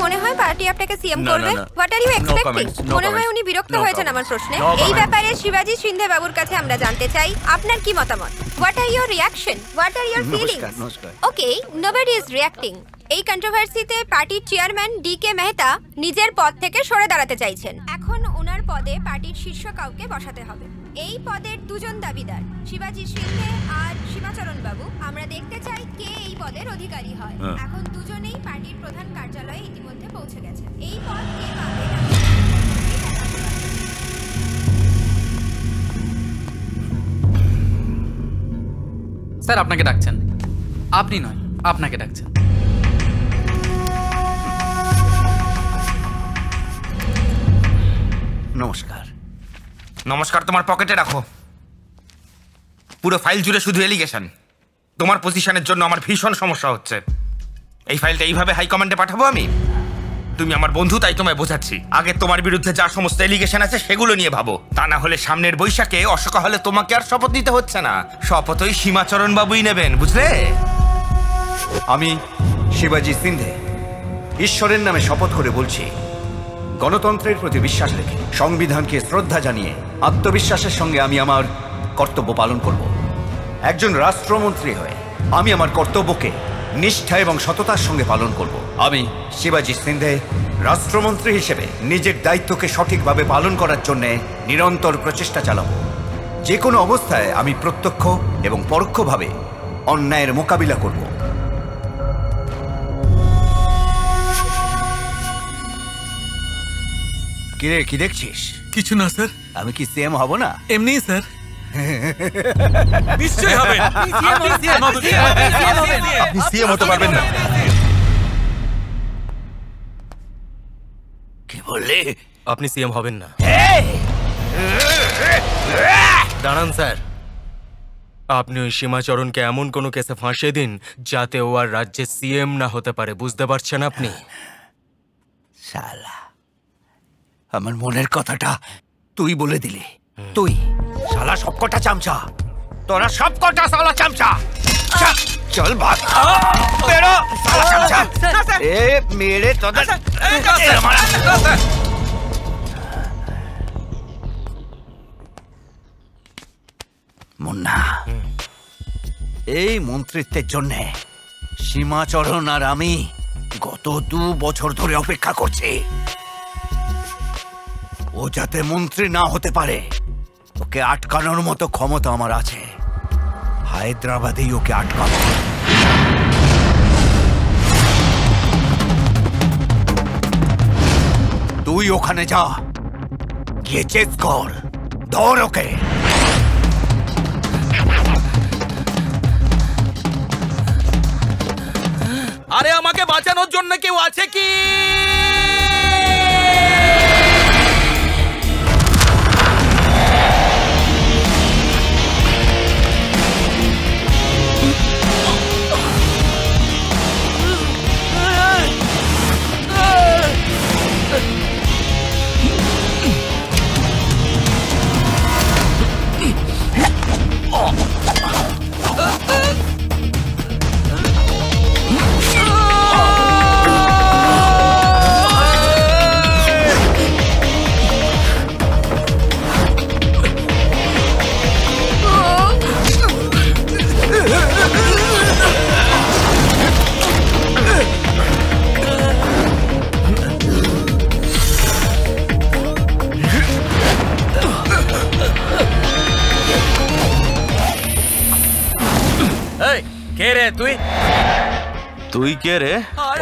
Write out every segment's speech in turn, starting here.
মনে হয় পার্টি আপনাকে সিএম করবে? What are you expecting? মনে হয় উনি বিরক্ত হয়েছেন আমার প্রশ্নে। এই ব্যাপারে শিবাজি সিন্ধে বাবুর কাছে আমরা জানতে চাই আপনার কি মতামত। What are your reaction? What are your feelings? Okay, nobody is reacting. এই কন্ট্রোভার্সিতে পার্টির চেয়ারম্যান ডি.কে. মেহতা নিজের পদ থেকে সরে দাঁড়াতে চাইছেন। এখন ওনার পদে পার্টির শীর্ষ কাউকে বসাতে হবে। এই পদের দুজন দাবিদার, শিবাজি সিন্ধে আর সীমাচরণ বাবু। আমরা দেখতে চাই কে এই পদের অধিকারী হয়। এখন দুজনেই পার্টির প্রধান কার্যালয়ে ইতিমধ্যে পৌঁছে গেছে। এই পদ কে পাবে? স্যার আপনাকে ডাকছেন। আপনি নয়, আপনাকে ডাকছেন। নমস্কার। নমস্কার তোমার পকেটে রাখো। পুরো ফাইল জুড়ে শুধু এলিগেশন। তোমার পজিশনের জন্য আমার ভীষণ সমস্যা হচ্ছে। এই ফাইলটা এইভাবে হাইকমান্ডে পাঠাবো আমি? তুমি আমার বন্ধু, তাই তোমায় বোঝাচ্ছি। আগে তোমার বিরুদ্ধে যা সমস্ত এলিগেশন আছে সেগুলো নিয়ে ভাবো। তা না হলে সামনের বৈশাখে অশোকা হলে তোমাকে আর শপথ নিতে হচ্ছে না, শপথ ওই সীমাচরণ বাবুই নেবেন, বুঝলে? আমি শিবাজি সিন্ধে ঈশ্বরের নামে শপথ করে বলছি, গণতন্ত্রের প্রতি বিশ্বাস রেখে, সংবিধানকে শ্রদ্ধা জানিয়ে, আত্মবিশ্বাসের সঙ্গে আমি আমার কর্তব্য পালন করব। একজন রাষ্ট্রমন্ত্রী হয়ে আমি আমার কর্তব্যকে নিষ্ঠা এবং সততার সঙ্গে পালন করব। আমি শিবাজি সিন্ধে রাষ্ট্রমন্ত্রী হিসেবে নিজের দায়িত্বকে সঠিকভাবে পালন করার জন্য নিরন্তর প্রচেষ্টা চালাবো। যে কোনো অবস্থায় আমি প্রত্যক্ষ এবং পরোক্ষভাবে অন্যায়ের মোকাবিলা করব। কিরে, কি দেখছিস? কিছু না স্যার। আমি কি সিএম হব না? এমনি স্যার। নিশ্চয়ই হবে। আপনি সিএম হতে পারবেন না। কি বললে? আপনি সিএম হবেন না। দাঁড়ান স্যার, আপনি ওই সীমাচরণকে এমন কোনো কেসে ফাঁসিয়ে দিন যাতে ও আর রাজ্যের সিএম না হতে পারে। বুঝতে পারছেন আপনি? শালা, আমার মনের কথাটা তুই বলে দিলি। তুই শালা সবকটা চামচা, তোরা সবকটা শালা চামচা। চল ভাগ, বেরো শালা চামচা। এ মেরে তোদের মুন্না, এই মন্ত্রিত্বের জন্য সীমাচরণ আর আমি গত 2 বছর ধরে অপেক্ষা করছি। ও যাতে মন্ত্রী না হতে পারে, ওকে আটকানোর মতো ক্ষমতা আমার আছে। হায়দ্রাবাদেই ওকে আটকাবো। তুই ওখানে যা, গিয়ে চেক কর, ধর ওকে। আরে আমাকে বাঁচানোর জন্য কেউ আছে কি? কে রে তুই? তুই কে রে?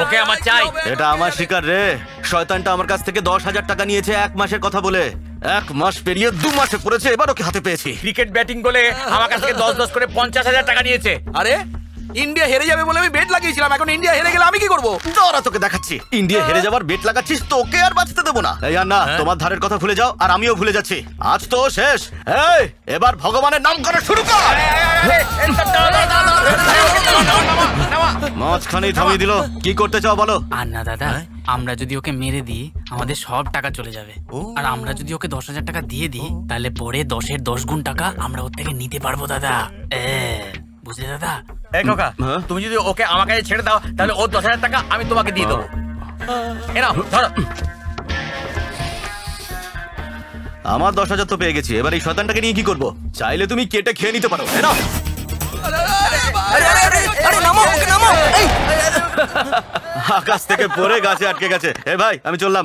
ওকে আমার চাই। এটা আমার শিকার রে। শয়তানটা আমার কাছ থেকে 10,000 টাকা নিয়েছে 1 মাসের কথা বলে। 1 মাস পেরিয়ে 2 মাসে পড়েছে, এবার ওকে হাতে পেয়েছি। ক্রিকেট ব্যাটিং বলে আমার কাছ থেকে 10 করে 50,000 টাকা নিয়েছে। আরে ইন্ডিয়া হেরে যাবে বলে আমি বেট লাগিয়েছিলাম, এখন ইন্ডিয়া হেরে গেলে আমি কি করবো? তোরা তোকে দেখাচ্ছি। ইন্ডিয়া হেরে যাবার বেট লাগাচ্ছিস, তোকে আর বাঁচতে দেবো না। এই না, তোমার ধারের কথা ভুলে যাও, আর আমিও ভুলে যাচ্ছি। আজ তো শেষ। এই এবার ভগবানের নাম করা শুরু কর। মাঝখানেই থামিয়ে দিল। কি করতে চাও বলো? আর না দাদা, আমরা যদি ওকে মেরে দিই আমাদের সব টাকা চলে যাবে। আর আমরা যদি ওকে 10,000 টাকা দিয়ে দিই, তাহলে পরে 10-এর 10 গুণ টাকা আমরা ওর থেকে নিতে পারবো দাদা। বুঝলে দাদা? এই কাকা, তুমি যদি ওকে আমার কাছে ছেড়ে দাও তাহলে ওর 10,000 টাকা আমি তোমাকে দিয়ে দেবো। আমার 10,000 তো পেয়ে গেছি, এবার এই শয়তানটাকে নিয়ে কি করব? চাইলে তুমি কেটে খেয়ে নিতে পারো। এ নাও। আকাশ থেকে পড়ে গাছে আটকে গেছে। এ ভাই, আমি চললাম।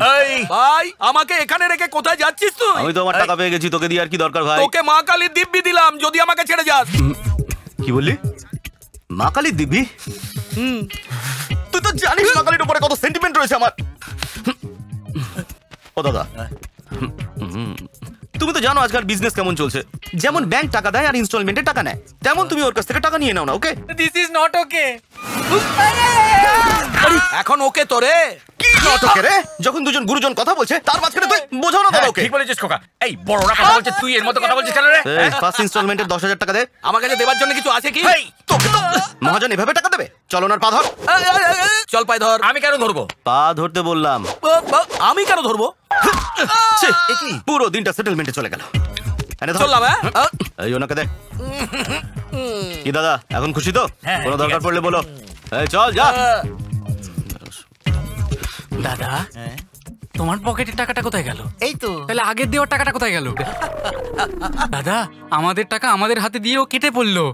ভাই, আমাকে এখানে রেখে কোথায় যাচ্ছিস তুই? আমি তো আমার টাকা পেয়ে গেছি, তোকে দিয়ে আর কি দরকার ভাই? তোকে মা কালীর দিব্যি দিলাম, যদি আমাকে ছেড়ে যাস। কি বললি? মা কালীর দিবি? তুই তো জানিস মা কালীর উপরে কত সেন্টিমেন্ট রয়েছে আমার। ও দাদা, তুমি তো জানো আজকাল বিজনেস কেমন চলছে। যেমন ব্যাংক টাকা দেয় আর ইনস্টলমেন্টে টাকা নেয়, তেমন তুমি ওর কাছ থেকে টাকা নিয়ে নাও না, okay? This is not okay. এখন ওকে তোরে কি নাটকে রে? যখন দুজন গুরুজন কথা বলছে তার মাঝখানে তুই বোঝাও না দাদা ওকে। ঠিক বলেছিস খোকা। এই বড়রা কথা বলছে, তুই এর মতো কথা বলছিস কেন রে? এই ফার্স্ট ইনস্টলমেন্টের 10,000 টাকা দে। আমার কাছে দেবার জন্য কিছু আছে কি? তোকে তো মহাজন এভাবে টাকা দেবে? চলো না, পা ধর। চল পায়ে ধর। আমি কেন ধরবো? পা ধরতে বললাম। আমি কেন ধরবো? ছি, পুরো দিনটা সেটেলমেন্টে চলে গেল। চললাম। এই ওনাকে দে। কি দাদা, এখন খুশি তো? কোনো দরকার পড়লে বলো। এই চল যা। দাদা, তোমার পকেটের টাকাটা কোথায় গেল? এই তো। তাহলে আগের দেওয়ার টাকাটা কোথায় গেল? দাদা, আমাদের টাকা আমাদের হাতে দিয়েও কেটে পড়লো।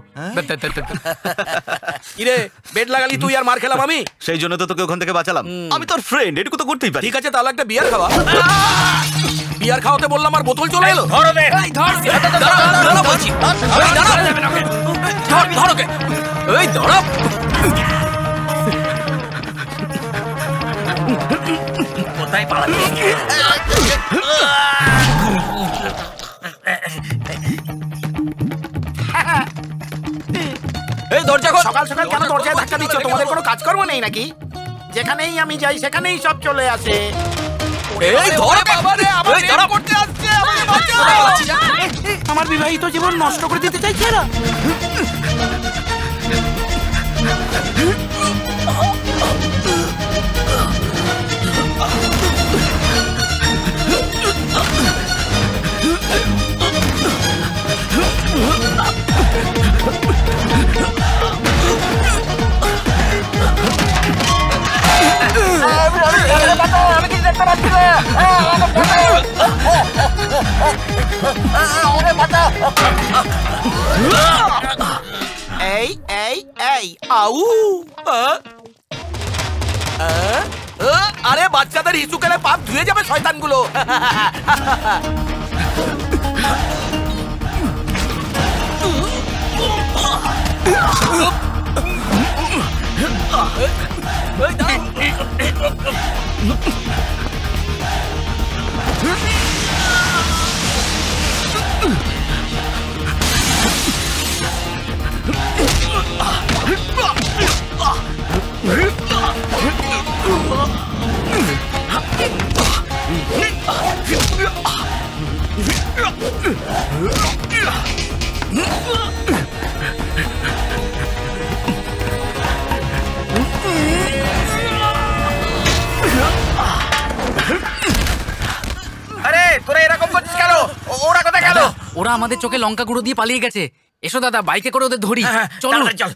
কিরে, বেড লাগালি তুই আর মার খেলাম আমি? সেই জন্য তো তোকে ওখান থেকে বাঁচালাম। আমি তোর ফ্রেন্ড, এটুকু তো করতেই পারি। ঠিক আছে, তাহলে একটা বিয়ার খাওয়া। বিয়ার খাওয়াতে বললাম আর বোতল চলে এলো। ধরো দে। দাঁড়া বলছি। ধর ওকে। এই ধরো। কোথায় পালাবি? এই দরজা খোল। সকাল সকাল কেন দরজায় ধাক্কা দিচ্ছ? তোমাদের কোনো কাজকর্ম নেই নাকি? যেখানেই আমি যাই সেখানেই সব চলে আসে। এই ধর বাবা রে, আমার রেপ করতে আসছে, আমাকে বাঁচাও। আমার বিবাহিত জীবন নষ্ট করে দিতে চাইছে এরা। এই এই এই আউ। আরে বাচ্চাদের হিসু খেলে পাপ ধুয়ে যাবে শয়তানগুলো। আরে তোরা এরকম করছিস কেন? ওরা কোথায় গেল? ওরা আমাদের চোখে লঙ্কা গুঁড়ো দিয়ে পালিয়ে গেছে। এসো দাদা, বাইকে করে ওদের ধরি। চলো চল।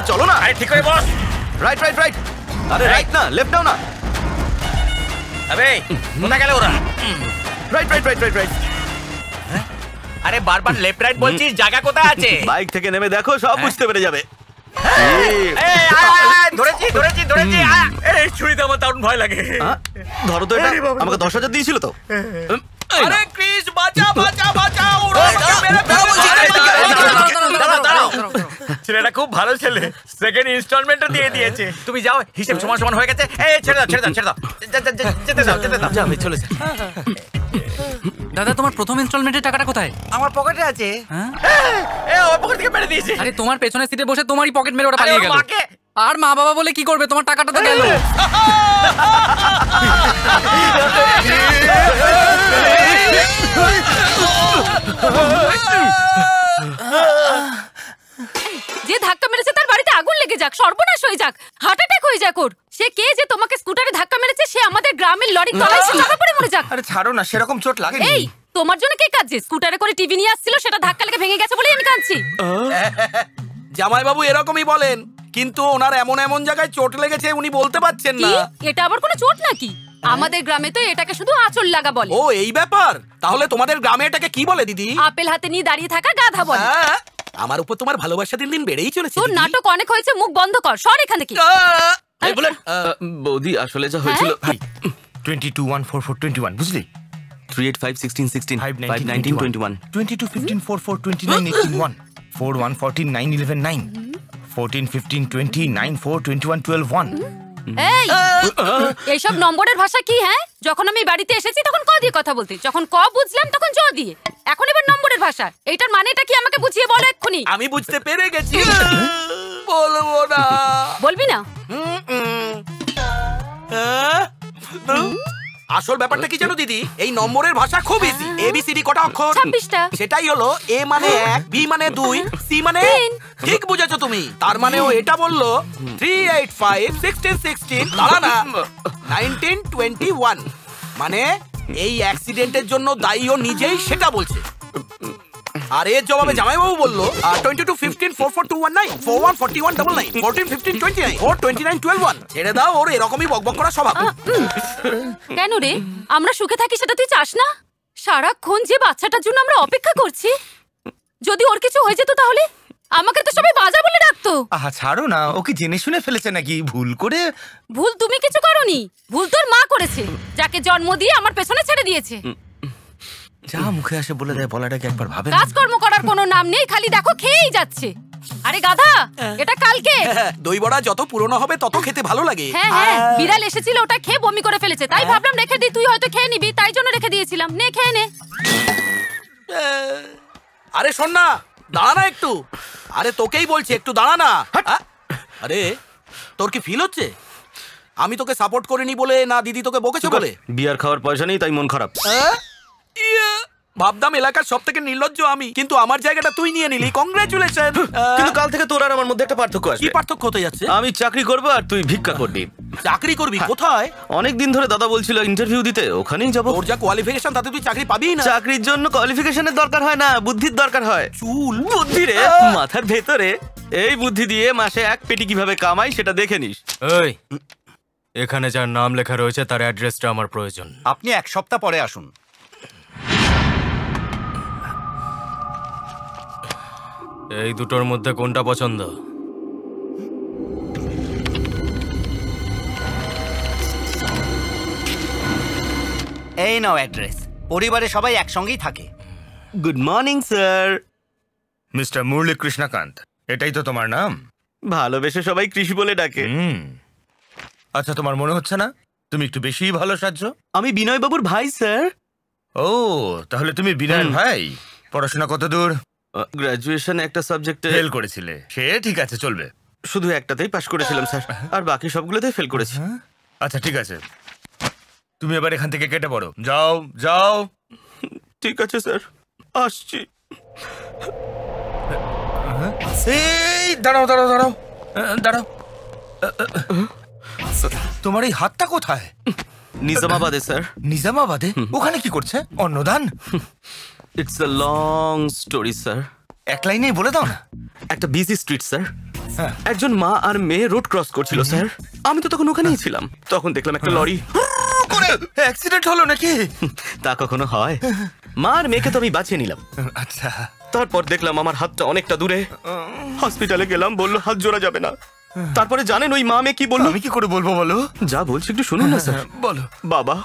চলো না। আরে ঠিক করে বস। Right right right. আরে রাইট না, লেফট নাও না। আবে কোথায় গেল ওরা? Right right right right right. আরে বারবার লেফট রাইট বলছিস, জায়গা কোথায় আছে? বাইক থেকে নেমে দেখো, সব বুঝতে পেরে যাবে। ধরেছি। এই ছুরিতে আমার দারুণ ভয় লাগে। ধরো তো এটা। আমাকে 10,000 দিয়েছিল তো। আরে ক্রিস, বাঁচা বাঁচা বাঁচা। ওরা আমাকে মেরে ছেলেটা খুব ভালো ছেলে, সেকেন্ড ইনস্টলমেন্টও দিয়ে দিয়েছে। তুমি যাও, হিসেব সমান সমান হয়ে গেছে। এই ছেড়ে দাও। যেতে দাও। যাবে, চলে যা। দাদা, তোমার প্রথম ইনস্টলমেন্টের টাকাটা কোথায়? আমার পকেটে আছে। ওর পকেট থেকে মেরে দিয়েছে। আরে তোমার পেছনের সিটে বসে তোমারই পকেট মেরে ওটা আরে পালিয়ে ওর গেল। মাকে। আর মা বাবা বলে কি করবে? তোমার টাকাটা তো গেল। যে ধাক্কা মেরেছে তার বাড়িতে আগুন লেগে যাক, সর্বনাশ হয়ে যাক, হার্ট অ্যাটাক হয়ে যাক ওর। সে কে যে তোমাকে স্কুটারে ধাক্কা মেরেছে? সে আমাদের গ্রামের লরির তলায় সে চাপা পড়ে মরে যাক। আরে ছাড়ো না, সেরকম চোট লাগেনি। এই, তোমার জন্য কে কাঁদছে? স্কুটারে করে টিভি নিয়ে আসছিল, সেটা ধাক্কা লেগে ভেঙে গেছে বলেই আমি কাঁদছি। জামাই বাবু এরকমই বলেন, কিন্তু ওনার এমন এমন জায়গায় চোট লেগেছে উনি বলতে পারছেন কি? না। এটা আবার কোনো চোট নাকি? আমাদের গ্রামে তো এটাকে শুধু আঁচল লাগা বলে। ও এই ব্যাপার, তাহলে তোমাদের গ্রামে এটাকে কি বলে দিদি? আপেল হাতে নিয়ে দাঁড়িয়ে থাকা গাধা বলে। হ্যাঁ, আমার উপর তোমার ভালোবাসা দিন দিন বেড়েই চলেছে। তোর দিদি। নাটক অনেক হয়েছে, মুখ বন্ধ কর, সর এখান থেকে। এই বলে বৌদি আসলে যা হয়েছিল 22 1 4 4 21 বুঝলি? 3 8 5 16 16 5 5 19 21 22 15 4 4 29 18 1 4 1 14 9 11 9 14 15 20 9 4 21 12 1 এই এইসব নম্বরের ভাষা কি? হ্যাঁ, যখন আমি বাড়িতে এসেছি তখন ক দিয়ে কথা বলতে, যখন ক বুঝলাম তখন জ দিয়ে, এখন এবার নম্বরের ভাষা। এইটার মানেটা কি আমাকে বুঝিয়ে বলো এক্ষুনি। আমি বুঝতে পেরে গেছি, বলবো না। বলবি না? আসল ব্যাপারটা কি জানো দিদি, এই নম্বরের ভাষা খুব ইজি। এবিসিডি কটা অক্ষর? 26টা। সেটাই হলো এ মানে 1, বি মানে 2, সি মানে 3। ঠিক বুঝেছো তুমি। তার মানে ও এটা বললো 3 8 5 16 16 দাঁড়া না 19 21, মানে এই অ্যাক্সিডেন্টের জন্য দায়ী ও নিজেই সেটা বলছে। আর এর জবাবে জামাইবাবু বললো 22 15 4 4 2 1 9 4 1 41 99 14 15 29 4 29 12 1। ছেড়ে দাও, ওর এরকমই বকবক করা স্বভাব। কেন রে, আমরা সুখে থাকি সেটা তুই চাস না? সারাক্ষণ যে বাচ্চাটার জন্য আমরা অপেক্ষা করছি, যদি ওর কিছু হয়ে যেত তাহলে? আমাকে তো সবাই বাজা বলে ডাকতো। আহা ছাড়ো না, ও কি জেনে শুনে ফেলেছে নাকি? ভুল করে? ভুল তুমি কিছু করোনি, ভুল তোর মা করেছে, যাকে জন্ম দিয়ে আমার পেছনে ছেড়ে দিয়েছে। যা মুখে আসে বলে দেয়, বলাটাকে একবার ভাবে না। কাজকর্ম করার কোনো নাম নেই, খালি দেখো খেয়েই যাচ্ছে। আরে গাধা, এটা কালকে। দই বড়া যত পুরনো হবে তত খেতে ভালো লাগে। হ্যাঁ হ্যাঁ, বিড়াল এসেছিল, ওটা খেয়ে বমি করে ফেলেছে, তাই ভাবলাম রেখে দিই, তুই হয়তো খেয়ে নিবি, তাই জন্য রেখে দিয়েছিলাম। নে খেয়ে নে। আরে শোন না, দাঁড়া না একটু। আরে তোকেই বলছি একটু দাঁড়া না। আরে তোর কি ফিল হচ্ছে আমি তোকে সাপোর্ট করিনি বলে, না দিদি তোকে বকেছে বলে? বিয়ার খাওয়ার পয়সা নেই তাই মন খারাপ। ভাবদাম এলাকার সব থেকে নির্লজ্জ আমি, কিন্তু আমার জায়গাটা তুই নিয়ে নিলি। কংগ্রেচুলেশন। কিন্তু কাল থেকে তোর আর আমার মধ্যে একটা পার্থক্য আছে। কি পার্থক্য হতে যাচ্ছে? আমি চাকরি করব আর তুই ভিক্ষা করবি। চাকরি করবি? কোথায়? অনেক দিন ধরে দাদা বলছিল ইন্টারভিউ দিতে, ওখানেই যাব। তোর যা কোয়ালিফিকেশন তাতে তুই চাকরি পাবি না। চাকরির জন্য কোয়ালিফিকেশনের দরকার হয় না, বুদ্ধির দরকার হয়। চুল বুদ্ধি রে মাথার ভেতরে। এই বুদ্ধি দিয়ে মাসে এক পেটি কিভাবে কামাই সেটা দেখে নিস। এই এখানে যার নাম লেখা রয়েছে তার অ্যাড্রেসটা আমার প্রয়োজন। আপনি 1 সপ্তাহ পরে আসুন। এই দুটোর মধ্যে কোনটা পছন্দ? এই নাও অ্যাড্রেস। পরিবারে সবাই একসঙ্গেই থাকে। Good morning sir. মিস্টার মুরলী কৃষ্ণকান্ত, এটাই তো তোমার নাম? ভালোবেসে সবাই কৃষি বলে ডাকে। আচ্ছা, তোমার মনে হচ্ছে না তুমি একটু বেশিই ভালো সাজছো? আমি বিনয় বাবুর ভাই স্যার। ও, তাহলে তুমি বিনয়ের ভাই। পড়াশোনা কত দূর? গ্র্যাজুয়েশনে একটা সাবজেক্টে ফেল করেছিলে, সে ঠিক আছে, চলবে। শুধু একটাতেই পাশ করেছিলাম স্যার, আর বাকি সবগুলোতেই ফেল করেছি। আচ্ছা ঠিক আছে, তুমি এবার এখান থেকে কেটে পড়ো। যাও যাও। ঠিক আছে স্যার, আসছি। এই দাঁড়াও দাঁড়াও দাঁড়াও দাঁড়াও, তোমার এই হাতটা কোথায়? নিজামাবাদে স্যার। নিজামাবাদে? ওখানে কি করছে? অন্নদান? It's a long story sir. এক লাইনেই বলে দাও না। একটা বিজি স্ট্রিট স্যার, একজন মা আর মেয়ে রোড ক্রস করছিল স্যার। আমি তো তখন ওখানেই ছিলাম, তখন দেখলাম একটা লরি অ্যাক্সিডেন্ট হলো নাকি? তা কখনো হয়? মা আর মেয়েকে তো আমি বাঁচিয়ে নিলাম। আচ্ছা, তারপর দেখলাম আমার হাতটা অনেকটা দূরে। হসপিটালে গেলাম, বললো হাত জোড়া যাবে না। তারপরে জানেন ওই মা মেয়ে কি বললো? আমি কি করে বলবো বলো? যা বলছি একটু শুনুন না স্যার। বলো। বাবা,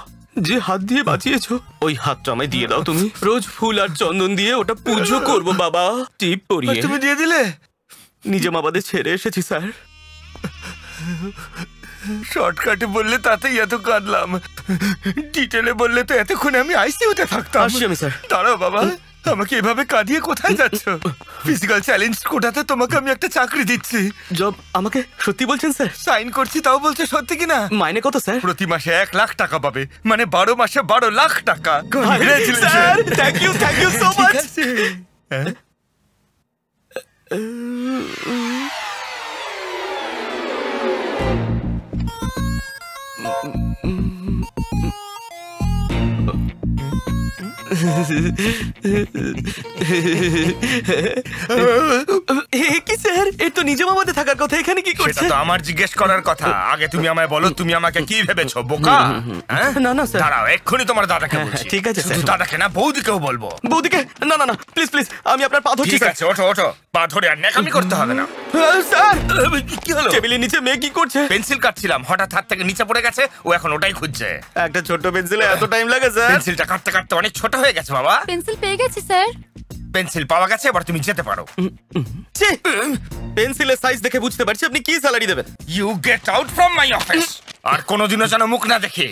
যে হাত দিয়ে বাঁচিয়েছো ওই হাতটা আমায় দিয়ে দাও তুমি। রোজ ফুল আর চন্দন দিয়ে ওটা পুজো করবো বাবা, টিপ পরিয়ে। তুমি দিয়ে দিলে? নিজামাবাদে ছেড়ে এসেছি স্যার। শর্টকাটে বললে তাতেই এত কাঁদলাম, ডিটেলে বললে তো এতক্ষণে আমি আইসিইউতে থাকতাম। আসছি আমি স্যার। দাঁড়াও বাবা, আমাকে এভাবে কাঁদিয়ে কোথায় যাচ্ছ? ফিজিক্যাল চ্যালেঞ্জ কোটাতে তোমাকে আমি একটা চাকরি দিচ্ছি। জব আমাকে সত্যি বলছেন স্যার? সাইন করছি, তাও বলছে সত্যি কিনা? মাইনে কত স্যার? প্রতি মাসে 1 লাখ টাকা পাবে, মানে 12 মাসে 12 লাখ টাকা। Sir thank you so much. কি স্যার, এর তো নিজে মামাতে থাকার কথা, এখানে কি সেটা করছে? তো আমার জিজ্ঞেস করার কথা। আগে তুমি আমায় বলো, তুমি আমাকে কি ভেবেছো, বোকা? হ্যাঁ? না না স্যার। দাঁড়াও, এক্ষুনি তোমার দাদাকে বলছি। ঠিক আছে, শুধু স্যার। দাদাকে না, বৌদিকেও বলবো। বৌদিকে? না না না, প্লিজ প্লিজ, আমি আপনার পা ধরছি ঠিক স্যার। আছে, ওঠো ওঠো, পা ধরে আর ন্যাকামি করতে হবে না। স্যার, কি হলো? টেবিলের নিচে মেয়ে কি করছে? পেন্সিল কাটছিলাম, হঠাৎ হাত থেকে নিচে পড়ে গেছে, ও এখন ওটাই খুঁজছে। একটা ছোট্ট পেন্সিলে এত টাইম লাগে স্যার? পেন্সিলটা কাটতে কাটতে অনেক ছোট হয়ে গেছে বাবা। পেন্সিল পেয়ে গেছি স্যার। পেন্সিল পাওয়া গেছে, এবার তুমি যেতে পারো। ছি, পেন্সিলের সাইজ দেখে বুঝতে পারছি আপনি কি স্যালারি দেবেন। You get out from my office. আর কোনোদিনও যেন মুখ না দেখে।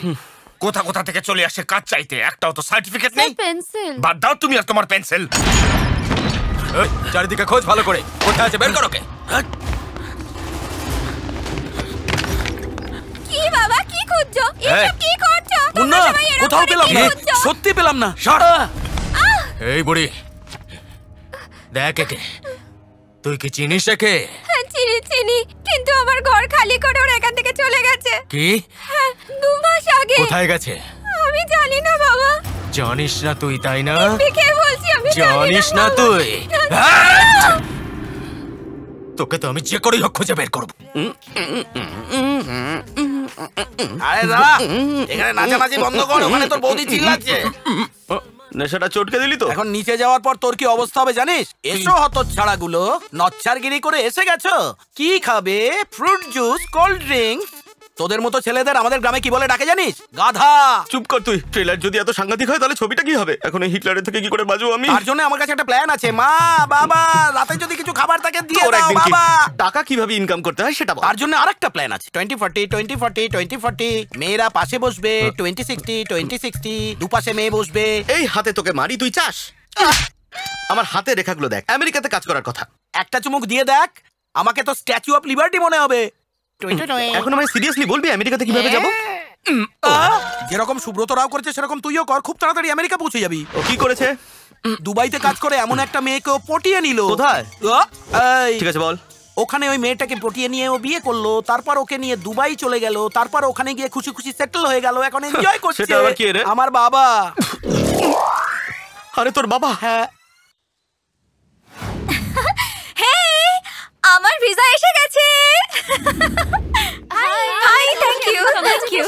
কোথা কোথা থেকে চলে আসে কাজ চাইতে, একটাও তো সার্টিফিকেট নেই। পেন্সিল বাদ দাও তুমি আর তোমার পেন্সিল। চারিদিকে খোঁজ ভালো করে, কোথায় আছে বের করো কে। কি বাবা, কি খুঁজছো? এসব কি করছো? মুন্না, তোমরা সবাই এরকম কোথাও করে পেলাম কি না, খুঁজছো? সত্যি পেলাম না। এই বুড়ি, দেখ একে, তুই কি চিনিস একে? হ্যাঁ, চিনি চিনি, কিন্তু আমার ঘর খালি করে ওরা এখান থেকে চলে গেছে। কি? হ্যাঁ, 2 মাস আগে। কোথায় গেছে? আমি জানি না বাবা। জানিস না তুই, তাই না? দেখে বলছি আমি জানিস না বাবা। তুই? তোকে তো আমি যে করেই হোক খুঁজে বের করবো। আরে দাঁড়া, এখানে নাচানাচি বন্ধ কর, ওখানে তোর বৌদি চিল্লাচ্ছে। নেশাটা চটকে দিলি তো? এখন নিচে যাওয়ার পর তোর কি অবস্থা হবে জানিস? এসো হতচ্ছাড়া গুলো, নচ্ছারগিরি করে এসে গেছো। কি খাবে? Fruit juice, cold drinks. তোদের মতো ছেলেদের আমাদের গ্রামে কি বলে ডাকে জানিস? গাধা। চুপ কর তুই। ট্রেলার যদি এত সাংঘাতিক হয় তাহলে ছবিটা কি হবে? এখন এই হিটলারের থেকে কি করে বাজবো আমি? তার জন্য আমার কাছে একটা প্ল্যান আছে। মা, বাবা, রাতে যদি কিছু খাবার থাকে দিয়ে তোর দাও একদিন কি- বাবা। টাকা কিভাবে ইনকাম করতে হয় সেটা বল। তার জন্য আরেকটা প্ল্যান আছে। 20-40, 20-40, 20-40। মেয়েরা পাশে বসবে। 20-60, 20-60। দুপাশে মেয়ে বসবে। এই হাতে তোকে মারি, তুই চাস? আমার হাতে রেখাগুলো দেখ, আমেরিকাতে কাজ করার কথা। একটা চুমুক দিয়ে দেখ, আমাকে তো স্ট্যাচু অফ লিবার্টি মনে হবে। এখন আমি সিরিয়াসলি বলবি আমেরিকাতে কিভাবে যাব? যেরকম সুব্রত রাও করেছে সেরকম তুইও কর, খুব তাড়াতাড়ি আমেরিকা পৌঁছে যাবি। ও কি করেছে? দুবাইতে কাজ করে এমন একটা মেয়েকে ও পটিয়ে নিল। কোথায়? এই, ঠিক আছে বল। ওখানে ওই মেয়েটাকে পটিয়ে নিয়ে ও বিয়ে করলো, তারপর ওকে নিয়ে দুবাই চলে গেল, তারপর ওখানে গিয়ে খুশি খুশি সেটেল হয়ে গেল, এখন এনজয় করছে। সেটা আবার কে রে? আমার বাবা। আরে তোর বাবা? হ্যাঁ। হেই, আমার ভিসা এসে গেছে। Hi, thank you, thank you,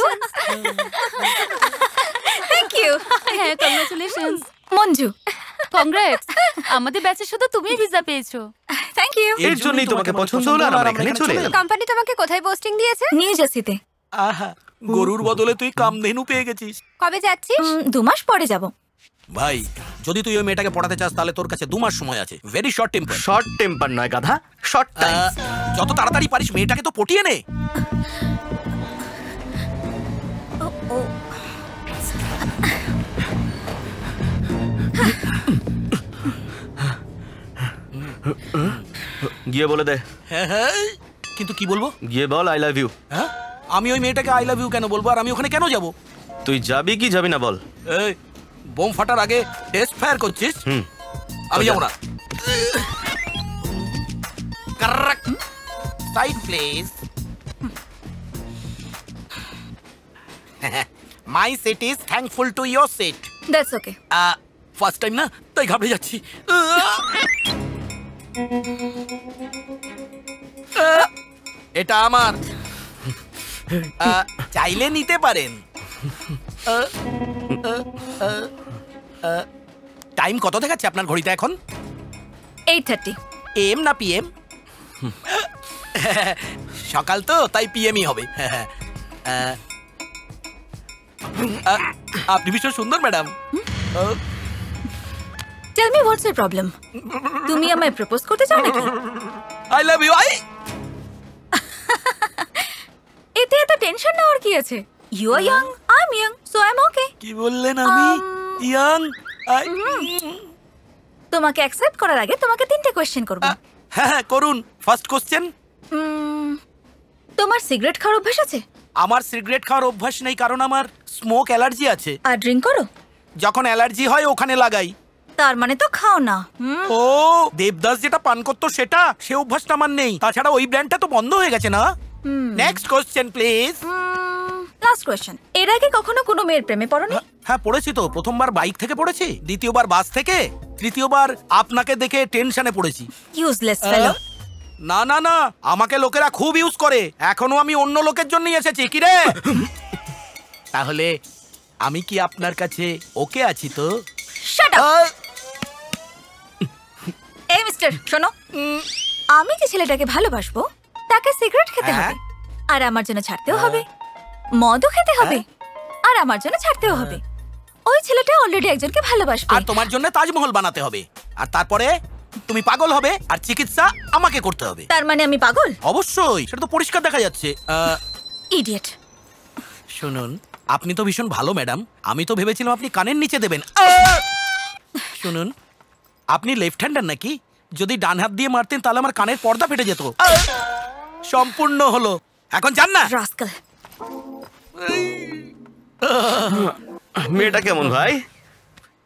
thank you. হ্যাঁ, কংগ্রাচুলেশনস মঞ্জু, কংগ্রেটস। আমাদের ব্যাচে শুধু তুমিই ভিসা পেয়েছো। থ্যাংক ইউ। এর জন্যই তোমাকে পছন্দ হলো আর আমরা এখানে চলে এলাম। কোম্পানি তোমাকে কোথায় পোস্টিং দিয়েছে? নিউ জার্সিতে। আহা, গরুর বদলে তুই কামধেনু পেয়ে গেছিস। কবে যাচ্ছিস? 2 মাস পরে যাব। ভাই, যদি তুই ওই মেয়েটাকে পড়াতে চাস তাহলে তোর কাছে 2 মাস সময় আছে। Very short temper. Short temper নয় গাধা, শর্ট টাইম। যত তাড়াতাড়ি পারিস মেয়েটাকে তো পটিয়ে নে। গিয়ে বলে দে। হ্যাঁ হ্যাঁ, কিন্তু কি বলবো? গিয়ে বল আই লাভ ইউ। হ্যাঁ, আমি ওই মেয়েটাকে আই লাভ ইউ কেন বলবো, আর আমি ওখানে কেন যাব? তুই যাবি কি যাবি না বল। এই, বোম ফাটার আগে টেস্ট ফায়ার করছিস? আমি যাবো না। Side please. My seat is thankful to your seat. That's okay. First time না, তাই ঘাবড়ে যাচ্ছি। এটা আমার। চাইলে নিতে পারেন। টাইম কত দেখাচ্ছে আপনার ঘড়িতে এখন? 8:30। এম না পিএম? সকাল তো, তাই পিএমই হবে। আপনি ভীষণ সুন্দর madam. Tell me what's your problem? তুমি আমায় প্রপোজ করতে চাও নাকি? I love you. এতে এত টেনশন নেওয়ার কি আছে? You are young, I am young, so I am okay. কি বললেন আমি? ইয়াং? তোমাকে অ্যাকসেপ্ট করার আগে তোমাকে 3টে কোশ্চেন করব। হ্যাঁ হ্যাঁ, করুন। First question. তোমার সিগারেট খাওয়ার অভ্যাস আছে? আমার সিগারেট খাওয়ার অভ্যাস নেই, কারণ আমার স্মোক অ্যালার্জি আছে। আর ড্রিঙ্ক করো? যখন অ্যালার্জি হয় ওখানে লাগাই। তার মানে তো খাও না। ও, দেবদাস যেটা পান করতো সেটা, সে অভ্যাসটা আমার নেই। তাছাড়া ওই ব্র্যান্ডটা তো বন্ধ হয়ে গেছে না। Next question please. Last question. এর আগে কখনো কোনো মেয়ের প্রেমে পড়োনি? হ্যাঁ পড়েছি তো। প্রথমবার বাইক থেকে পড়েছি, দ্বিতীয়বার বাস থেকে, তৃতীয়বার আপনাকে দেখে টেনশনে পড়েছি। ইউজলেস ফেলো। না না না, আমাকে লোকেরা খুব ইউজ করে, এখনো আমি অন্য লোকের জন্যই এসেছি। কি রে? তাহলে আমি কি আপনার কাছে ওকে আছি তো? Shut up. এই মিস্টার শোনো, আমি যে ছেলেটাকে ভালোবাসবো তাকে সিগারেট খেতে হবে, আর আমার জন্য ছাড়তেও হবে। মদও খেতে হবে, আর আমার জন্য ছাড়তেও হবে। ওই ছেলেটা অলরেডি একজনকে ভালোবাসবে, আর তোমার জন্য তাজমহল বানাতে হবে, আর তারপরে তুমি পাগল হবে আর চিকিৎসা আমাকে করতে হবে। তার মানে আমি পাগল? অবশ্যই, সেটা তো পরিষ্কার দেখা যাচ্ছে। ইডিয়েট। শুনুন, আপনি তো ভীষণ ভালো ম্যাডাম, আমি তো ভেবেছিলাম আপনি কানের নিচে দেবেন। শুনুন, আপনি লেফট হ্যান্ডার নাকি? যদি ডান হাত দিয়ে মারতেন তাহলে আমার কানের পর্দা ফেটে যেত। সম্পূর্ণ হলো, এখন যান না। রাস্কাল। মেয়েটা কেমন ভাই?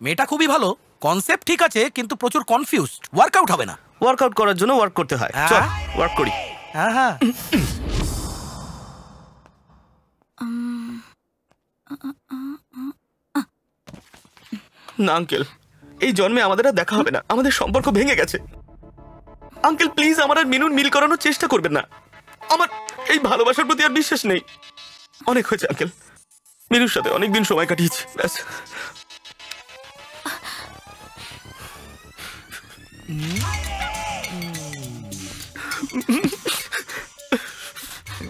মেয়েটা খুবই ভালো, কনসেপ্ট ঠিক আছে, কিন্তু প্রচুর কনফিউজড, ওয়ার্কআউট হবে না। ওয়ার্কআউট করার জন্য ওয়ার্ক করতে হয়, চল ওয়ার্ক করি। হ্যাঁ হ্যাঁ। না আঙ্কেল, এই জন্মে আমাদের আর দেখা হবে না, আমাদের সম্পর্ক ভেঙে গেছে। আঙ্কেল প্লিজ আমার আর মিনুর মিল করানোর চেষ্টা করবেন না, আমার এই ভালোবাসার প্রতি আর বিশ্বাস নেই। অনেক হয়েছে আঙ্কেল, মিনুর সাথে অনেকদিন সময় কাটিয়েছি, ব্যাস।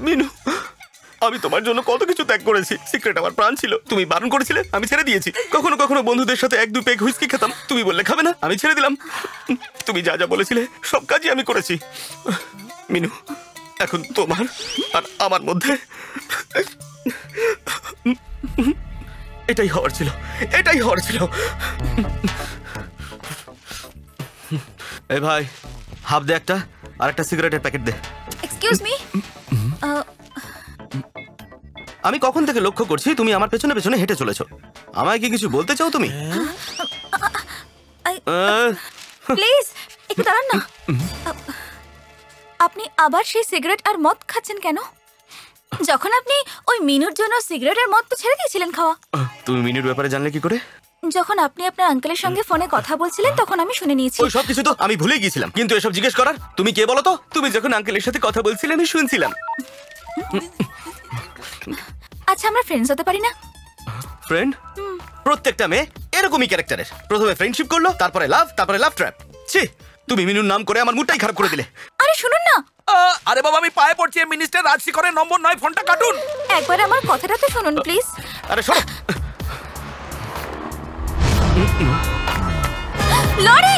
মিনু, আমি তোমার জন্য কত কিছু ত্যাগ করেছি। সিক্রেট আমার প্রাণ ছিল, তুমি বারণ করেছিলে, আমি ছেড়ে দিয়েছি। কখনো কখনো বন্ধুদের সাথে 1-2 পেগ হুইস্কি খেতাম, তুমি বললে খাবে না, আমি ছেড়ে দিলাম। তুমি যা যা বলেছিলে সব কাজই আমি করেছি। মিনু, এখন তোমার আর আমার মধ্যে এটাই হওয়ার ছিল, এটাই হওয়ার ছিল। এই ভাই, হাফ দে একটা, আর একটা সিগারেটের প্যাকেট দে। এক্সকিউজ মি, আমি কখন থেকে লক্ষ্য করছি তুমি আমার পেছনে পেছনে হেঁটে চলেছো। আমায় কি কিছু বলতে চাও তুমি? প্লিজ একটু দাঁড়ান না। আপনি আবার সেই সিগারেট আর মদ খাচ্ছেন কেন? যখন আপনি ওই মিনুর জন্য সিগারেট আর মদ তো ছেড়ে দিয়েছিলেন খাওয়া। তুমি মিনুর ব্যাপারে জানলে কি করে? যখন আপনি আপনার আঙ্কেলের সঙ্গে ফোনে কথা বলছিলেন তখন আমি শুনে নিয়েছি। ওই সব কিছু তো আমি ভুলে গিয়েছিলাম, কিন্তু এসব জিজ্ঞেস করার তুমি কে বলো তো? তুমি যখন আঙ্কেলের সাথে কথা বলছিলে আমি শুনছিলাম। আচ্ছা, আমরা ফ্রেন্ডস হতে পারি না? ফ্রেন্ড? প্রত্যেকটা মেয়ে এরকমই ক্যারেক্টারের, প্রথমে ফ্রেন্ডশিপ করলো, তারপরে লাভ, তারপরে লাভ ট্র্যাপ। ছি, তুমি মিনুর নাম করে আমার মুডটাই খারাপ করে দিলে। আরে শুনুন না। আরে বাবা, আমি পায়ে পড়ছি, মিনিস্টার রাজশেখরের নম্বর নয়, ফোনটা কাটুন। একবার আমার কথাটা তো শুনুন প্লিজ। আরে শোনো। লরি!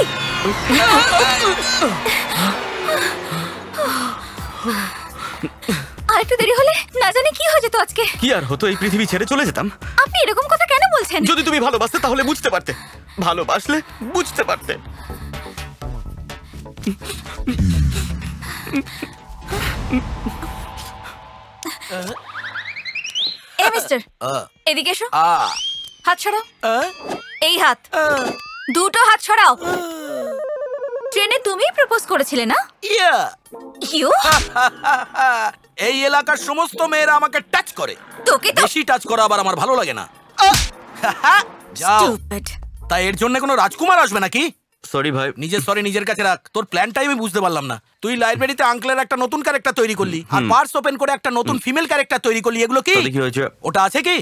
আর একটু দেরি হলে না জানি কি হয়ে যেত আজকে। কি আর হতো, এই পৃথিবী ছেড়ে চলে যেতাম। আপনি এরকম কথা কেন বলছেন? যদি তুমি ভালোবাসতে তাহলে বুঝতে পারতে, ভালোবাসলে বুঝতে পারতে। এই মিস্টার, এদিকে এসো। হাত সরাও। এই হাত, দুটো হাত সরাও। ট্রেনে তুমিই প্রপোজ করেছিলে না? ইউ? এই এলাকার সমস্ত মেয়েরা আমাকে টাচ করে, তোকে তো বেশি টাচ করা আবার আমার ভালো লাগে না। যাও। তাই এর জন্য কোনো রাজকুমার আসবে নাকি? সরি ভাই। নিজের সরি নিজের কাছে রাখ, তোর প্ল্যানটাই আমি বুঝতে পারলাম না। তুই লাইব্রেরিতে আঙ্কেলের একটা নতুন ক্যারেক্টার তৈরি করলি, আর পার্স ওপেন করে একটা নতুন ফিমেল ক্যারেক্টার তৈরি করলি, এগুলো কি? কি হয়েছে? ওটা আছে কি?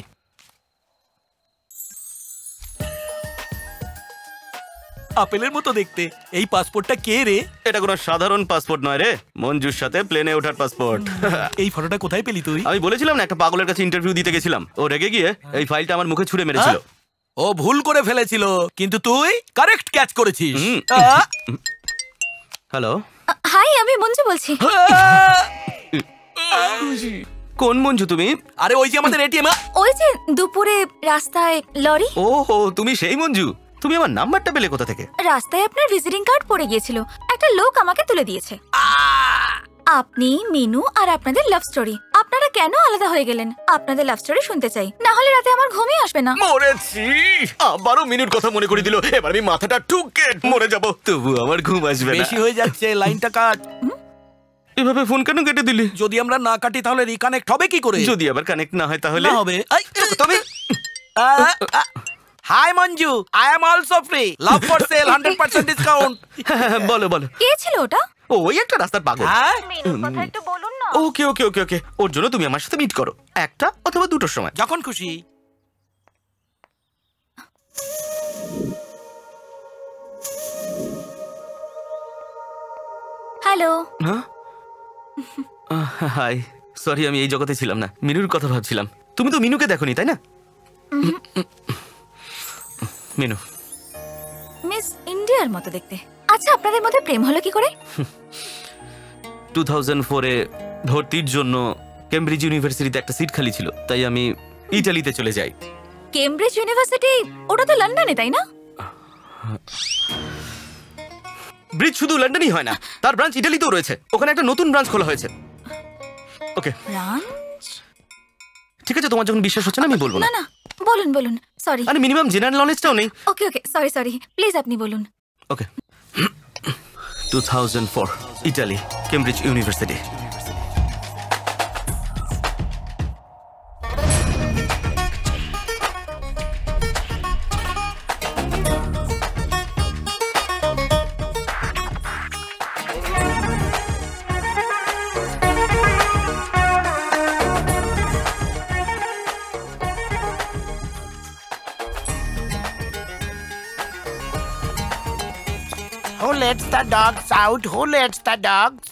আপেলের মতো দেখতে। এই পাসপোর্টটা কে রে? এটা কোনো সাধারণ পাসপোর্ট নয় রে, মঞ্জুর সাথে প্লেনে ওঠার পাসপোর্ট। এই ফটোটা কোথায় পেলি তুই? আমি বলেছিলাম না, একটা পাগলের কাছে ইন্টারভিউ দিতে গেছিলাম, ও রেগে গিয়ে এই ফাইলটা আমার মুখে ছুঁড়ে মেরেছিল। ও ভুল করে ফেলেছিল, কিন্তু তুই কারেক্ট ক্যাচ করেছিস। হ্যালো, হাই, আমি মঞ্জু বলছি। কোন মঞ্জু তুমি? আরে ওই যে আমাদের এটিএম। ওই যে দুপুরে রাস্তায় লরি। ওহো, তুমি সেই মঞ্জু। তুমি আমার নাম্বারটা পেলে কোথা থেকে? রাস্তায় আপনার ভিজিটিং কার্ড পড়ে গিয়েছিল, একটা লোক আমাকে তুলে দিয়েছে। আপনি, মিনু আর আপনাদের লাভ স্টোরি। আপনারা কেন আলাদা হয়ে গেলেন? আপনাদের লাভ স্টোরি শুনতে চাই, না হলে রাতে আমার ঘুমই আসবে না। মরেছি, আবারও মিনুর কথা মনে করে দিল। এবার আমি মাথাটা ঠুকে মরে যাব, তবু আমার ঘুম আসবে না। বেশি হয়ে যাচ্ছে, লাইনটা কাট। এভাবে ফোন কেন কেটে দিলি? যদি আমরা না কাটি তাহলে রিকানেক্ট হবে কি করে? যদি আবার কানেক্ট না হয় তাহলে হবে। তুমি hi Manju, I am also free, love for sale, 100% discount. বলো বলো। কে ছিল ওটা? ওই একটা রাস্তার পাগল। ওকে ওকে ওকে ওকে, ওর জন্য তুমি আমার সাথে মিট করো 1টা অথবা 2টোর সময়, যখন খুশি। হ্যালো। হাই, সরি আমি এই জগতে ছিলাম না, মিনুর কথা ভাবছিলাম। তুমি তো মিনুকে দেখোনি তাই না? মিনু মিস ইন্ডিয়ার মতো দেখতে। আচ্ছা, আপনাদের মধ্যে প্রেম হলো কি করে? 2004-এ ভর্তির জন্য কেমব্রিজ ইউনিভার্সিটিতে একটা সিট খালি ছিল, তাই আমি ইটালিতে চলে যাই। কেমব্রিজ ইউনিভার্সিটি ওটা তো লন্ডনে, তাই না? ব্রিজ শুধু লন্ডনই হয় না, তার ব্রাঞ্চ ইটালিতেও রয়েছে। ওখানে একটা নতুন ব্রাঞ্চ খোলা হয়েছে। ওকে ঠিক আছে, তোমার যখন বিশ্বাস হচ্ছে না আমি বলবো না। না না, বলুন বলুন। সরি। আরে মিনিমাম জেনারেল নলেজটাও নেই। ওকে ওকে, সরি সরি, প্লিজ আপনি বলুন। ওকে 2004 Italy, Cambridge university. Who lets the dogs out? Who lets the dogs?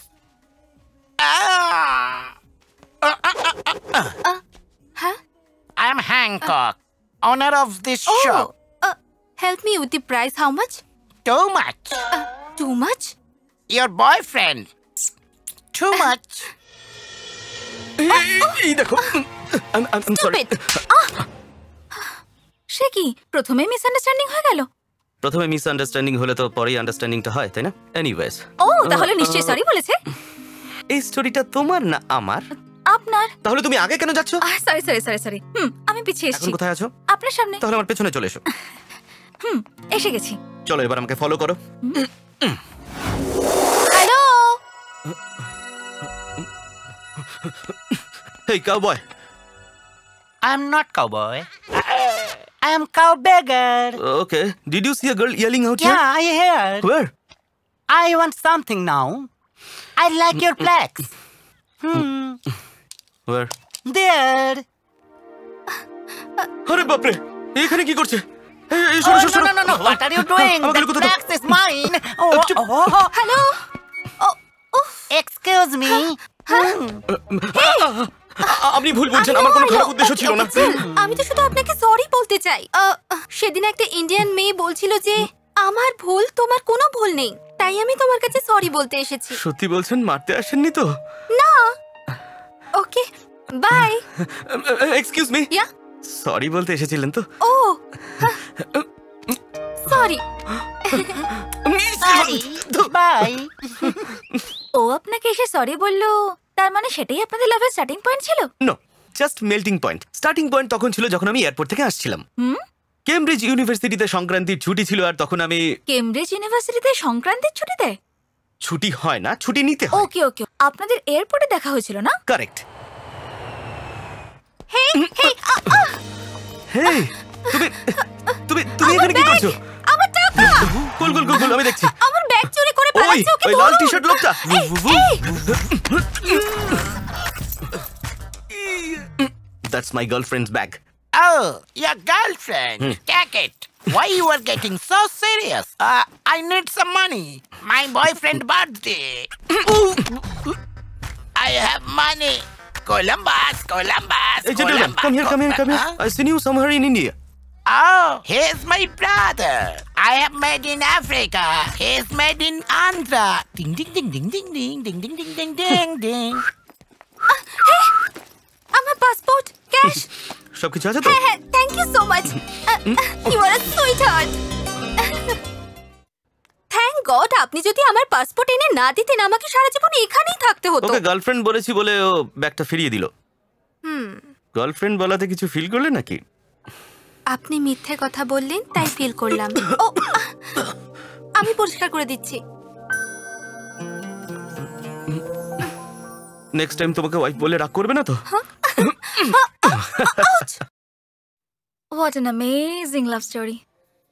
Huh? I am Hancock, owner of this shop. Help me with the price. How much? Too much. Too much? Your boyfriend. Too much. এই দেখো, I'm sorry. সে কি প্রথমে misunderstanding হয়ে গেল? প্রথমে misunderstanding হলে তো পরেই আন্ডারস্ট্যান্ডিংটা হয়, তাই না? এনিওয়েজ, ও তাহলে নিশ্চয়ই সরি বলেছে। এই স্টোরিটা তোমার না আমার? আপনার। তাহলে তুমি আগে কেন যাচ্ছ? সরি সরি সরি সরি, আমি পিছিয়ে এসেছি। এখন কোথায় আছো? আপনার সামনে। তাহলে আমার পেছনে চলে এসো। এসে গেছি। চলো এবার আমাকে ফলো করো। Hello. Hey cowboy. I am not cowboy. I am cow beggar. Okay, did you see a girl yelling out here? Yeah, I heard. Where? I want something now. I like your flags. Where? There. আরে বাপরে, এখানে কি করছে? এই সরো সরো সরো। No. What are you doing? আমাকে The লুকোতে দাও। flags is mine. Hello. Excuse me. আপনি ভুল বলছেন, আমার কোনো খারাপ উদ্দেশ্য ছিল না। আমি তো শুধু আপনাকে সরি বলতে চাই। সেদিন একটা ইন্ডিয়ান মেয়ে বলছিল যে আমার ভুল, তোমার কোনো ভুল নেই, তাই আমি তোমার কাছে সরি বলতে এসেছি। সত্যি বলছেন? মারতে আসেননি তো? না। Okay, bye. Excuse me. Yeah. Sorry বলতে এসেছিলেন তো? ও সরি। Bye. ও আপনাকে এসে সরি বললো, তার মানে সেটাই আপনাদের লাভের স্টার্টিং পয়েন্ট ছিল? No, just melting point. Starting point তখন ছিল যখন আমি এয়ারপোর্ট থেকে আসছিলাম। কেমব্রিজ ইউনিভার্সিটিতে সংক্রান্তির ছুটি ছিল, আর তখন আমি। কেমব্রিজ ইউনিভার্সিটিতে সংক্রান্তির ছুটি দেয়? ছুটি হয় না, ছুটি নিতে হয়। ওকে ওকে, আপনাদের এয়ারপোর্টে দেখা হয়েছিল না? কারেক্ট। হেই হেই, হেই, তুমি তুমি এখানে কি করছো? আমার টাকা। কুল কুল কুল কুল, আমি দেখছি। আমার ব্যাগ চুরি করে ওই পালাচ্ছে, ওকে ওই লাল ধরুন। টি-শার্ট লোকটা। That's my girlfriend's bag. Oh, your girlfriend. Take it. Why you are getting so serious? I need some money. My boyfriend birthday. I have money. Columbus. Hey gentleman, come here. I seen you somewhere in India. Oh, he's my brother. I have made in Africa. He's made in Andhra. Ding ding ding ding ding ding ding ding ding ding ding ding. আমার passport, cash. সবকিছু আছে তো? হ্যাঁ, thank you so much. You are a sweetheart. Thank God, আপনি যদি আমার passport এনে না দিতেন আমাকে সারা জীবন এখানেই থাকতে হতো। ওকে গার্লফ্রেন্ড বলেছি বলে ও ব্যাগটা ফিরিয়ে দিল। গার্লফ্রেন্ড বলাতে কিছু ফিল করলে নাকি? আপনি মিথ্যে কথা বললেন তাই ফিল করলাম। ও, আমি পরিষ্কার করে দিচ্ছি। নেক্সট টাইম তোমাকে ওয়াইফ বলে রাগ করবে না তো? What an amazing love story.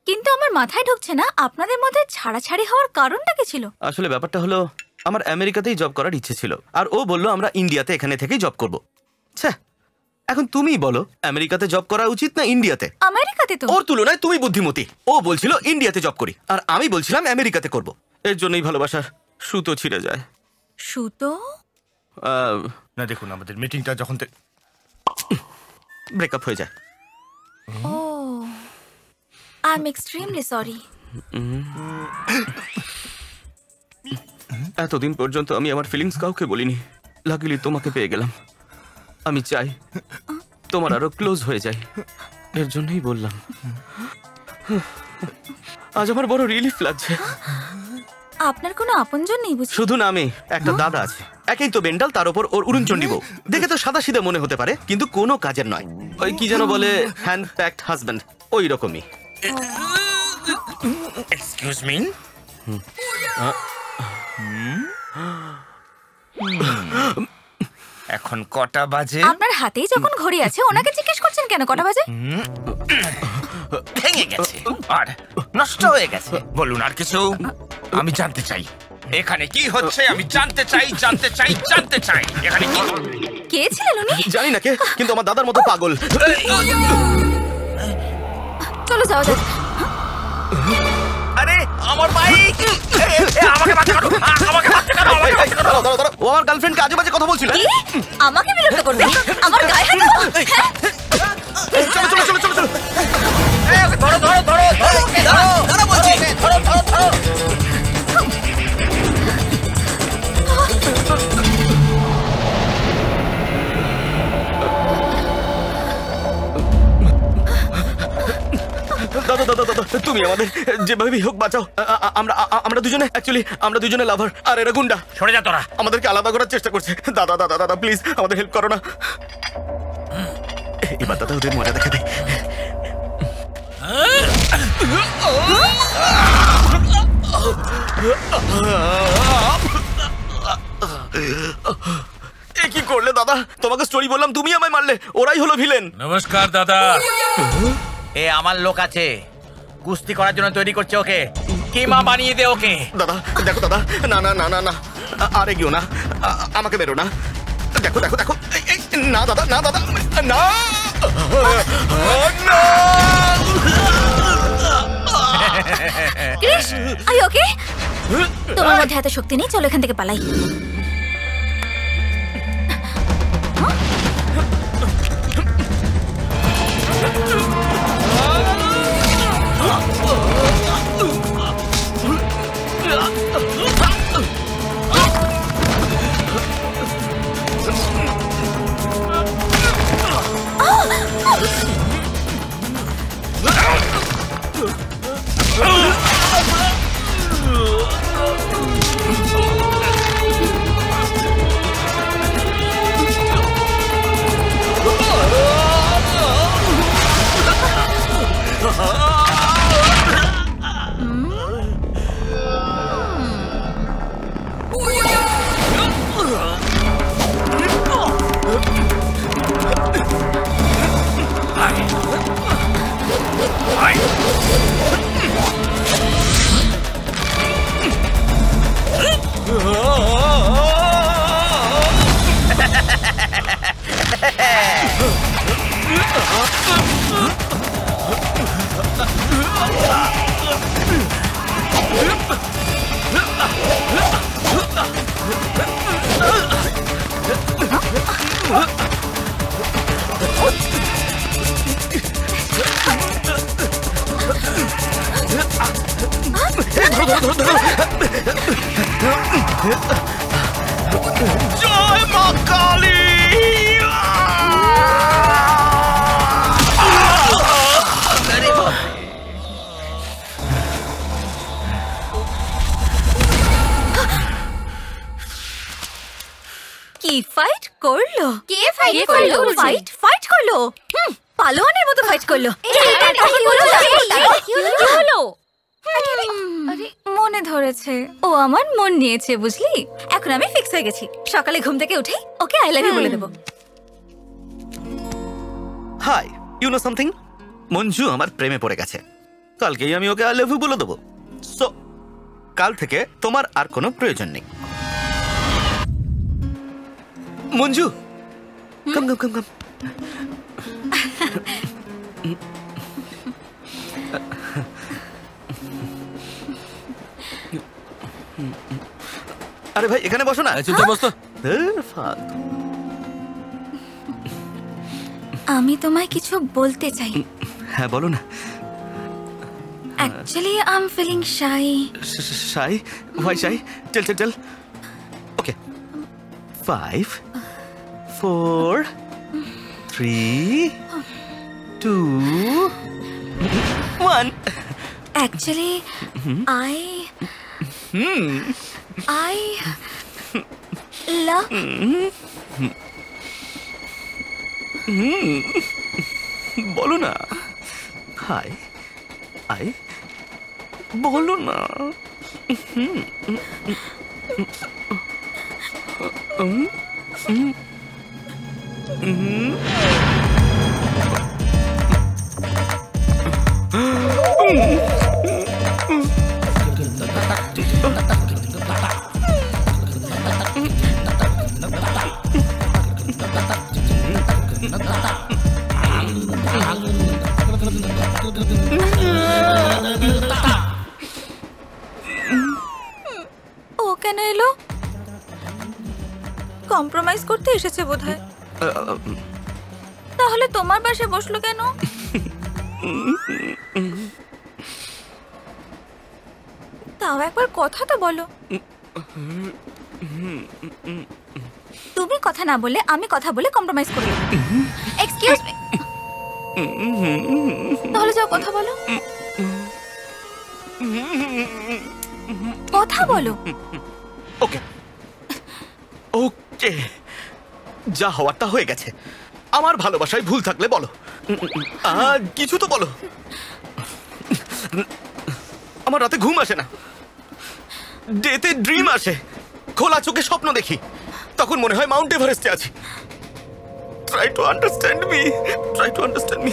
কিন্তু আমার মাথায় ঢুকছে না আপনাদের মধ্যে ছাড়াছাড়ি হওয়ার কারণটা কি ছিল? আসলে ব্যাপারটা হলো আমার আমেরিকাতেই জব করার ইচ্ছে ছিল, আর ও বললো আমরা ইন্ডিয়াতে এখানে থেকেই জব করবো। আচ্ছা, এখন তুমিই বলো আমেরিকাতে জব করা উচিত না ইন্ডিয়াতে? আমেরিকাতে তো। ওর তুলনায় তুমি বুদ্ধিমতী। ও বলছিল ইন্ডিয়াতে জব করি, আর আমি বলছিলাম আমেরিকাতে করব। এর জন্যই ভালোবাসার সুতো ছিঁড়ে যায়। সুতো? না দেখুন, আমাদের মিটিংটা যখন ব্রেকআপ হয়ে যায়। ও, আই এম এক্সট্রিমলি সরি। এতদিন পর্যন্ত আমি আমার ফিলিংস কাউকে বলিনি। লাকিলি তোমাকে পেয়ে গেলাম। আমি চাই তোমার আরো ক্লোজ হয়ে যায়, এর জন্যই বললাম। আজ আমার বড় রিলিফ লাগছে। আপনার কোনো আপনজন নেই বুঝি? শুধু নামে একটা দাদা আছে, একেই তো বেন্ডাল, তার উপর ওর উড়নচণ্ডী বউ। দেখে তো সাদা সিধে মনে হতে পারে, কিন্তু কোনো কাজের নয়। ওই কি যেন বলে, হ্যান্ড প্যাকড হাজব্যান্ড, ওই রকমই। এক্সকিউজ মি, এখন কটা বাজে? আপনার হাতেই যখন ঘড়ি আছে, ওনাকে জিজ্ঞেস করছেন কেন কটা বাজে? ভেঙে গেছে আর নষ্ট হয়ে গেছে। বলুন আর কিছু, আমি জানতে চাই এখানে কি হচ্ছে। আমি জানতে চাই, জানতে চাই, জানতে চাই এখানে কি। কে ছিলেন উনি? জানি না কে, কিন্তু আমার দাদার মতো পাগল। চলো যাওয়া যাক। আরে আমার বাইক! আমাকে বাঁচা করো, আমাকে বাঁচা করো, আমাকে বাঁচা করো। দাঁড়াও, দাঁড়াও, দাঁড়াও। ও আমার গার্লফ্রেন্ডকে আজে বাজে কথা বলছিল। কি? আমাকে বিরক্ত করবে? আমার গায়ে হাত দেবো? হ্যাঁ? চলো চলো চলো চলো চলো। ধরো ধরো ধরো ধরো, ধরো বলছি, ধরো ধরো ধরো। দাদা দাদা দাদা, তুমি আমাদের যেভাবেই হোক বাঁচাও। আমরা দুজনে অ্যাকচুয়ালি আমরা দুজনে লাভার, আর এরা গুন্ডা। সরে যা তোরা। আমাদেরকে আলাদা করার চেষ্টা করছে। দাদা দাদা দাদা প্লিজ আমাদের হেল্প করো না। এবার দাদা ওদের মজা দেখে দেয়। এ কি করলে দাদা? তোমাকে স্টোরি বললাম, তুমি আমায় মারলে। ওরাই হলো ভিলেন। নমস্কার দাদা। এ আমার লোক আছে, কুস্তি করার জন্য তৈরি করছে ওকে। কিমা বানিয়ে দে ওকে। দাদা দেখো দাদা, না না না না না, আরে গিয়েও না, আমাকে মেরো না। দেখো দেখো দেখো, না দাদা, না দাদা, না ক্রিশ, আর ইউ ওকে? তোমার মধ্যে এত শক্তি নেই, চলো এখান থেকে পালাই। জয় মা কালী। কি ফাইট করলো? কে ফাইট কে করলো? ফাইট ফাইট করলো? পালোয়ানের মতো ফাইট করলো। কি হলো? মনে ধরেছে, ও আমার মন নিয়েছে বুঝলি। এখন আমি ফিক্স হয়ে গেছি, সকালে ঘুম থেকে উঠে ওকে আই লাভ ইউ বলে দেবো। Hi, you know something? Manju আমার প্রেমে পড়ে গেছে। কালকেই আমি ওকে আই লাভ ইউ বলে দেবো। সো কাল থেকে তোমার আর কোনো প্রয়োজন নেই। মঞ্জু কাম কাম কাম কাম। আরে ভাই এখানে বসো না। চুপচাপ বস তো। আমি তোমায় কিছু বলতে চাই। হ্যাঁ বলো না। Actually I am feeling shy. Shy? Why shy? চল চল চল। ওকে 5 4 3 2 1। Actually, I love. বলো না। হাই আই বলো না। ও কেন এলো? কম্প্রোমাইজ করতে এসেছে বোধহয়। তাহলে তোমার পাশে বসলো কেন? তাও একবার কথা তো বলো। তুমি কথা না বলে আমি কথা বলে কম্প্রোমাইজ করি। Excuse me. তাহলে যাও কথা বলো। কথা বলো। ওকে ওকে, যা হওয়ার তা হয়ে গেছে। আমার ভালোবাসায় ভুল থাকলে বলো। কিছু তো বলো। আমার রাতে ঘুম আসে না, ডেতে ড্রিম আসে, খোলা চোখে স্বপ্ন দেখি, তখন মনে হয় মাউন্ট এভারেস্টে আছি। Try to understand me, try to understand me.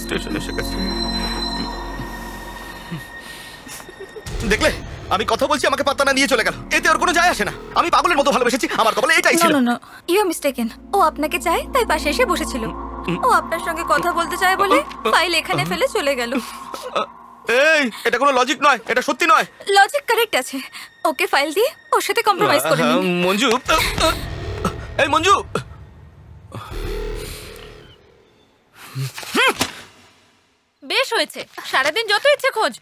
Station এসে গেছে। দেখলে আমি কথা বলছি, আমাকে পাত্তা না দিয়ে চলে গেল। এতে ওর কোনো যায় আসে না। আমি পাগলের মতো ভালোবেসেছি, আমার কপালে এটাই ছিল। না ইউ আর মিস্টেকেন। ও আপনাকে চায় তাই পাশে এসে বসেছিল। ও আপনার সঙ্গে কথা বলতে চায় বলে ফাইল এখানে ফেলে চলে গেল। এই এটা কোনো লজিক নয়, এটা সত্যি নয়। লজিক কারেক্ট আছে। ওকে ফাইল দিয়ে ওর সাথে কম্প্রোমাইজ করে নিন। মঞ্জু, এই মঞ্জু। বেশ হয়েছে, সারাদিন যত ইচ্ছে খোঁজ,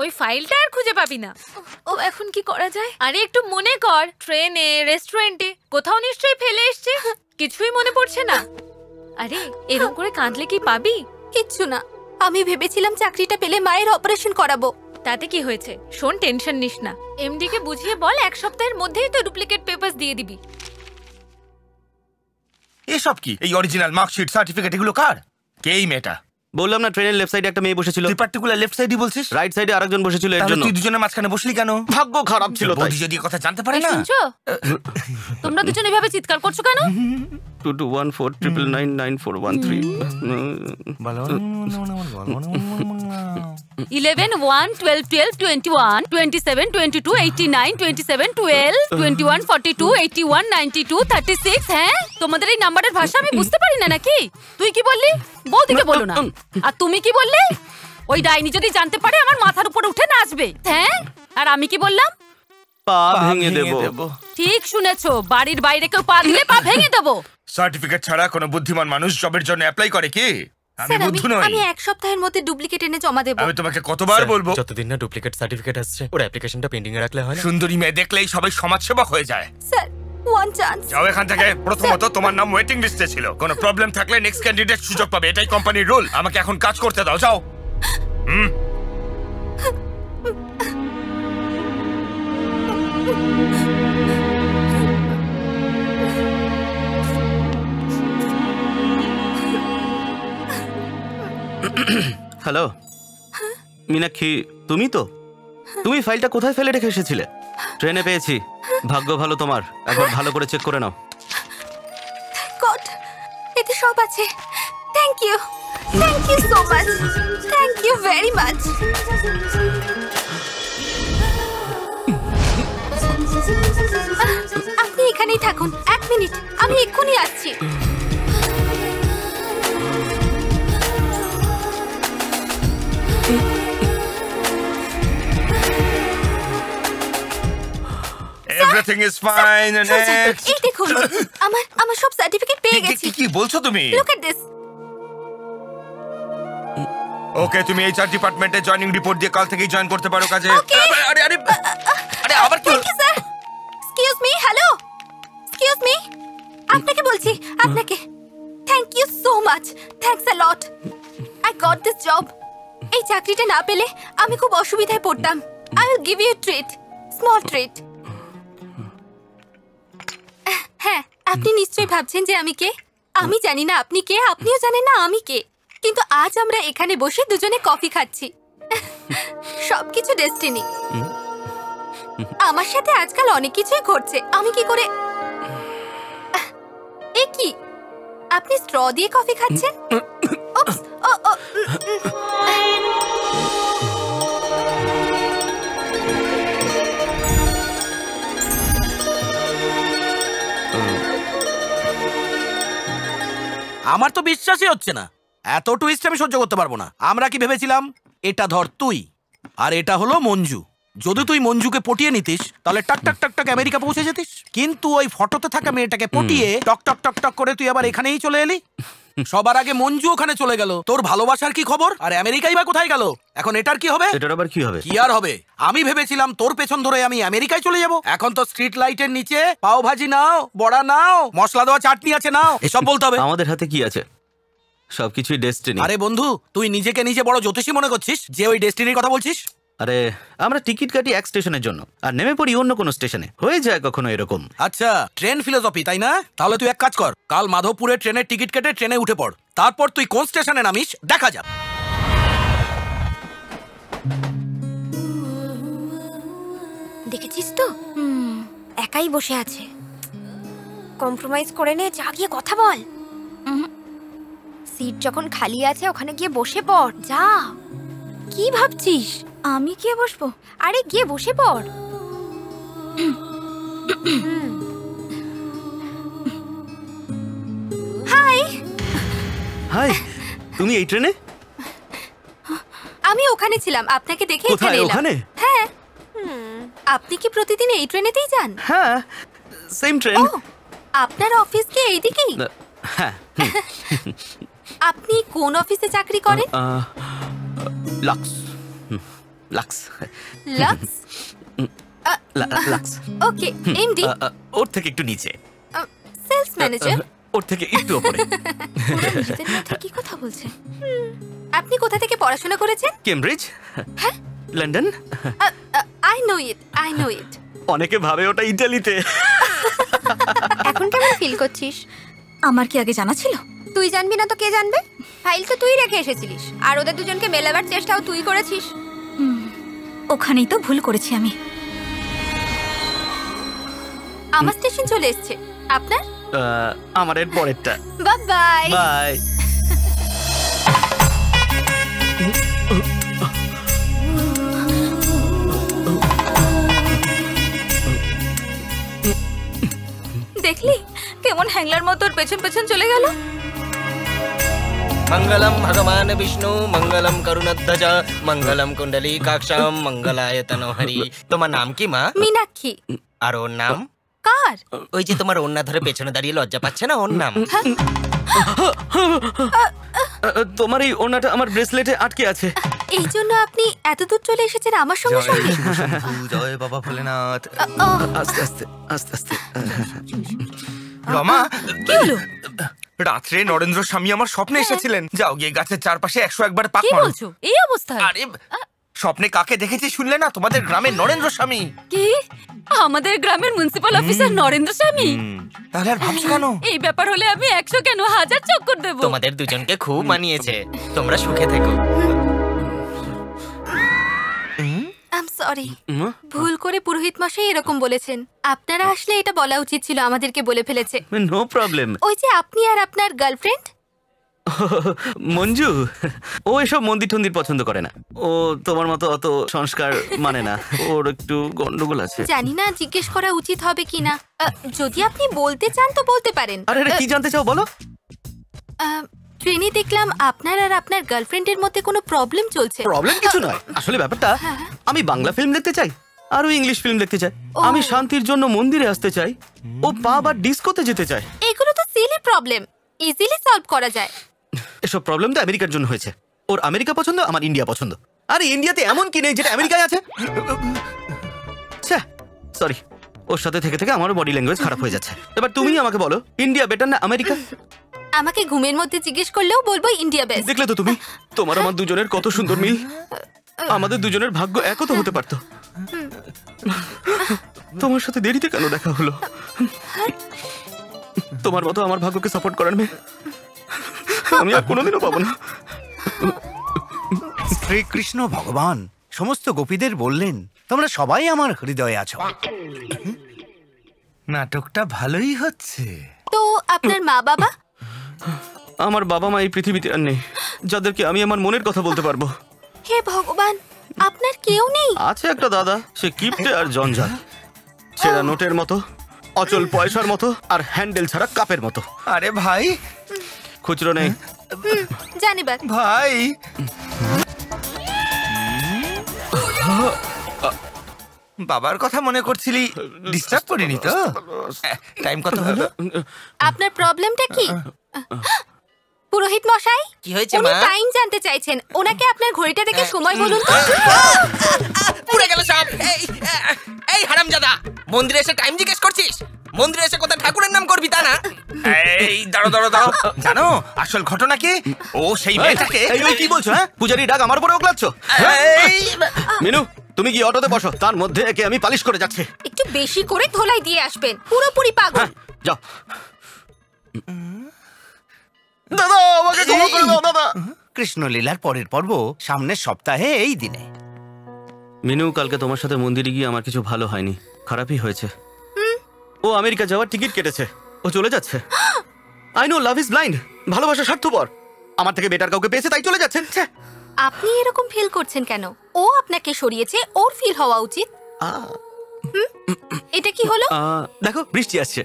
ওই ফাইলটা আর খুঁজে পাবি না। ও এখন কি করা যায়? আরে একটু মনে কর, ট্রেনে, রেস্টুরেন্টে, কোথাও নিশ্চয়ই ফেলে এসছে। কিছুই মনে পড়ছে না। আরে এরকম করে কাঁদলে কি পাবি? কিচ্ছু না, আমি ভেবেছিলাম চাকরিটা পেলে মায়ের অপারেশন করাবো। তাতে কি হয়েছে? শোন, টেনশন নিস না। এমডি কে বুঝিয়ে বল 1 সপ্তাহের মধ্যেই তো ডুপ্লিকেট পেপারস দিয়ে দিবি। এসব কি? এই অরিজিনাল মার্কশিট, সার্টিফিকেট এগুলো কার? কে এই মেয়েটা? বললাম না, ট্রেনের লেফট সাইডে একটা মেয়ে বসেছিল। তুই পার্টিকুলার লেফট সাইডই বলছিস? রাইট সাইডে আরেকজন বসেছিল। এর জন্য তুই দুজনের মাঝখানে বসলি কেন? ভাগ্য খারাপ ছিল তাই। বৌদি যদি কথা জানতে পারে না। শুনছো? তোমরা দুজন এভাবে চিৎকার করছো কেন? 2214999413 11 1 12 12 21 27 22 89 27 12 21 42 81 92 36। হ্যাঁ, তোমাদের এই নাম্বারের ভাষা আমি বুঝতে পারি না নাকি? তুই কি বললি? বৌদিকে বলো না। আর তুমি কি বললে? ওই ডাইনি যদি জানতে পারে আমার মাথার উপর উঠে নাচবে। হ্যাঁ, আর আমি কি বললাম? পা ভেঙে দেব। ঠিক শুনেছো, বাড়ির বাইরে কেউ পা দিলে পা ভেঙে দেবো। সার্টিফিকেট ছাড়া কোনো বুদ্ধিমান মানুষ জবের জন্য অ্যাপ্লাই করে কি? আমি বুদ্ধু নই। আমি 1 সপ্তাহের মধ্যে ডুপ্লিকেট এনে জমা দেব। আমি তোমাকে কতবার বলবো? যতদিন না ডুপ্লিকেট সার্টিফিকেট আসছে ওর অ্যাপ্লিকেশনটা পেন্ডিং এ রাখলে হয় না? সুন্দরী মেয়ে দেখলেই সবাই সমাজসেবক হয়ে যায়। Sir, one chance. যাও এখান থেকে। প্রথমত তোমার নাম ওয়েটিং লিস্টে ছিল। কোনো প্রবলেম থাকলে নেক্সট ক্যান্ডিডেট সুযোগ পাবে, এটাই কোম্পানির রুল। আমাকে এখন কাজ করতে দাও, যাও। হ্যালো মীনাক্ষী, তুমি তো? তুমি ফাইলটা কোথায় ফেলে রেখে এসেছিলে? ট্রেনে পেয়েছি। ভাগ্য ভালো তোমার, একবার ভালো করে চেক করে নাও। গড, এতে সব আছে। Thank you so much. Thank you very much. আপনি এখানেই থাকুন, 1 মিনিট, আমি এক্ষুনি আসছি। এভরিথিং ইজ ফাইন এন্ড এই দেখুন, আমার সব সার্টিফিকেট পেয়ে গেছি। কি বলছো তুমি? Look at this. ওকে, তুমি এইচআর ডিপার্টমেন্টে জয়েনিং রিপোর্ট দিয়ে কাল থেকেই জয়েন করতে পারো কাজে। আরে আরে আরে আবার কি? Thank you sir. Excuse me, hello, excuse me, আপনাকে বলছি, আপনাকে thank you so much, thanks a lot. I got this job. এই চাকরিটা না পেলে আমি খুব অসুবিধায় পড়তাম। I will give you treat, small treat. হ্যাঁ, আপনি নিশ্চয়ই ভাবছেন যে আমি কে। আমি জানি না আপনি কে, আপনিও জানেন না আমি কে, কিন্তু আজ আমরা এখানে বসে দুজনে কফি খাচ্ছি। সবকিছু ডেস্টিনি। আমার সাথে আজকাল অনেক কিছুই ঘটছে। আমি কি করে... এ কি, আপনি স্ট্র দিয়ে কফি খাচ্ছেন? উপস, ও ও আমার তো বিশ্বাসই হচ্ছে না, এত টুইস্ট আমি সহ্য করতে পারবো না। আমরা কি ভেবেছিলাম এটা ধর তুই, আর এটা হলো মঞ্জু। যদি তুই মঞ্জুকে পটিয়ে নিতিস তাহলে টাক টাক টাক টাক আমেরিকা পৌঁছে যেতিস, কিন্তু ওই ফটোতে থাকা মেয়েটাকে পটিয়ে টক টক টক টক করে তুই আবার এখানেই চলে এলি। সবার আগে মঞ্জু ওখানে চলে গেল, তোর ভালোবাসার কি খবর? আর আমেরিকাই বা কোথায় গেল? এখন এটার কি হবে? এটার আবার কি হবে? কি আর হবে, আমি ভেবেছিলাম তোর পেছন ধরে আমি আমেরিকায় চলে যাব। এখন তো স্ট্রিট লাইটের নিচে পাও ভাজি নাও, বড়া নাও, মশলা দেওয়া চাটনি আছে নাও, এসব বলতে হবে। আমাদের হাতে কি আছে? সবকিছুই ডেস্টিনি। আরে বন্ধু, তুই নিজেকে নিজে বড় জ্যোতিষী মনে করছিস যে ওই ডেস্টিনির কথা বলছিস? আরে আমরা টিকিট কাটি এক স্টেশনের জন্য আর নেমে পড়ি অন্য কোনো স্টেশনে, হয়ে যায় কখনো এরকম। আচ্ছা, ট্রেন ফিলোসফি তাই না? তাহলে তুই এক কাজ কর, কাল মাধবপুরে ট্রেনের টিকিট কেটে ট্রেনে উঠে পড়, তারপর তুই কোন স্টেশনে নামিস দেখা যাক। দেখেছিস তো, একাই বসে আছে। কম্প্রোমাইজ করে নে, যা গিয়ে কথা বল। সিট যখন খালি আছে ওখানে গিয়ে বসে পড়, যা। কি ভাবছিস? আমি গিয়ে বসবো? আরে গিয়ে বসে পড়। হাই। হাই, তুমি এই ট্রেনে? আমি ওখানে ছিলাম, আপনাকে দেখে কোথায়? এখানে এলাম। ওখানে? হ্যাঁ। আপনি কি প্রতিদিন এই ট্রেনেতেই যান? হ্যাঁ, সেম ট্রেন। ও, আপনার অফিস কি এইদিকেই? হ্যাঁ। আপনি কোন অফিসে চাকরি করেন? লাক্স। লাক্স। লাক্স? লাক্স। ওকে, এমডি? ওর থেকে একটু নিচে। Sales manager? ওর থেকে একটু উপরে। নিজেদের মধ্যে কি কথা বলছেন? আপনি কোথা থেকে পড়াশোনা করেছেন? কেমব্রিজ। হ্যাঁ? London. I know it, I know it. অনেকে ভাবে ওটা ইতালিতে। এখন কেমন ফিল করছিস? আমার কি আগে জানা ছিল? তুই জানবি না তো কে জানবে? ফাইল তো তুই রেখে এসেছিলিস, আর ওদের দুজনকে মেলাবার চেষ্টাও তুই করেছিস। ওখানেই তো ভুল করেছি আমি। আমার স্টেশন চলে এসেছে, আপনার? আমার এর পরেরটা। Bye bye. বাই। দেখলি কেমন হ্যাংলার মতো ওর পেছন পেছন চলে গেল। मंगलम भगवान विष्णु मंगलम करुणध्वज मंगलम कुंडली काक्षम मंगलाय तनोहरि। তোমার নাম কি মা? মীনাক্ষী। আর ওর নাম? কার? ওই যে তোমার ওন্না ধরে পেছনে দাঁড়িয়ে লজ্জা পাচ্ছে না, ওর নাম? তোমার এই ওনাটা আমার ব্রেসলেটে আটকে আছে। এই জন্য আপনি এত দূর চলে এসেছেন আমার সঙ্গে সঙ্গে? জয় বাবা ভোলেনাথ। আস্তে আস্তে আস্তে আস্তে। রমা, কি হলো? রাত্রে নরেন্দ্র স্বামী আমার স্বপ্নে এসেছিলেন। যাও গিয়ে গাছের চারপাশে 101 বার পাক কি মারো। বলছো এই অবস্থায়? আরে স্বপ্নে কাকে দেখেছি শুনলে না? তোমাদের গ্রামের নরেন্দ্র স্বামী। কি আমাদের গ্রামের মিউনিসিপাল অফিসার নরেন্দ্র স্বামী? তাহলে আর ভাবছো কেন? এই ব্যাপার হলে আমি 100 কেন 1000 চক্কর দেব। তোমাদের দুজনকে খুব মানিয়েছে, তোমরা সুখে থেকো। আই এম সরি, ভুল করে পুরোহিত মশাই এরকম বলেছেন। আপনারা আসলে এটা বলা উচিত ছিল, আমাদেরকে বলে ফেলেছে। No problem. ওই যে আপনি আর আপনার গার্লফ্রেন্ড, মঞ্জু ও এসব মন্দির টন্দির পছন্দ করে না। ও তোমার মতো অত সংস্কার মানে না, ওর একটু গন্ডগোল আছে। জানি না জিজ্ঞেস করা উচিত হবে কিনা। যদি আপনি বলতে চান তো বলতে পারেন। আরে কি জানতে চাও বলো। ট্রেনে দেখলাম আপনার আর আপনার গার্লফ্রেন্ডের মধ্যে কোনো প্রবলেম চলছে। প্রবলেম কিছু নয়, আসলে ব্যাপারটা আমি বাংলা ফিল্ম দেখতে চাই আর ও ইংলিশ ফিল্ম দেখতে চাই। আমি শান্তির জন্য মন্দিরে আসতে চাই, ও পাব আর ডিস্কোতে যেতে চায়। এগুলো তো সিলি প্রবলেম, ইজিলি সলভ করা যায়। এসব প্রবলেম তো আমেরিকার জন্য হয়েছে। ওর আমেরিকা পছন্দ, আমার ইন্ডিয়া পছন্দ। আরে ইন্ডিয়াতে এমন কি নেই যেটা আমেরিকায় আছে? সরি, ওর সাথে থেকে থেকে আমার বডি ল্যাঙ্গুয়েজ খারাপ হয়ে যাচ্ছে। এবার তুমি আমাকে বলো, ইন্ডিয়া বেটার না আমেরিকা? আমাকে ঘুমের মধ্যে জিজ্ঞেস করলেও বলবো ইন্ডিয়া বেস্ট। দেখলে তো তুমি, তোমার আমার দুজনের কত সুন্দর মিল। আমাদের দুজনের ভাগ্য একও তো হতে পারতো। তোমার সাথে দেরিতে কেন দেখা হলো? তোমার মতো আমার ভাগ্যকে সাপোর্ট করার মেয়ে আমি আর কোনোদিনও পাবো না। শ্রীকৃষ্ণ ভগবান সমস্ত গোপীদের বললেন, তোমরা সবাই আমার হৃদয়ে আছো। নাটকটা ভালোই হচ্ছে। তো আপনার মা বাবা? আমার বাবা মা এই পৃথিবীতে আর নেই, যাদেরকে আমি আমার মনের কথা বলতে পারবো। হে ভগবান, আপনার কেউ নেই? আছে একটা দাদা, সে কিপটে আর জঞ্জাল, ছেঁড়া নোটের মতো, অচল পয়সার মতো আর হ্যান্ডেল ছাড়া কাপের মতো। আরে ভাই, খুচরো নেই জানিবার ভাই। বাবার কথা মনে করছিলি, ডিস্টার্ব করিনি তো? টাইম কত হলো? আপনার প্রবলেমটা কি? পুরোহিত মশাই, কি হয়েছে উনি মা? টাইম জানতে চাইছেন। ওনাকে আপনার ঘড়িটা দেখে সময় বলুন তো। পুড়ে গেল সব। এই হারামজাদা, মন্দিরে এসে টাইম জিজ্ঞেস করছিস? মন্দিরে এসে কোথায় ঠাকুরের নাম করবি তা না? এই দাঁড়ো দাঁড়ো দাঁড়ো, জানো আসল ঘটনা কি? ও সেই মেয়েটাকে। এই কি বলছো? হ্যাঁ, পূজারি ডাক আমার উপরে ওকলাচ্ছ? মিনু, তুমি কি অটোতে বসো, তার মধ্যে একে আমি পালিশ করে যাচ্ছি। একটু বেশি করে ধোলাই দিয়ে আসবেন, পুরোপুরি পাগল। যাও। দাদা, আমাকে ক্ষমা করে দাও দাদা। কৃষ্ণলীলার পরের পর্ব সামনের সপ্তাহে এই দিনে। মিনু, কালকে তোমার সাথে মন্দিরে গিয়ে আমার কিছু ভালো হয়নি, খারাপই হয়েছে। ও আমেরিকা যাওয়ার টিকিট কেটেছে, ও চলে যাচ্ছে। I know love is blind, ভালোবাসা স্বার্থপর। আমার থেকে বেটার কাউকে পেয়েছে তাই চলে যাচ্ছে। আপনি এরকম ফিল করছেন কেন? ও আপনাকে সরিয়েছে, ওর ফিল হওয়া উচিত। এটা কি হলো? দেখো, বৃষ্টি আসছে।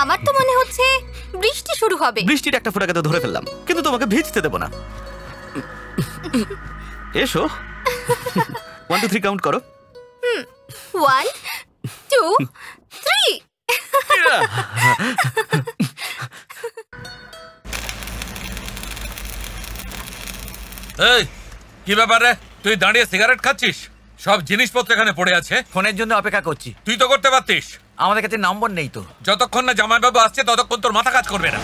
আমার তো মনে হচ্ছে বৃষ্টি শুরু হবে। বৃষ্টির একটা ফোঁটাকে তো ধরে ফেললাম, কিন্তু তোমাকে ভিজতে দেবো না। এসো, 1 2 3 কাউন্ট করো। 1 2 3। এই কি ব্যাপার রে, তুই দাঁড়িয়ে সিগারেট খাচ্ছিস? সব জিনিসপত্র এখানে পড়ে আছে। ফোনের জন্য অপেক্ষা করছি। তুই তো করতে পারতিস। আমাদের কাছে নম্বর নেই তো। যতক্ষণ না জামাইবাবু আসছে ততক্ষণ তোর মাথা কাজ করবে না।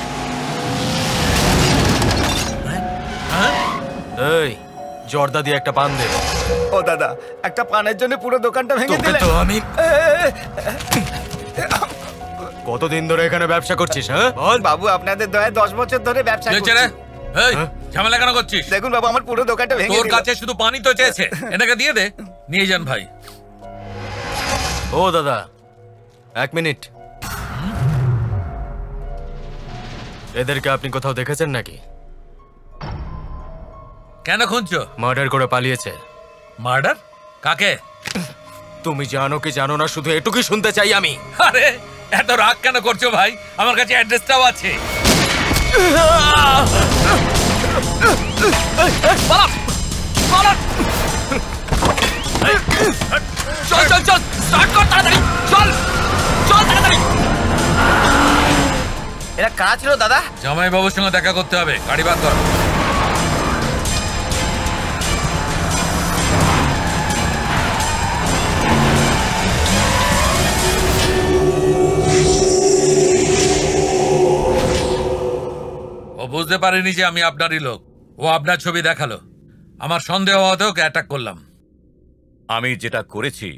এই জর্দা দিয়ে একটা পান দে। ও দাদা, একটা পানের জন্য পুরো দোকানটা ভেঙে তোকে দিলে। তো আমি কতদিন ধরে এখানে ব্যবসা করছিস? হ্যাঁ বল। বাবু, আপনাদের দয়ায় 10 বছর ধরে ব্যবসা কি হয়েছে রে? এই ঝামেলা কেন করছিস? দেখুন বাবু, আমার পুরো দোকানটা ভেঙে তোর দিল। কাছে শুধু পানি তো চেয়েছে, এটাকে দিয়ে দে। নিয়ে যান ভাই। ও দাদা, 1 মিনিট। এদেরকে আপনি কোথাও দেখেছেন নাকি? কেন খুঁজছো? মার্ডার করে পালিয়েছে। মার্ডার? কাকে? তুমি জানো কি জানো না, শুধু এটুকুই শুনতে চাই আমি। আরে এত রাগ কেন করছো ভাই? আমার কাছে অ্যাড্রেসটাও আছে। চল চল চল, স্টার্ট কর তাড়াতাড়ি। চল চল তাড়াতাড়ি। এরা কারা ছিল দাদা? জামাইবাবুর সঙ্গে দেখা করতে হবে, গাড়ি বাদ কর। ও বুঝতে পারেনি যে আমি আপনারই লোক। ও আপনার ছবি দেখালো, আমার সন্দেহ হতে ওকে অ্যাটাক করলাম। আমি যেটা করেছি,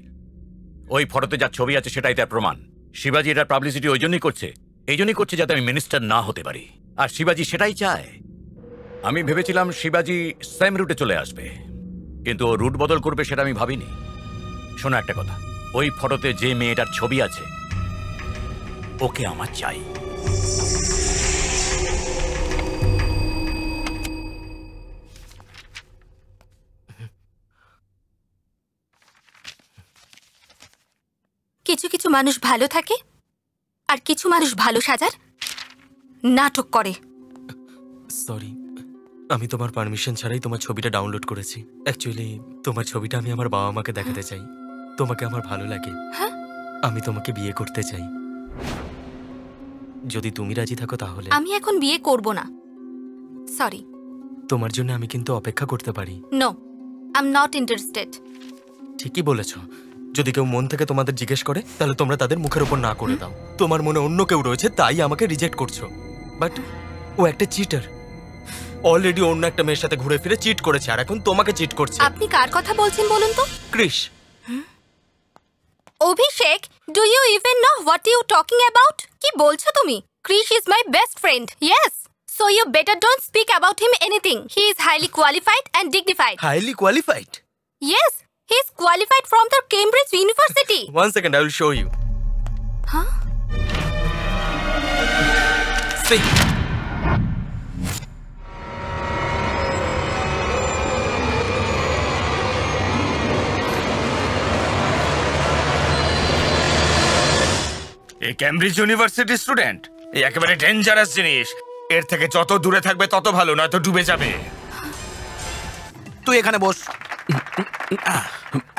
ওই ফটোতে যা ছবি আছে সেটাই তার প্রমাণ। শিবাজি এটার পাবলিসিটি ওই জন্যই করছে, এই জন্যই করছে যাতে আমি মিনিস্টার না হতে পারি। আর শিবাজি সেটাই চায়। আমি ভেবেছিলাম শিবাজি সেম রুটে চলে আসবে, কিন্তু ও রুট বদল করবে সেটা আমি ভাবিনি। শোনো একটা কথা, ওই ফটোতে যে মেয়েটার ছবি আছে ওকে আমার চাই। কিছু কিছু মানুষ ভালো থাকে আর কিছু মানুষ ভালো সাজার নাটক করে। সরি, আমি তোমার পারমিশন ছাড়াই তোমার ছবিটা ডাউনলোড করেছি। অ্যাকচুয়ালি তোমার ছবিটা আমি আমার বাবা মাকে দেখাতে চাই। তোমাকে আমার ভালো লাগে, আমি তোমাকে বিয়ে করতে চাই। যদি তুমি রাজি থাকো তাহলে। আমি এখন বিয়ে করব না, সরি। তোমার জন্য আমি কিন্তু অপেক্ষা করতে পারি। No, I am not interested. ঠিকই বলেছো। যদি কেউ মন থেকে তোমাদের জিজ্ঞেস করে তাহলে তোমরা তাদের মুখের উপর না করে দাও। তোমার মনে অন্য কেউ রয়েছে তাই আমাকে রিজেক্ট করছো। বাট ও একটা চিটার, অলরেডি অন্য একটা মেয়ের সাথে ঘুরে ফিরে চিট করেছে আর এখন তোমাকে চিট করছে। আপনি কার কথা বলছেন বলুন তো? Krish. Abhishek, do you even know what you talking about? কি বলছো তুমি? Krish is my best friend. Yes, so you better don't speak about him anything. He is highly qualified and dignified. Highly qualified? Yes, he is qualified from the Cambridge University. One second, I will show you. Huh? See. এই Cambridge university student, এই একেবারে dangerous জিনিস। এর থেকে যত দূরে থাকবে তত ভালো, নয়তো ডুবে যাবে। তুই এখানে বস।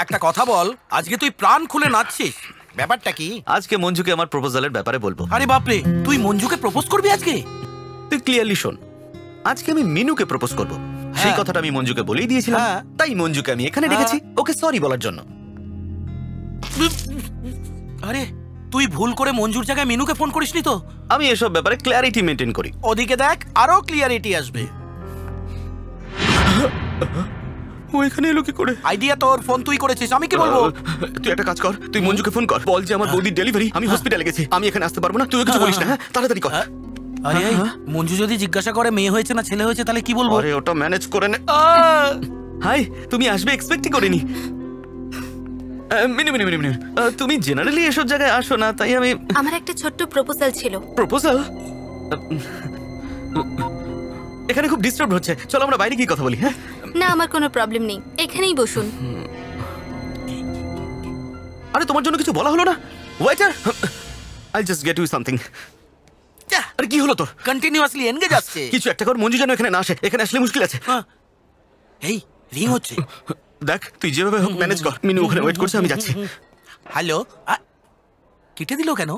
একটা কথা বল, আজকে তুই প্রাণ খুলে নাচছিস, ব্যাপারটা কি? আজকে মঞ্জুকে আমার প্রপোজালের ব্যাপারে বলবো। আরে বাপরে, তুই মঞ্জুকে প্রপোজ করবি আজকে? তুই ক্লিয়ারলি শোন, আজকে আমি মিনুকে প্রপোজ করব। সেই কথাটা আমি মঞ্জুকে বলেই দিয়েছিলাম, তাই মঞ্জুকে আমি এখানে ডেকেছি ওকে সরি বলার জন্য। আরে তুই ভুল করে মঞ্জুর জায়গায় মিনুকে ফোন করিসনি তো? আমি এসব ব্যাপারে ক্ল্যারিটি মেইনটেইন করি। ওদিকে দেখ, আরো ক্লিয়ারিটি আসবে। ও এখানে এলো কি করে? আইডিয়া তোর, ফোন তুই করেছিস, আমি কি বলবো? তুই একটা কাজ কর, তুই মঞ্জুকে ফোন কর, বল যে আমার বৌদির ডেলিভারি, আমি হসপিটালে গেছি, আমি এখানে আসতে পারবো না, তুই কিছু বলিস না। হ্যাঁ, তাড়াতাড়ি কর। আরে মঞ্জু যদি জিজ্ঞাসা করে মেয়ে হয়েছে না ছেলে হয়েছে তাহলে কি বলবো? আরে ওটা ম্যানেজ করে নে। হাই, তুমি আসবে এক্সপেক্টই করিনি। মিনু মিনু মিনু, তুমি জেনারেলি এসব জায়গায় আসো না, তাই আমি। আমার একটা ছোট্ট প্রপোজাল ছিল। প্রপোজাল? এখানে খুব ডিস্টার্ব হচ্ছে, চলো আমরা বাইরে গিয়ে কথা বলি। হ্যাঁ না, আমার কোনো প্রবলেম নেই, এখানেই বসুন। আরে তোমার জন্য কিছু বলা হলো না? Waiter, I just get you something. আরে কি হলো তোর? কন্টিনিউয়াসলি এনগেজ আসছে। কিছু একটা কর, মঞ্জু যেন এখানে না আসে, এখানে আসলে মুশকিল আছে। এই রিং হচ্ছে, দেখ তুই যেভাবে হোক ম্যানেজ কর। মিনু ওখানে ওয়েট করছে, আমি যাচ্ছি। হ্যালো, কেটে দিল কেন?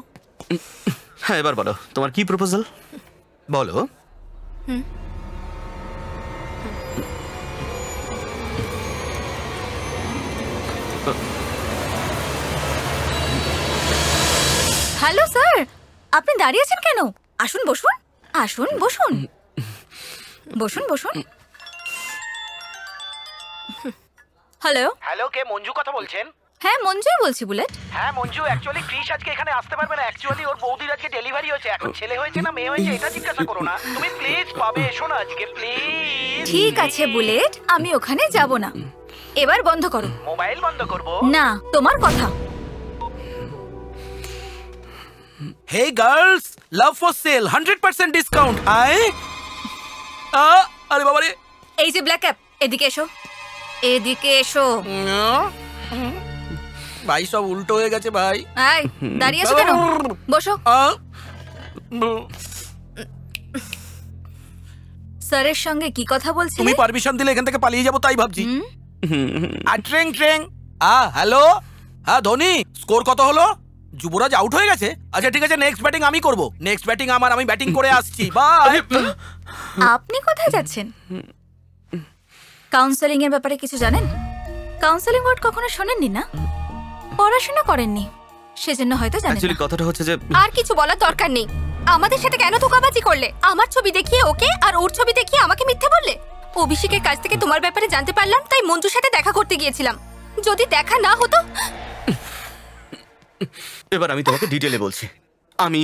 হ্যাঁ এবার বলো, তোমার কি প্রপোজাল বলো। হ্যালো স্যার, আপনি দাঁড়িয়ে আছেন কেন? আসুন বসুন, আসুন বসুন, বসুন বসুন। হ্যালো হ্যালো, কে মঞ্জু কথা বলছেন? হ্যাঁ মঞ্জুই বলছি বুলেট। হ্যাঁ মঞ্জু, অ্যাকচুয়ালি ক্রিশ আজকে এখানে আসতে পারবে না। অ্যাকচুয়ালি ওর বৌদির আজকে ডেলিভারি হয়েছে, এখন ছেলে হয়েছে না মেয়ে হয়েছে এটা জিজ্ঞাসা করো না। তুমি প্লিজ পাবে এসো না আজকে প্লিজ। ঠিক আছে বুলেট, আমি ওখানে যাব না। এবার বন্ধ করো। মোবাইল বন্ধ করব না, তোমার কথা। Hey girls, love for sale, 100% discount. আরে বাবা রে, এই যে ব্ল্যাক অ্যাপ, এদিকে এসো, এদিকে এসো। ভাই সব উল্টো হয়ে গেছে ভাই। এই দাঁড়িয়ে আছো কেন? বসো। স্যারের সঙ্গে কি কথা বলছিলে? তুমি পারমিশন দিলে এখান থেকে পালিয়ে যাবো তাই ভাবছি। আর ট্রেং ট্রেং। হ্যালো, হ্যাঁ ধোনি, স্কোর কত হলো? যুবরাজ আউট হয়ে গেছে? আচ্ছা ঠিক আছে, নেক্সট ব্যাটিং আমি করব। নেক্সট ব্যাটিং আমার, আমি ব্যাটিং করে আসছি। বাই। আপনি কোথায় যাচ্ছেন? কাউন্সেলিং এর ব্যাপারে কিছু জানেন? কাউন্সেলিং ওয়ার্ড কখনো শোনেননি না? পড়াশোনা করেননি, সেজন্য হয়তো জানেন অ্যাকচুয়ালি না। কথাটা হচ্ছে যে আর কিছু বলার দরকার নেই। আমাদের সাথে কেন ধোঁকাবাজি করলে? আমার ছবি দেখিয়ে ওকে আর ওর ছবি দেখিয়ে আমাকে মিথ্যে বললে। অভিষেকের কাছ থেকে তোমার ব্যাপারে জানতে পারলাম, তাই মঞ্জুর সাথে দেখা করতে গিয়েছিলাম। যদি দেখা না হতো। এবার আমি তোমাকে ডিটেলে বলছি। আমি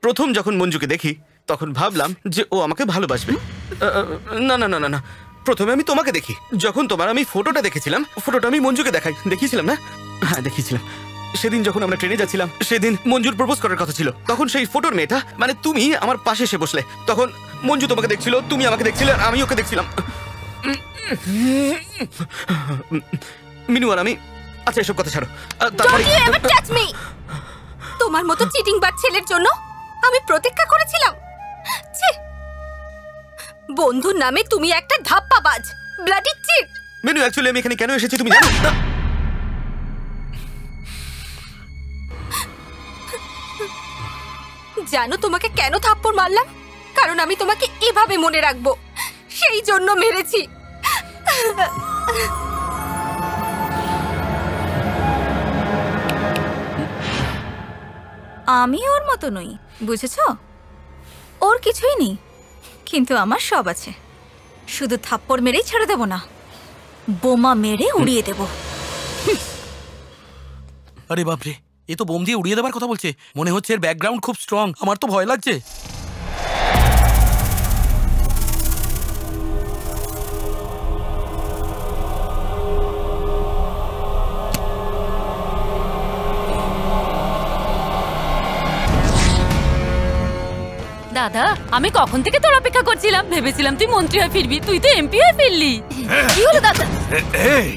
প্রথম যখন মঞ্জুকে দেখি তখন ভাবলাম যে ও আমাকে ভালোবাসবে। না না না না না, প্রথমে আমি তোমাকে দেখি। যখন তোমার আমি ফটোটা দেখেছিলাম, ফটোটা আমি মঞ্জুকে দেখিয়েছিলাম না? হ্যাঁ দেখিয়েছিলাম। সেদিন যখন আমরা ট্রেনে যাচ্ছিলাম, সেদিন মঞ্জুর প্রপোজ করার কথা ছিল। তখন সেই ফটোর মেয়েটা, মানে তুমি, আমার পাশে এসে বসলে। তখন মঞ্জু তোমাকে দেখছিল, তুমি আমাকে দেখছিলে, আর আমি ওকে দেখছিলাম। মিনু আর আমি, আচ্ছা এসব কথা ছাড়ো। Don't you ever touch me! তোমার মতো চিটিং বাজ ছেলের জন্য আমি প্রতীক্ষা করেছিলাম। ছি! বন্ধুর নামে তুমি একটা ধাপ্পাবাজ, ব্লাডি চিট। মিনু, অ্যাকচুয়ালি আমি এখানে কেন এসেছি তুমি জানো? জানো তোমাকে কেন থাপ্পড় মারলাম? কারণ আমি তোমাকে এভাবে মনে রাখবো, সেই জন্য মেরেছি। আমি ওর মতো নই, বুঝেছো? ওর কিছুই নেই, কিন্তু আমার সব আছে। শুধু থাপ্পড় মেরেই ছেড়ে দেব না, বোমা মেরে উড়িয়ে দেব। আরে বাপরে, এ তো বোম দিয়ে উড়িয়ে দেবার কথা বলছে। মনে হচ্ছে এর ব্যাকগ্রাউন্ড খুব স্ট্রং। আমার তো ভয় লাগছে। দাদা, আমি কখন থেকে তোর অপেক্ষা করছিলাম। ভেবেছিলাম তুই মন্ত্রী হয়ে ফিরবি, তুই তো এমপি হয়ে ফিরলি। কি হলো দাদা? এই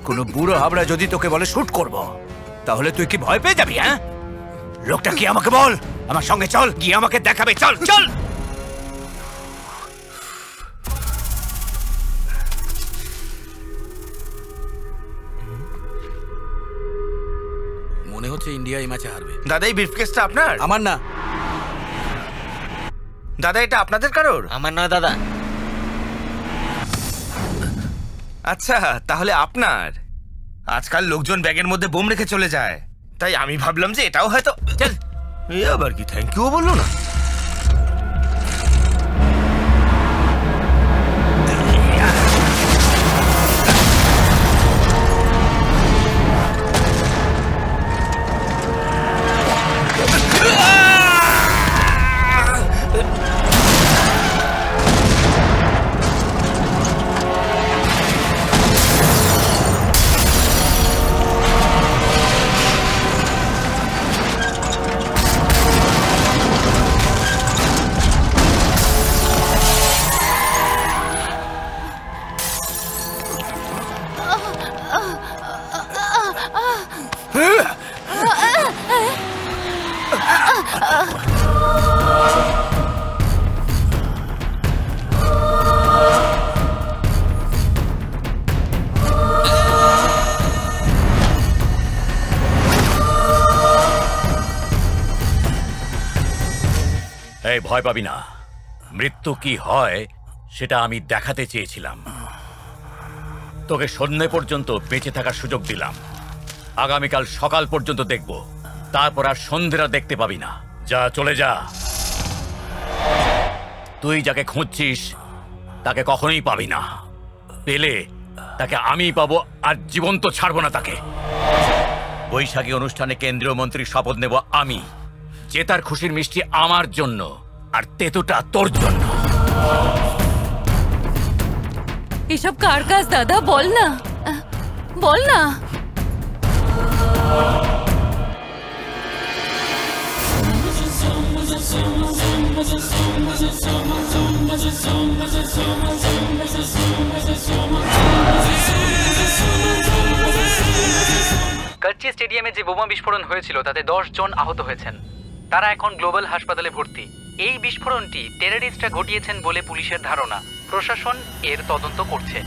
কোনো বুড়ো হাবড়া যদি তোকে বলে শুট করব, তাহলে তুই কি ভয় পেয়ে যাবি? হ্যাঁ, লোকটা কি আমাকে বল, আমার সঙ্গে চল, গিয়ে আমাকে দেখাবে। চল চল। মনে হচ্ছে ইন্ডিয়া এই ম্যাচে হারবে। দাদা, এই ব্রিফকেসটা আপনার? আমার না দাদা, এটা আপনাদের কারোর? আমার না দাদা। আচ্ছা, তাহলে আপনার। আজকাল লোকজন ব্যাগের মধ্যে বোম রেখে চলে যায়, তাই আমি ভাবলাম যে এটাও হয়তো। চল, এ আবার কি থ্যাংক ইউ বললো না? এই ভয় পাবি না, মৃত্যু কি হয় সেটা আমি দেখাতে চেয়েছিলাম। তোকে সন্ধ্যে পর্যন্ত বেঁচে থাকার সুযোগ দিলাম, আগামীকাল সকাল পর্যন্ত দেখব, তারপর আর সন্ধ্যেরা দেখতে পাবি না। যা, চলে যা। তুই যাকে খুঁজছিস তাকে কখনোই পাবি না, পেলে তাকে আমিই পাবো, আর জীবন্ত ছাড়বো না তাকে। বৈশাখী অনুষ্ঠানে কেন্দ্রীয় মন্ত্রীর শপথ নেব আমি। জেতার খুশির মিষ্টি আমার জন্য, আর তেতুটা তোর জন্য। এসব কার কাজ দাদা? বল না, বল না। কচ্চি স্টেডিয়ামে যে বোমা বিস্ফোরণ হয়েছিল তাতে 10 জন আহত হয়েছেন। তারা এখন গ্লোবাল হাসপাতালে ভর্তি। এই বিস্ফোরণটি টেররিস্টরা ঘটিয়েছেন বলে পুলিশের ধারণা। প্রশাসন এর তদন্ত করছে।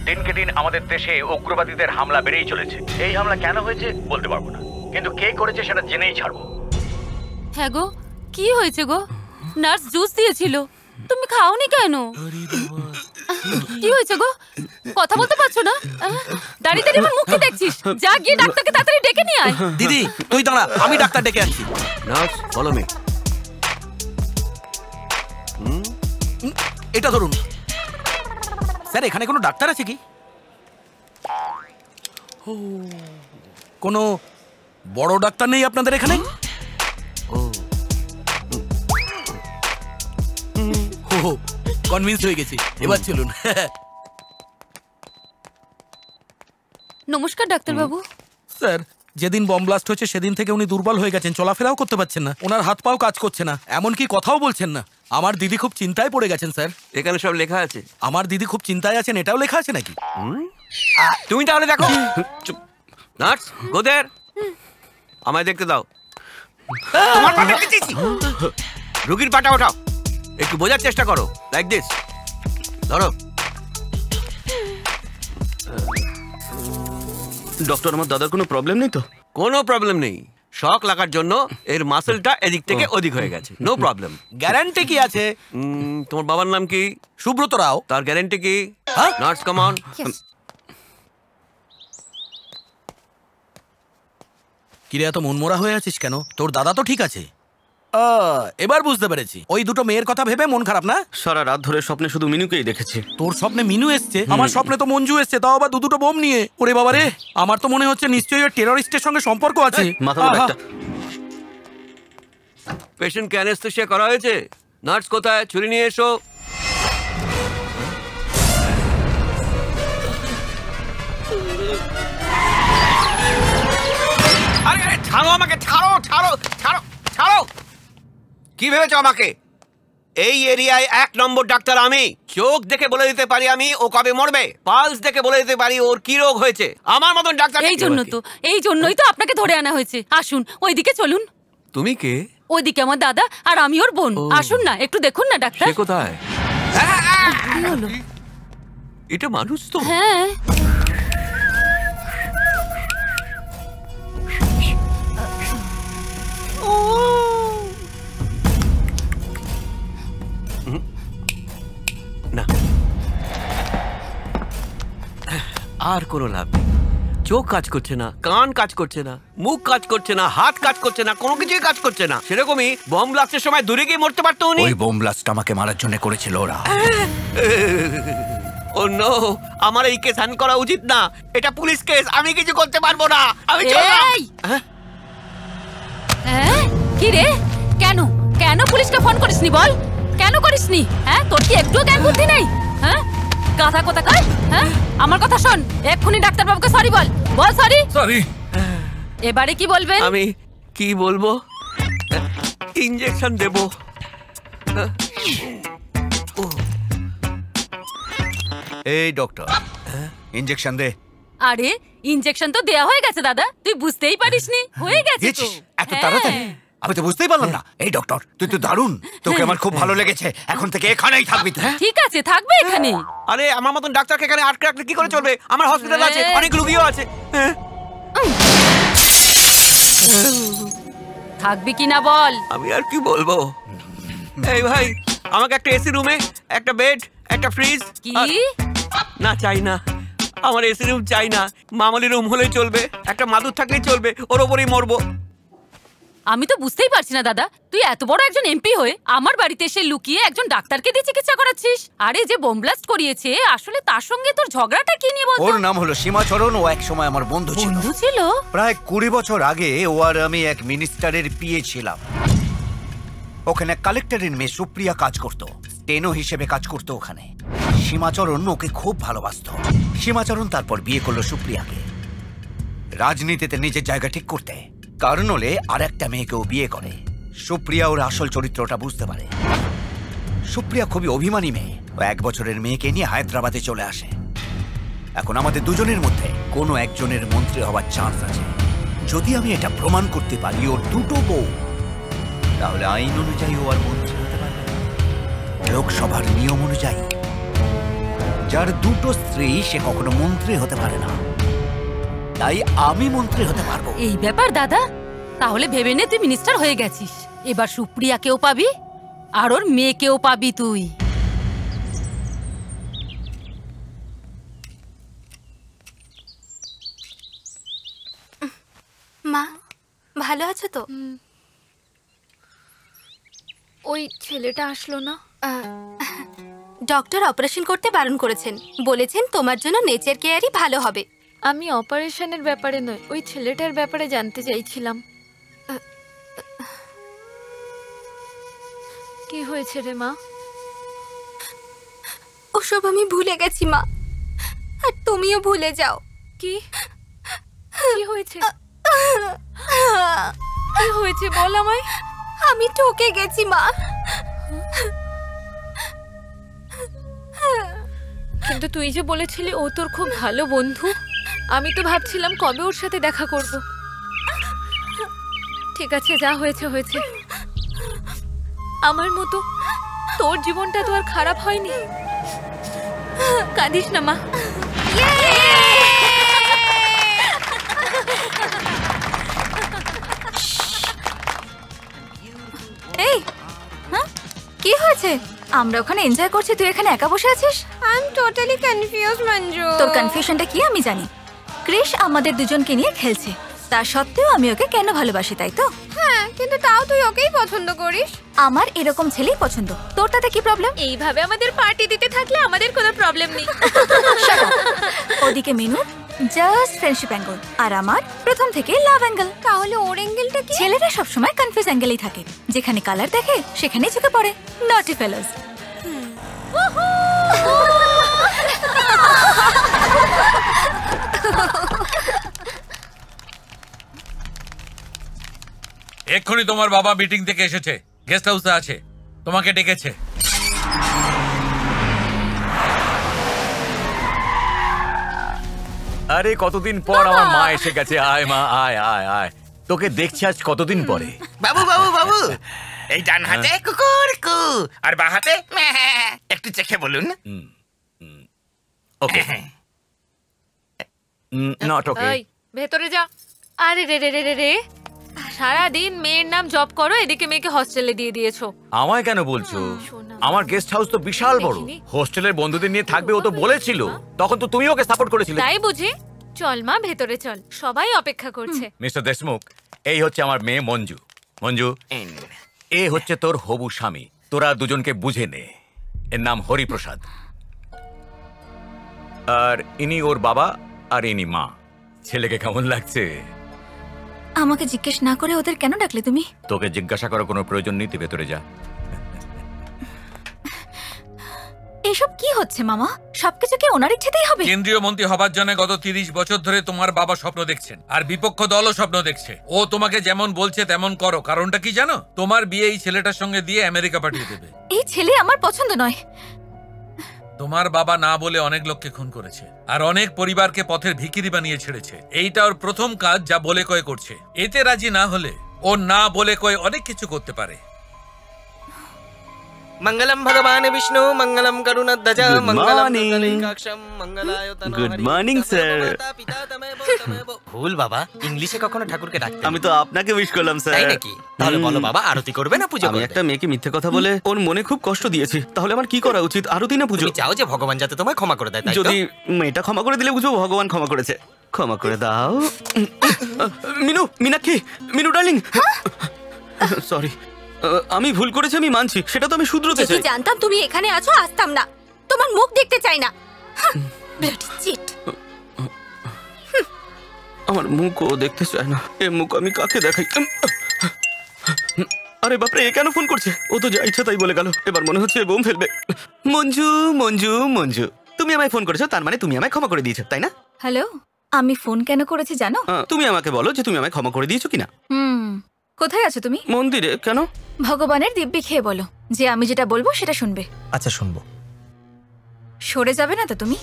দিনকে দিন আমাদের দেশে উগ্রবাদীদের হামলা বেড়েই চলেছে। এই হামলা কেন হয়েছে বলতে পারবো না, কিন্তু কে করেছে সেটা জেনেই ছাড়বো। হ্যাঁ গো, কি হয়েছে গো? নার্স জুস দিয়েছিল, তুমি খাওনি কেন? কি হয়েছে গো? কথা বলতে পারছো না? দাঁড়িয়ে দাঁড়িয়ে আমার মুখে দেখছিস? যা গিয়ে ডাক্তারকে তাড়াতাড়ি ডেকে নিয়ে আয়। দিদি তুই দাঁড়া, আমি ডাক্তার ডেকে আনছি। Nurse, follow me. এটা ধরুন। স্যার, এখানে কোনো ডাক্তার আছে কি? কোনো বড় ডাক্তার নেই আপনাদের এখানে? কনভিন্স হয়ে গেছি, এবার চলুন। নমস্কার ডাক্তার বাবু। স্যার, যেদিন বম ব্লাস্ট হয়েছে সেদিন থেকে উনি দুর্বল হয়ে গেছেন, চলাফেরাও করতে পারছেন না, ওনার হাত পাও কাজ করছে না, এমনকি কথাও বলছেন না। আমার দিদি খুব চিন্তায় পড়ে গেছেন স্যার। এখানে সব লেখা আছে? আমার দিদি খুব চিন্তায় আছেন, এটাও লেখা আছে নাকি? তুমি তাহলে দেখো। নার্স গো দেয়ার, আমায় দেখতে দাও। তোমার পাটা কেটেছি। রুগীর পাটা ওঠাও, একটু বোঝার চেষ্টা করো। লাইক দিস, ধরো। ডক্টর, আমার দাদার কোনো প্রবলেম নেই তো? কোনো প্রবলেম নেই, শক লাগার জন্য এর মাসেলটা এদিক থেকে ওদিক হয়ে গেছে, নো প্রবলেম। গ্যারান্টি কি আছে? তোমার বাবার নাম কি? সুব্রত রাও। তার গ্যারান্টি কি? Nurse come on. কিরে এত মনমরা হয়ে আছিস কেন? তোর দাদা তো ঠিক আছে। এবার বুঝতে পেরেছি, ওই দুটো মেয়ের কথা ভেবে মন খারাপ না? সারা রাত ধরে স্বপ্নে শুধু মিনুকেই দেখেছি। তোর স্বপ্নে মিনু এসছে? আমার স্বপ্নে তো মঞ্জু এসছে, তাও আবার দুটো বোম নিয়ে। ওরে বাবা রে, আমার তো মনে হচ্ছে নিশ্চয়ই ওই টেররিস্টের সঙ্গে সম্পর্ক আছে। পেশেন্টকে অ্যানেস্থেসিয়া করা হয়েছে। নার্স কোথায়? ছুরি নিয়ে এসো। আরে আরে ছাড়ো আমাকে, ছাড়ো ছাড়ো ছাড়ো ছাড়ো। কি ভেবেছো আমাকে? এই এরিয়ায় 1 নম্বর ডাক্তার আমি। চোখ দেখে বলে দিতে পারি আমি ও কবে মরবে, পালস দেখে বলে দিতে পারি ওর কি রোগ হয়েছে। আমার মতন ডাক্তার। এই জন্যই তো আপনাকে ধরে আনা হয়েছে। আসুন ওইদিকে চলুন। তুমি কে? ওইদিকে আমার দাদা আর আমি ওর বোন। আসুন না, একটু দেখুন না ডাক্তার। সে কোথায়? এটা মানুষ তো? হ্যাঁ। না, আর কোনো লাভ নেই। চোখ কাজ করছে না, কান কাজ করছে না, মুখ কাজ করছে না, হাত কাজ করছে না, কোনো কিছুই কাজ করছে না। সেরকমই বম ব্লাস্টের সময় দূরে গিয়ে মরতে পারতো উনি। ওই বম ব্লাস্ট আমাকে মারার জন্য করেছিল ওরা। ও নো, আমার এই কেস হ্যান্ড করা উচিত না। এটা পুলিশ কেস, আমি কিছু করতে পারবো না। আমি চললাম। কি রে, কেন কেন পুলিশকে ফোন করিসনি বল? কেন করিসনি? হ্যাঁ, তোর কি একটু জ্ঞান বুদ্ধি নেই? হ্যাঁ, গাধা কোথাকার। হ্যাঁ, আমার কথা শোন, এক্ষুনি ডাক্তার বাবুকে সরি বল। বল সরি। সরি। এবারে কি বলবেন? আমি কি বলবো? ইনজেকশন দেব। এই ডক্টর, ইনজেকশন দে। আরে ইনজেকশন তো দেয়া হয়ে গেছে দাদা, তুই বুঝতেই পারিসনি। হয়ে গেছে তো। এত তাড়াতাড়ি? আমি তো বুঝতেই পারলাম না। এই ডক্টর, তুই তো দারুণ, তোকে আমার খুব ভালো লেগেছে। এখন থেকে এখানেই থাকবি তুই। ঠিক আছে, থাকবে এখানে। আরে আমার মতন ডাক্তারকে এখানে আটকে রাখলে কি করে চলবে? আমার হসপিটাল আছে, অনেক রোগীও আছে। থাকবি কি না বল? আমি আর কি বলবো? এই ভাই, আমাকে একটা এসি রুমে, একটা বেড, একটা ফ্রিজ। কি? না, চাই না। আমার এসি রুম চাই না, মামুলি রুম হলেই চলবে। একটা মাদুর থাকলেই চলবে, ওর ওপরেই মরবো। আমি তো বুঝতেই পারছি না দাদা, তুই এত বড় একজন এমপি হয়ে আমার বাড়িতে এসে লুকিয়ে একজন ডাক্তারকে দিয়ে চিকিৎসা করাচ্ছিস। আরে যে বোম ব্লাস্ট করিয়েছে, আসলে তার সঙ্গে তোর ঝগড়াটা কি নিয়ে বলতো? ওর নাম হলো সীমাচরণ, ও এক সময় আমার বন্ধু ছিল। বন্ধু ছিল? প্রায় 20 বছর আগে ও আর আমি এক মিনিস্টারের পিএ ছিলাম। ওখানে কালেক্টরের মেয়ে সুপ্রিয়া কাজ করতো, স্টেনো হিসেবে কাজ করতো ওখানে। সীমাচরণ ওকে খুব ভালোবাসতো। সীমাচরণ তারপর বিয়ে করলো সুপ্রিয়াকে, রাজনীতিতে নিজের জায়গা ঠিক করতে। কারণ হলে আর একটা মেয়েকেও বিয়ে করে। সুপ্রিয়া ওর আসল চরিত্রটা বুঝতে পারে। সুপ্রিয়া খুবই অভিমানী মেয়ে। ও 1 বছরের মেয়েকে নিয়ে হায়দ্রাবাদে চলে আসে। এখন আমাদের দুজনের মধ্যে কোনো একজনের মন্ত্রী হওয়ার চান্স আছে। যদি আমি এটা প্রমাণ করতে পারি ওর 2টো বউ, তাহলে আইন অনুযায়ী ও আর মন্ত্রী হতে পারবে না। লোকসভার নিয়ম অনুযায়ী যার 2টো স্ত্রী সে কখনো মন্ত্রী হতে পারে না। তাই আমি মন্ত্রী হতে পারবো। এই ব্যাপার দাদা, তাহলে ভেবে নে তুই মিনিস্টার হয়ে গেছিস। এবার সুপ্রিয়াকেও পাবি আর ওর মেয়েকেও পাবি তুই। মা, ভালো আছো তো? ওই ছেলেটা আসলো না। ডক্টর অপারেশন করতে বারণ করেছেন, বলেছেন তোমার জন্য নেচার কেয়ারই ভালো হবে। আমি অপারেশনের ব্যাপারে নয়, ওই ছেলেটার ব্যাপারে জানতে চাইছিলাম। কি হয়েছে রে মা? ওসব আমি ভুলে গেছি মা, আর তুমিও ভুলে যাও। কি হয়েছে? কি হয়েছে বল আমায়। আমি ঠকে গেছি মা। কিন্তু তুই যে বলেছিলি ও তোর খুব ভালো বন্ধু, আমি তো ভাবছিলাম কবে ওর সাথে দেখা করব। ঠিক আছে, যা হয়েছে হয়েছে। আমার মতো তোর জীবনটা তো আর খারাপ হয়নি। কাঁদিস না মা। এই হ্যাঁ কি হয়েছে? আমরা ওখানে এনজয় করছি, তুই এখানে একা বসে আছিস। I am totally confuse Manju. তোর কনফিউশনটা কি আমি জানি। ক্রিশ আমাদের দুজনকে নিয়ে খেলছে, তা সত্ত্বেও আমি ওকে কেন ভালোবাসি, তাই তো? হ্যাঁ, কিন্তু তাও তুই ওকেই পছন্দ করিস। আমার এরকম ছেলেই পছন্দ, তোর তাতে কি প্রবলেম? এইভাবে আমাদের পার্টি দিতে থাকলে আমাদের কোনো প্রবলেম নেই। ওদিকে মিনুর জাস্ট ফ্রেন্ডশিপ অ্যাঙ্গেল, আর আমার প্রথম থেকে লাভ অ্যাঙ্গেল। তাহলে ওর অ্যাঙ্গেলটা কি? ছেলেরা সবসময় কনফিউজ অ্যাঙ্গেলেই থাকে, যেখানে কালার দেখে সেখানেই চোখে পড়ে। নটি ফেলোস। এক্ষুনি তোমার বাবা মিটিং থেকে এসেছে, গেস্ট হাউসে আছে, তোমাকে ডেকেছে। আরে কতদিন পর আমার মা এসে গেছে। আয় মা, আয় আয় আয়, তোকে দেখছি আজ কতদিন পরে। বাবু বাবু বাবু, এই ডান হাতে কুকুর কু আর বাঁ হাতে একটু চেখে বলুন। ওকে, নট ওকে। এই ভেতরে যা। আরে রে রে রে রে রে, সারাদিন মেয়ের নাম জব করো, এদিকে মেয়েকে হস্টেলে দিয়ে দিয়েছো। আমায় কেন বলছো? আমার গেস্ট হাউস তো বিশাল বড়, হোস্টেলের বন্ধুদের নিয়ে থাকবে ও তো বলেছিল। তখন তো তুমি ওকে সাপোর্ট করেছিলে। তাই বুঝি? চল মা ভেতরে চল, সবাই অপেক্ষা করছে। মিস্টার দেশমুখ, এই হচ্ছে আমার মেয়ে মঞ্জু। মঞ্জু, এ হচ্ছে তোর হবু স্বামী। তোরা দুজনকে বুঝে নে। এর নাম হরিপ্রসাদ, আর ইনি ওর বাবা আর ইনি মা। ছেলেকে কেমন লাগছে? আমাকে জিজ্ঞেস না করে ওদের কেন ডাকলে তুমি? তোকে জিজ্ঞাসা করার কোনো প্রয়োজন নেই, তুই ভেতরে যা। এসব কি হচ্ছে মামা? সবকিছু কি ওনার ইচ্ছেতেই হবে? কেন্দ্রীয় মন্ত্রী হবার জন্য গত 30 বছর ধরে তোমার বাবা স্বপ্ন দেখছেন, আর বিপক্ষ দলও স্বপ্ন দেখছে। ও তোমাকে যেমন বলছে তেমন করো। কারণটা কি জানো? তোমার বিয়ে এই ছেলেটার সঙ্গে দিয়ে আমেরিকা পাঠিয়ে দেবে। এই ছেলে আমার পছন্দ নয়। তোমার বাবা না বলে অনেক লোককে খুন করেছে, আর অনেক পরিবারকে পথের ভিখিরি বানিয়ে ছেড়েছে। এইটা ওর প্রথম কাজ, যা বলে কয়ে করছে। এতে রাজি না হলে ও না বলে কয়ে অনেক কিছু করতে পারে। मंगलम भगवान विष्णु मंगलम करुणध्वज मंगलम पुंडरीकाक्षम मंगलाय तनोहरि। Good morning sir. ভুল বাবা, ইংলিশে কখনো ঠাকুরকে ডাকতে। আমি তো আপনাকে উইশ করলাম স্যার। তাই নাকি? তাহলে বলো বাবা, আরতি করবে না পুজো করবে? আমি একটা মেয়েকে মিথ্যে কথা বলে ওর মনে খুব কষ্ট দিয়েছি, তাহলে আমার কি করা উচিত? আরতি না পুজো? তুমি চাও যে ভগবান যাতে তোমায় ক্ষমা করে দেয়, তাই তো? যদি মেয়েটা ক্ষমা করে দিলে বুঝবো ভগবান ক্ষমা করেছে। ক্ষমা করে দাও। মিনু, মীনাক্ষী, মিনু ডার্লিং, সরি, আমি ভুল করেছি, আমি মানছি। সেটা তো আমি শুধরোতে চাই। যদি জানতাম তুমি এখানে আছো, আসতাম না। তোমার মুখ দেখতে চাই না। Bloody cheat. আমার মুখও দেখতে চায় না। এ মুখ আমি কাকে দেখাই? আরে বাপরে, এ কেন ফোন করছে? ও তো যা ইচ্ছা তাই বলে গেল। এবার মনে হচ্ছে বোম ফেলবে। মঞ্জু মঞ্জু মঞ্জু, তুমি আমায় ফোন করেছো, তার মানে তুমি আমায় ক্ষমা করে দিয়েছো, তাই না? হ্যালো, আমি ফোন কেন করেছি জানো? তুমি আমাকে বলো যে তুমি আমায় ক্ষমা করে দিয়েছো কিনা। কোথায় আছো তুমি? মন্দিরে। কেন? ভগবানের দিব্যি খেয়ে বলো যে আমি যেটা বলবো সেটা শুনবে। আচ্ছা, শুনবো। সরে যাবে না তো তুমি?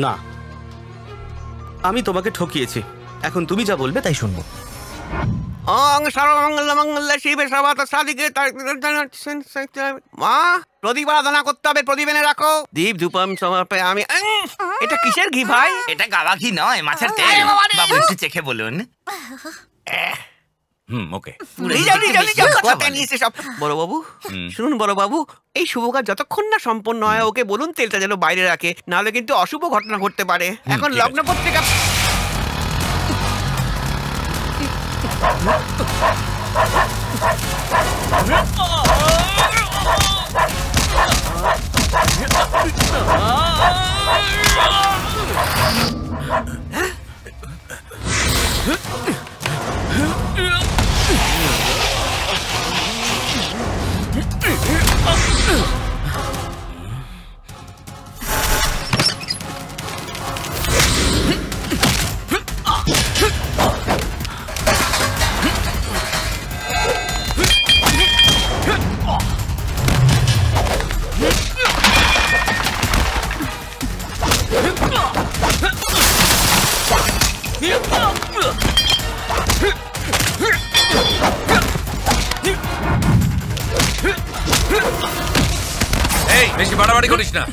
না, আমি তোমাকে ঠকিয়েছি। এখন তুমি যা বলবে তাই শুনবো। ওং সর্বমঙ্গল মঙ্গল শিবে সর্বত সাদিকে। মা, প্রদীপ আরাধনা করতে হবে, প্রদীপ এনে রাখো। দীপ ধূপম সমর্পে আমি। এটা কিসের ঘি ভাই? এটা গাওয়া ঘি নয়, মাছের তেল। বাবু একটু চেখে বলুন। ওকে। বড় বাবু শুনুন, বড় বাবু, এই শুভ কাজ যতক্ষণ না সম্পন্ন হয় ওকে বলুন তেলটা যেন বাইরে রাখে, নাহলে কিন্তু অশুভ ঘটনা ঘটতে পারে। এখন লগ্ন পত্রিকা। এই বেশি বাড়াবাড়ি করিস না।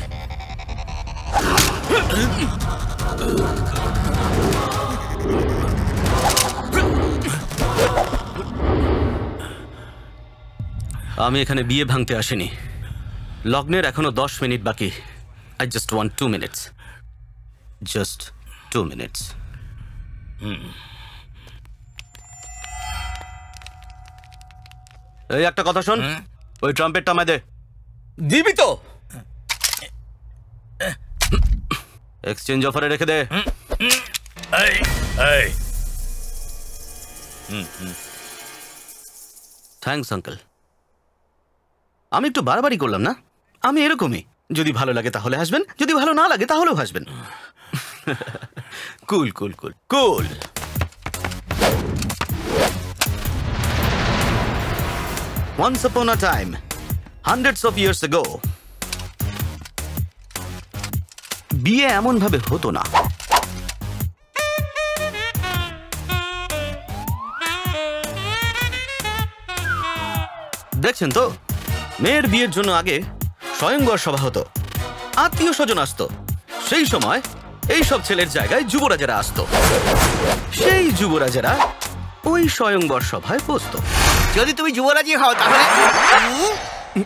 আমি এখানে বিয়ে ভাঙতে আসিনি। লগ্নের এখনো 10 মিনিট বাকি। I just want 2 minutes. Just 2 minutes. এই একটা কথা শোন, ওই ট্রাম্পেটটা আমায় দে। দিবি তো? এক্সচেঞ্জ অফারে রেখে দে। Thanks uncle. আমি একটু বাড়াবাড়ি করলাম না? আমি এরকমই, যদি ভালো লাগে তাহলে হাসবেন, যদি ভালো না লাগে তাহলেও হাসবেন। কুল কুল কুল কুল। Once upon a time, hundreds of years ago, বিয়ে এমন ভাবে হতো না। দেখছেন তো, মেয়ের বিয়ের জন্য আগে স্বয়ংবর সভা হতো, আত্মীয় স্বজন আসতো। সেই সময় এই সব ছেলের জায়গায় যুবরাজেরা আসতো, সেই যুবরাজেরা ওই স্বয়ংবর সভায় বসতো। যদি তুমি যুবরাজি হও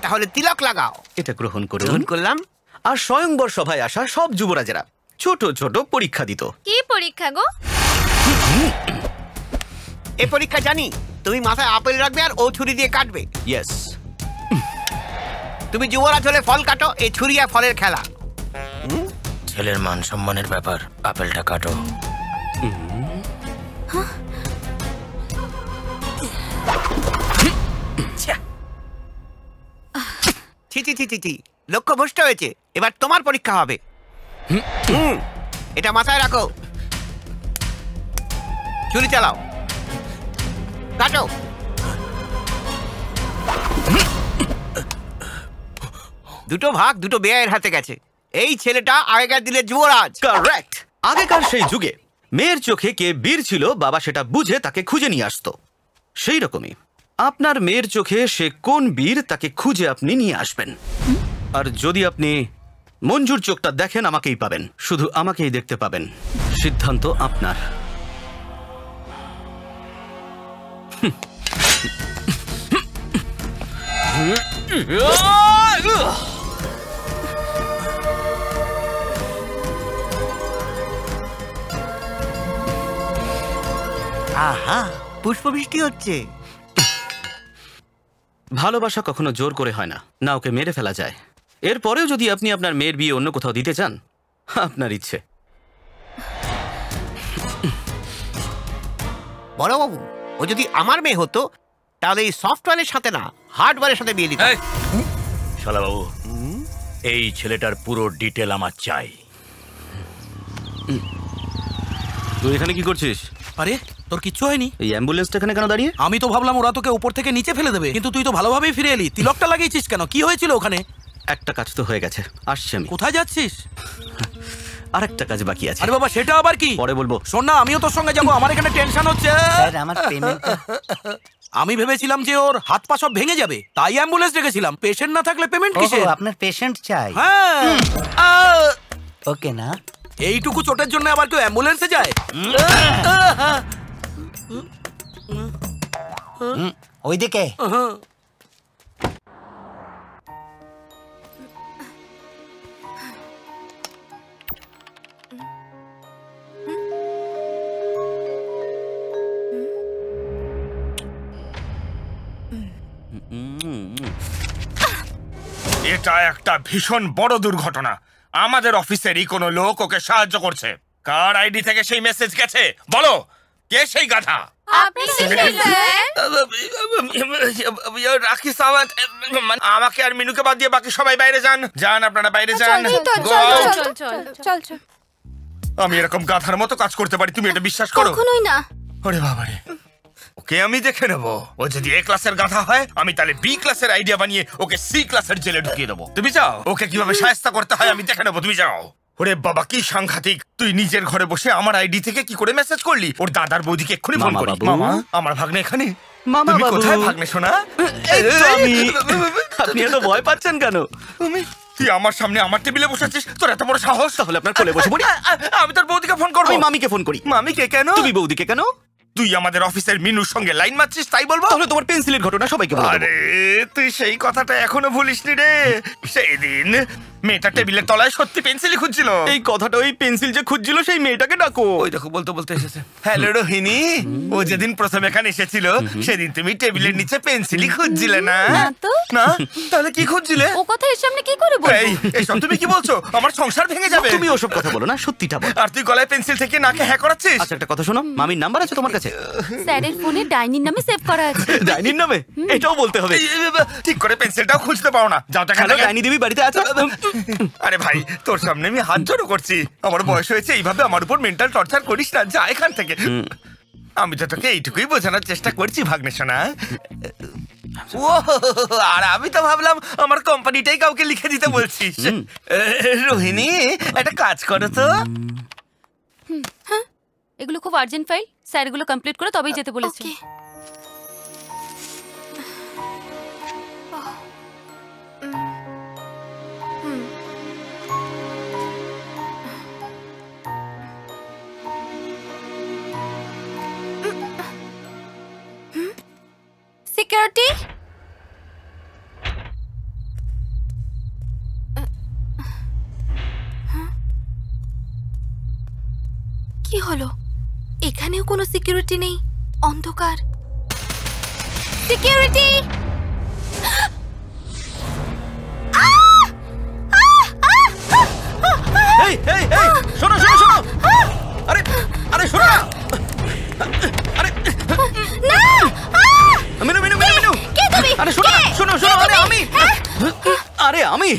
তাহলে তিলক লাগাও। এটা গ্রহণ করলাম। আর স্বয়ংবর সভায় আসা সব যুবরাজেরা ছোট ছোট পরীক্ষা দিত। কি পরীক্ষা গো? এই পরীক্ষা জানি। তুমি মাথায় আপেল রাখবে আর ও ছুরি দিয়ে কাটবে। ইয়েস। তুমি যুবরাজ হলে ফল কাটো, এই ছুরি আর ফলের খেলা। ছেলের মান সম্মানের ব্যাপার, আপেলটা কাটো। ছি, লক্ষ্য ভ্রষ্ট হয়েছে। এবার তোমার পরীক্ষা হবে। এটা মাথায় রাখো। ছুরি চালাও, কাটো। দুটো ভাগ দুটো বেয়ের হাতে গেছে। এই ছেলেটা আগেকার দিনের যুবরাজ। কারেক্ট। আগেকার সেই যুগে মেয়ের চোখে কে বীর ছিল বাবা সেটা বুঝে তাকে খুঁজে নিয়ে আসতো। সেই রকমই আপনার মেয়ের চোখে সে কোন বীর তাকে খুঁজে আপনি নিয়ে আসবেন। আর যদি আপনি মঞ্জুর চোখটা দেখেন, আমাকেই পাবেন, শুধু আমাকেই দেখতে পাবেন। সিদ্ধান্ত আপনার। আহা, পুষ্পবৃষ্টি হচ্ছে। ভালোবাসা কখনো জোর করে হয় না, না ওকে মেরে ফেলা যায়। এরপরেও যদি আপনি আপনার মেয়ের বিয়ে অন্য কোথাও দিতে চান, আপনার ইচ্ছে। বড়বাবু, ও যদি আমার মেয়ে হতো তাহলে এই সফটওয়্যারের সাথে না, হার্ডওয়্যারের সাথে বিয়ে দিত। শালাবাবু, এই ছেলেটার পুরো ডিটেল আমার চাই। তুই এখানে কি করছিস? আরে তোর কিচ্ছু হয়নি? এই অ্যাম্বুলেন্সটা এখানে কেন দাঁড়িয়ে? আমি তো ভাবলাম ওরা তোকে উপর থেকে নিচে ফেলে দেবে, কিন্তু তুই তো ভালোভাবেই ফিরে এলি। তিলকটা লাগিয়েছিস কেন? কি হয়েছিল ওখানে? একটা কাজ তো হয়ে গেছে, আসছি আমি। কোথায় যাচ্ছিস? আরেকটা কাজ বাকি আছে। আরে বাবা, সেটা আবার কি? পরে বলবো। শোন না, আমিও তোর সঙ্গে যাবো। আমার এখানে টেনশন হচ্ছে। আমার পেমেন্টটা। আমি ভেবেছিলাম যে ওর হাত পা সব ভেঙে যাবে, তাই অ্যাম্বুলেন্স ডেকেছিলাম। পেশেন্ট না থাকলে পেমেন্ট কিসের? আপনার পেশেন্ট চাই? হ্যাঁ। ওকে না, এইটুকু চোটের জন্য আবার কেউ অ্যাম্বুলেন্সে যায়? ওইদিকে। এটা একটা ভীষণ বড় দুর্ঘটনা। আমাদের অফিসেরই কোনো লোক ওকে সাহায্য করছে। কার আইডি থেকে সেই মেসেজ গেছে বলো? কে সেই গাধা? রাখি সাওয়ান্ত। আমাকে আর মিনুকে বাদ দিয়ে বাকি সবাই বাইরে যান। যান, আপনারা বাইরে যান। আমি এরকম গাধার মতো কাজ করতে পারি, তুমি এটা বিশ্বাস করো? কখনোই না। ওরে বাবারে, ওকে আমি দেখে নেবো। ও যদি এ ক্লাসের গাধা হয়, আমি তাহলে বি ক্লাসের আইডিয়া বানিয়ে ওকে সি ক্লাসের জেলে ঢুকিয়ে দেবো। তুমি চাও ওকে কিভাবে শায়েস্তা করতে হয় আমি দেখে নেবো? তুমি যাও। ওরে বাবা কি সাংঘাতিক! তুই নিজের ঘরে বসে আমার আইডি থেকে কি করে মেসেজ করলি? ওর দাদার বৌদিকে এক্ষুনি ফোন করি। মামা, আমার ভাগ্নে এখানে। মামা তুমি বাবু। কোথায় ভাগ্নে সোনা? আপনি এত ভয় পাচ্ছেন কেন? তুই আমার সামনে আমার টেবিলে বসেছিস, তোর এত বড় সাহস? তাহলে আপনার কোলে বসে পড়ি। আমি তোর বৌদিকে ফোন করবো। আমি মামিকে ফোন করি। মামিকে কেন? তুমি বৌদিকে কেন? তুই আমাদের অফিসের মিনুর সঙ্গে লাইন মারছিস তাই বলবো? তাহলে তোমার পেন্সিলের ঘটনা সবাইকে বলে দেবো। আরে তুই সেই কথাটা এখনো ভুলিসনি রে। সেই দিন মেয়েটা টেবিলের তলায় সত্যি পেন্সিলই খুঁজছিল। এই কথাটা ওই পেন্সিল যে খুঁজছিল সেই মেয়েটাকে ডাকো। ওই দেখো বলতে বলতে এসেছে। হ্যালো রোহিণী, ও যেদিন প্রথম এখানে এসেছিল সেদিন তুমি টেবিলের নিচে পেন্সিলই খুঁজছিলে না? না তাহলে কি খুঁজছিলে? ও কথা এর সামনে কি করে বলবো? এইসব তুমি কি বলছো? আমার সংসার ভেঙে যাবে। তুমি ওসব কথা বলো না, সত্যিটা বলো। আর তুই গলায় পেন্সিল থেকে নাকে হ্যাঁ করাচ্ছিস? আচ্ছা একটা কথা শোনো, মামির নাম্বার আছে তোমার কাছে? স্যারের ফোনে ডাইনির নামে সেভ করা আছে। ডাইনির নামে? এটাও বলতে হবে। ঠিক করে পেন্সিলটাও খুঁজতে পাও না। যাও টাকা। ডাইনি দেবী বাড়িতে আছে? আরে ভাই তোর সামনে আমি হাত জড়ো করছি। আমার বয়স হয়েছে, এইভাবে আমার উপর মেন্টাল টর্চার করিস না, যা এখান থেকে। আমি তো তোকে এইটুকুই বোঝানোর চেষ্টা করছি ভাগ্নে সোনা। ও আর আমি তো ভাবলাম আমার কোম্পানিটাই কাউকে লিখে দিতে বলছিস। রোহিণী একটা কাজ করো তো। এগুলো খুব আর্জেন্ট ফাইল, স্যার এগুলো কমপ্লিট করে তবেই যেতে বলেছে। সিকিউরিটি, কি হলো? এখানেও কোনো সিকিউরিটি নেই, অন্ধকার। সিকিউরিটি, এই এই এই শোনো শোনো শোনো। আরে আরে শোনো না। আরে না! মিনু মিনু মিনু মিনু। কে তুমি? আরে শোনো না, শোনো শোনো। আরে আমি, আরে আমি।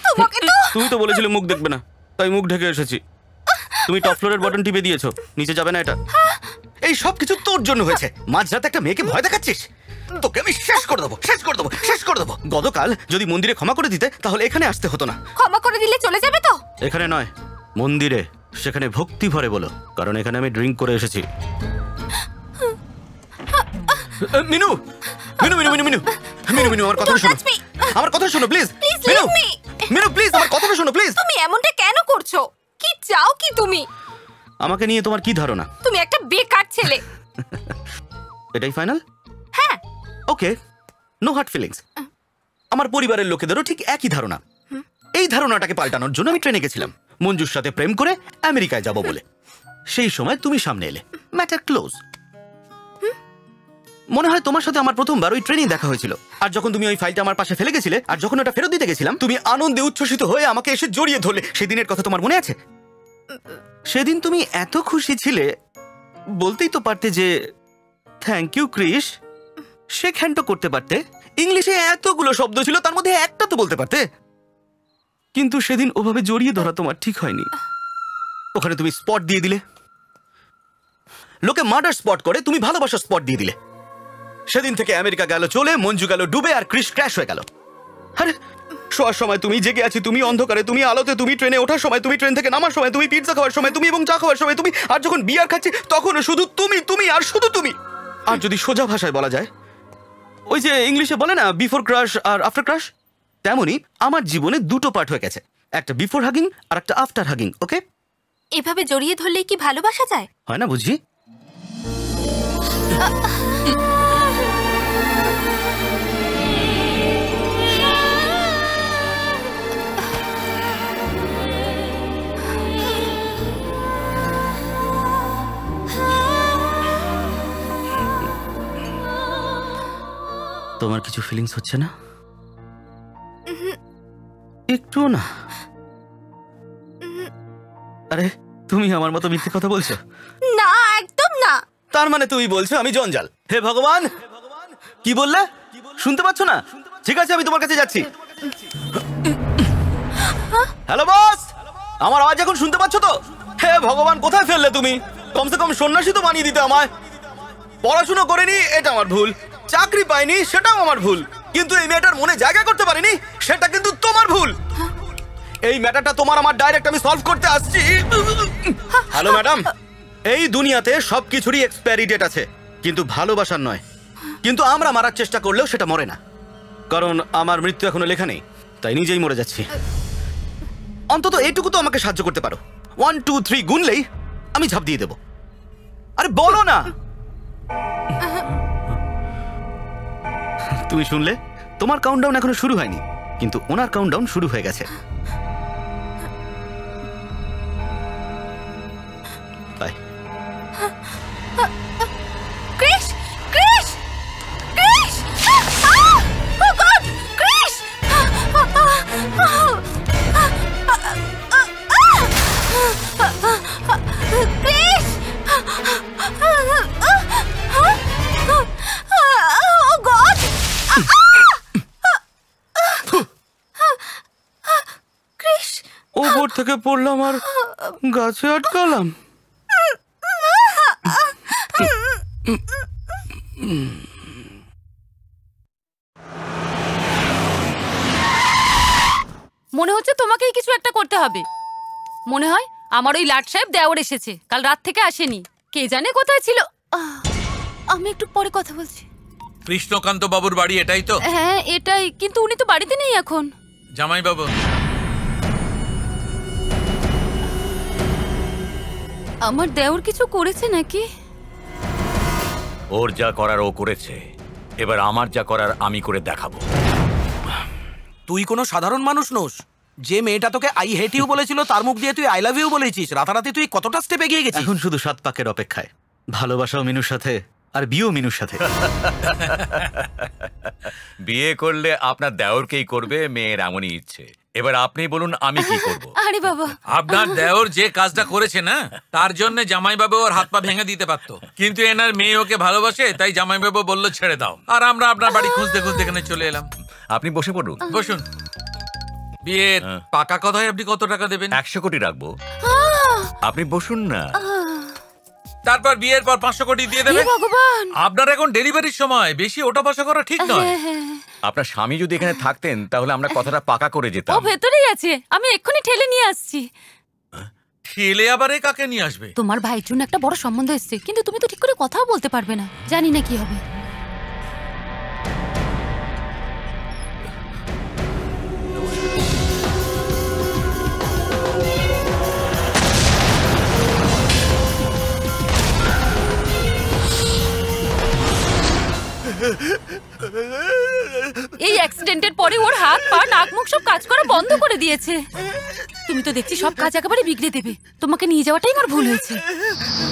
তোমাকে তো তুমি তো বলেছিলে মুখ দেখবে না, তাই মুখ ঢেকে এসেছি। তুমি টপ ফ্লোরের বটন টিপে দিয়েছো, নিচে যাবে না এটা। এই সব কিছু তোর জন্য হয়েছে। মাঝরাতে একটা মেয়েকে ভয় দেখাচ্ছিস? তোকে আমি শেষ করে দেবো, শেষ করে দেবো, শেষ করে দেবো। গতকাল যদি মন্দিরে ক্ষমা করে দিতে তাহলে এখানে আসতে হতো না। ক্ষমা করে দিলে চলে যাবে তো? এখানে নয়, মন্দিরে। সেখানে ভক্তি ভরে বলো, কারণ এখানে আমি ড্রিঙ্ক করে এসেছি। মিনু মিনু মিনু মিনু মিনু মিনু মিনু আমার কথা শোনো, আমার কথা শোনো প্লিজ। মিনু মিনু প্লিজ আমার কথাটা শোনো প্লিজ। তুমি এমনটা কেন করছো? কি চাও কি তুমি? আমাকে নিয়ে তোমার কি ধারণা? তুমি একটা বেকার ছেলে। এটাই ফাইনাল? হ্যাঁ। ওকে, নো হার্ট ফিলিংস। আমার পরিবারের লোকেদেরও ঠিক একই ধারণা। এই ধারণাটাকে পাল্টানোর জন্য আমি ট্রেনে গেছিলাম মঞ্জুর সাথে প্রেম করে আমেরিকায় যাব বলে। সেই সময় তুমি সামনে এলে, ম্যাটার ক্লোজ। মনে হয় তোমার সাথে আমার প্রথমবার ওই ট্রেনেই দেখা হয়েছিল। আর যখন তুমি ওই ফাইলটা আমার পাশে ফেলে গেছিলে, আর যখন ওটা ফেরত দিতে গেছিলাম, তুমি আনন্দে উচ্ছ্বসিত হয়ে আমাকে এসে জড়িয়ে ধরলে। সেদিনের কথা তোমার মনে আছে? সেদিন তুমি এত খুশি ছিলে, বলতেই তো পারতে যে থ্যাংক ইউ ক্রিস। শেক হ্যান্ডও করতে পারতে। ইংলিশে এতগুলো শব্দ ছিল, তার মধ্যে একটা তো বলতে পারতে। কিন্তু সেদিন ওভাবে জড়িয়ে ধরা তোমার ঠিক হয়নি। ওখানে তুমি স্পট দিয়ে দিলে। লোকে মার্ডার স্পট করে, তুমি ভালোবাসার স্পট দিয়ে দিলে। সেদিন থেকে আমেরিকা গেল চলে, মঞ্জু গেল ডুবে, আর ক্রিস ক্র্যাশ হয়ে গেল। আরে শোয়ার সময় তুমি, জেগে আছি তুমি, অন্ধকারে তুমি, আলোতে তুমি, ট্রেনে ওঠার সময় তুমি, ট্রেন থেকে নামার সময় তুমি, পিৎজা খাওয়ার সময় তুমি, এবং চা খাওয়ার সময় তুমি, আর যখন বিয়ার খাচ্ছি তখনও শুধু তুমি, তুমি আর শুধু তুমি। আর যদি সোজা ভাষায় বলা যায়, ওই যে ইংলিশে বলে না বিফোর ক্রাশ আর আফটার ক্রাশ, তেমনি আমার জীবনে দুটো পার্ট হয়ে গেছে, একটা বিফোর হাগিং আর একটা আফটার হাগিং। ওকে, এভাবে জড়িয়ে ধরলেই কি ভালোবাসা যায়? হয় না বুঝি? তোমার কিছু ফিলিংস হচ্ছে না? একটু না? আরে তুমি আমার মতো মিথ্যে কথা বলছো? না, একদম না। তার মানে তুমি বলছো আমি জঞ্জাল? হে ভগবান, কি বললে? শুনতে পাচ্ছ না? ঠিক আছে, আমি তোমার কাছে যাচ্ছি। হ্যালো বস, আমার আওয়াজ এখন শুনতে পাচ্ছ তো? হে ভগবান, কোথায় ফেললে তুমি? কমসে কম সন্ন্যাসী তো বানিয়ে দিতে আমায়। পড়াশুনো করিনি, এটা আমার ভুল। চাকরি পাইনি, সেটাও আমার ভুল। কিন্তু এই মেয়েটার মনে জায়গা করতে পারিনি, সেটা কিন্তু তোমার ভুল। এই ম্যাটারটা তোমার আমার ডাইরেক্ট আমি সলভ করতে আসছি। হ্যালো ম্যাডাম, এই দুনিয়াতে সবকিছুরই এক্সপায়ারি ডেট আছে, কিন্তু ভালোবাসার নয়। কিন্তু আমরা মারার চেষ্টা করলেও সেটা মরে না, কারণ আমার মৃত্যু এখনো লেখা নেই, তাই নিজেই মরে যাচ্ছি। অন্তত এইটুকু তো আমাকে সাহায্য করতে পারো। 1 2 3 গুনলেই আমি ঝাঁপ দিয়ে দেবো। আরে বলো না। তুমি শুনলে? তোমার কাউন্টডাউন এখনো শুরু হয়নি, কিন্তু ওনার কাউন্টডাউন শুরু হয়ে গেছে। Bye. Krish, Krish, Krish! Oh God, Krish! Krish! Oh God! Krish! ওপর থেকে পড়লাম আর গাছে আটকালাম। মনে হচ্ছে তোমাকেই কিছু একটা করতে হবে। মনে হয় আমার ওই লাট সাহেব দেওর এসেছে, কাল রাত থেকে আসেনি। কে জানে কোথায় ছিল। আমি একটু পরে কথা বলছি। কৃষ্ণকান্ত বাবুর বাড়ি এটাই তো? হ্যাঁ এটাই, কিন্তু উনি তো বাড়িতে নেই এখন। জামাই বাবু, আমার দেওর কিছু করেছে নাকি? ওর যা করার ও করেছে, এবার আমার যা করার আমি করে দেখাবো। তুই কোনো সাধারণ মানুষ নোস। যে মেয়েটা তোকে আই হেট ইউ বলেছিল তার মুখ দিয়ে তুই আই লাভ ইউ বলেছিস। রাতারাতি তুই কতটা স্টেপ এগিয়ে গেছিস। এখন শুধু 7 পাকের অপেক্ষায়। ভালোবাসাও মিনুর সাথে, আর বিয়েও মিনুর সাথে। বিয়ে করলে আপনার দেওরকেই করবে, মেয়ের এমনই ইচ্ছে। এবার আপনি বলুন আমি কি করব? আরে বাবা, আপনার দেওর যে কাজটা করেছে না, তার জন্য জামাইবাবু ওর হাত পা ভেঙে দিতে পারতো, কিন্তু এনার মেয়ে ওকে ভালোবাসে, তাই জামাইবাবু বললো ছেড়ে দাও। আর আমরা আপনার বাড়ি খুঁজতে খুঁজতে এখানে চলে এলাম। আপনি বসে পড়ুন। বসুন। বিয়ের পাকা কথায় আপনি কত টাকা দেবেন? 100 কোটি রাখবো। আপনি বসুন না। তারপর বিয়ের পর 500 কোটি দিয়ে দেবেন। ভগবান, আপনার এখন ডেলিভারির সময়, বেশি ওটা বসা করা ঠিক নয়। আপনার স্বামী যদি এখানে থাকতেন তাহলে আমরা কথাটা পাকা করে ও যেতাম। ভেতরেই আছে, আমি এক্ষুনি ঠেলে নিয়ে আসছি। ঠেলে আবার এ কাকে নিয়ে আসবে? তোমার ভাইয়ের জন্য একটা বড় সম্বন্ধ এসছে, কিন্তু তুমি তো ঠিক করে কথাও বলতে পারবে না। জানি না কি হবে। এই অ্যাক্সিডেন্টের পরে ওর হাত পা নাক মুখ সব কাজ করা বন্ধ করে দিয়েছে। তুমি তো দেখছি সব কাজ একেবারে বিগড়ে দেবে। তোমাকে নিয়ে যাওয়াটাই আমার ভুল হয়েছে।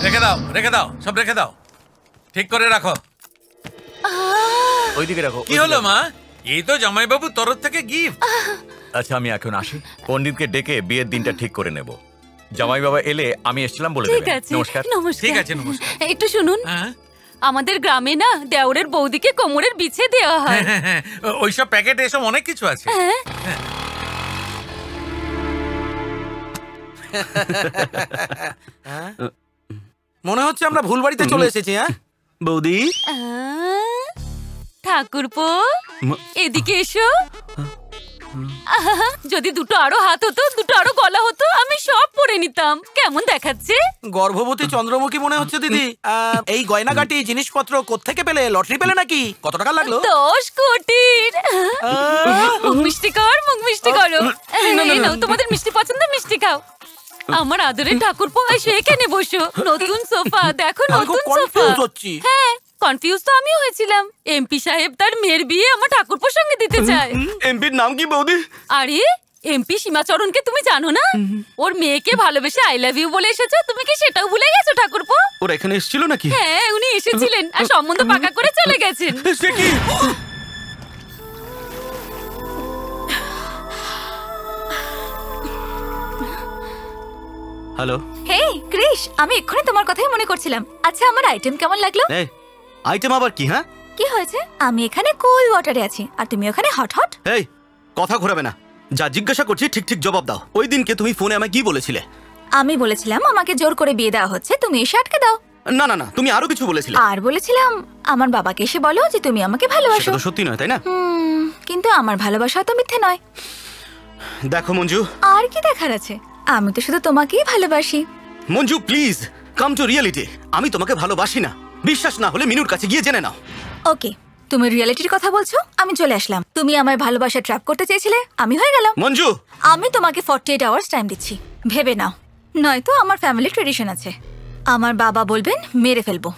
রেখে দাও, রেখে দাও, সব রেখে দাও, ঠিক করে রাখো। ওইদিকে রাখো। কি হলো মা? এই তো জামাইবাবুর তরফ থেকে গিফট। আচ্ছা আমি এখন আসি, পণ্ডিতকে ডেকে বিয়ের দিনটা ঠিক করে নেব। জামাই বাবা এলে আমি এসেছিলাম বলে ঠিক দেবেন। আছে, নমস্কার। নমস্কার। ঠিক আছে, নমস্কার। একটু শুনুন, আমাদের গ্রামে না দেওরের বৌদিকে কোমরের বিছে দেওয়া হয়। ওইসব প্যাকেটে এসব অনেক কিছু আছে। হ্যাঁ। মনে হচ্ছে আমরা ভুল বাড়িতে চলে এসেছি। হ্যাঁ বৌদি, ঠাকুরপো এদিকে এসো। যদি দুটো আরো হাত হতো, দুটো আরো গলা হতো, আমি সব পরে নিতাম। কেমন দেখাচ্ছে? গর্ভবতী চন্দ্রমুখী মনে হচ্ছে দিদি। এই গয়নাগাটি জিনিসপত্র কোত্থেকে পেলে? লটারি পেলে নাকি? কত টাকা লাগলো? 10 কোটির। মুখ মিষ্টি কর, মুখ মিষ্টি করো। এই নাও, তোমাদের মিষ্টি পছন্দ, মিষ্টি খাও। আমার আদরের ঠাকুরপো, এসে এখানে বসো। নতুন সোফা দেখো, নতুন সোফা। হ্যাঁ, কনফিউজ তো আমিও হয়েছিলাম। এমপি সাহেব তার মেয়ের বিয়ে আমার ঠাকুরপোর সঙ্গে দিতে চায়। এমপির নাম কি বৌদি? আরে এমপি সীমাচরণকে তুমি জানো না? ওর মেয়েকে ভালোবেসে আই লাভ ইউ বলে এসেছো। তুমি কি সেটাও ভুলে গেছো ঠাকুরপো? ওরা এখানে এসেছিল নাকি? হ্যাঁ, উনি এসেছিলেন আর সম্বন্ধ পাকা করে চলে গেছেন। সে কি? হ্যালো। হেই ক্রিশ, আমি এক্ষুনি তোমার কথাই মনে করছিলাম। আচ্ছা, আমার আইটেম কেমন লাগলো? এই আইটেম আবার কি? হ্যাঁ, কি হয়েছে? আমি এখানে কোল ওয়াটারে আছি আর তুমি ওখানে হট হট। এই কথা ঘোরাবে না। যা জিজ্ঞাসা করছি ঠিক ঠিক জবাব দাও। ওই দিনকে তুমি ফোনে আমায় কি বলেছিলে? আমি বলেছিলাম আমাকে জোর করে বিয়ে দেওয়া হচ্ছে, তুমি এসে আটকে দাও। না না না, তুমি আরো কিছু বলেছিলে। আর বলেছিলাম আমার বাবাকে এসে বলো যে তুমি আমাকে ভালোবাসো। সেটা তো সত্যি নয়, তাই না? কিন্তু আমার ভালোবাসা তো মিথ্যে নয়। দেখো মঞ্জু। আর কি দেখার আছে? আমি তো শুধু তোমাকেই ভালোবাসি। Manju please come to reality. আমি তোমাকে ভালোবাসি না। বিশ্বাস না হলে মিনুর কাছে গিয়ে জেনে নাও। ওকে, তুমি রিয়েলিটির কথা বলছো, আমি চলে আসলাম। তুমি আমার ভালোবাসা ট্র্যাপ করতে চেয়েছিলে, আমি হয়ে গেলাম। মঞ্জু, আমি তোমাকে 48 আওয়ার্স টাইম দিচ্ছি, ভেবে নাও। নয়তো আমার ফ্যামিলি ট্রেডিশন আছে, আমার বাবা বলবেন মেরে ফেলবো,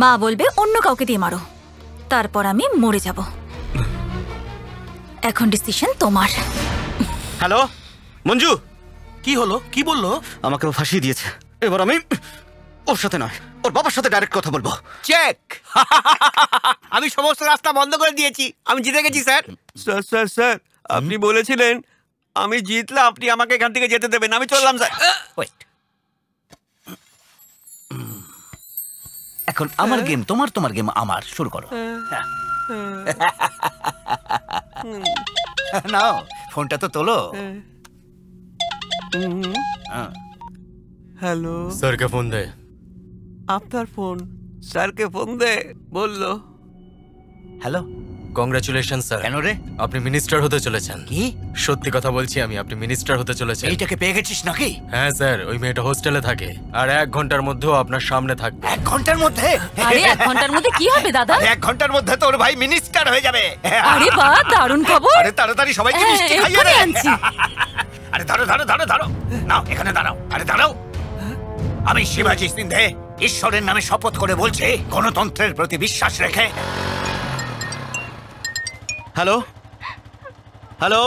মা বলবে অন্য কাউকে দিয়ে মারো, তারপর আমি মরে যাব। এখন ডিসিশন তোমার। হ্যালো মঞ্জু। কি হলো? কি বললো? আমাকে ও ফাঁসিয়ে দিয়েছে। এবার আমি ওর সাথে নয়, ওর বাবার সাথে ডাইরেক্ট কথা বলবো। চেক। আমি সমস্ত রাস্তা বন্ধ করে দিয়েছি, আমি জিতে গেছি স্যার। স্যার স্যার স্যার, আপনি বলেছিলেন আমি জিতলে আপনি আমাকে এখান থেকে যেতে দেবেন। আমি চললাম স্যার। ওয়েট, এখন আমার গেম তোমার, তোমার গেম আমার। শুরু করো। নাও ফোনটা তো তোলো। হ্যালো স্যারকে ফোন দে। আপনার ফোন? স্যারকে ফোন দে বললো। Hello, congratulation sir. কেন রে? আপনি মিনিস্টার হতে চলেছেন। কি? সত্যি কথা বলছি আমি, আপনি মিনিস্টার হতে চলেছেন। এইটাকে পেয়ে গেছিস নাকি? হ্যাঁ স্যার, ওই মেয়েটা হোস্টেলে থাকে আর 1 ঘন্টার মধ্যেও আপনার সামনে থাকবে। 1 ঘন্টার মধ্যে? আরে 1 ঘন্টার মধ্যে কি হবে দাদা? 1 ঘন্টার মধ্যে তোর ভাই মিনিস্টার হয়ে যাবে। আরে বাহ, দারুণ খবর। আরে তাড়াতাড়ি সবাইকে মিষ্টি খাইয়ে দে। আরে ধরো ধরো ধরো ধরো, নাও এখানে দাঁড়াও। আরে দাঁড়াও, আমি শিবাজি সিন্ধে ঈশ্বরের নামে শপথ করে বলছি, গণতন্ত্রের প্রতি বিশ্বাস রেখে। Hello hello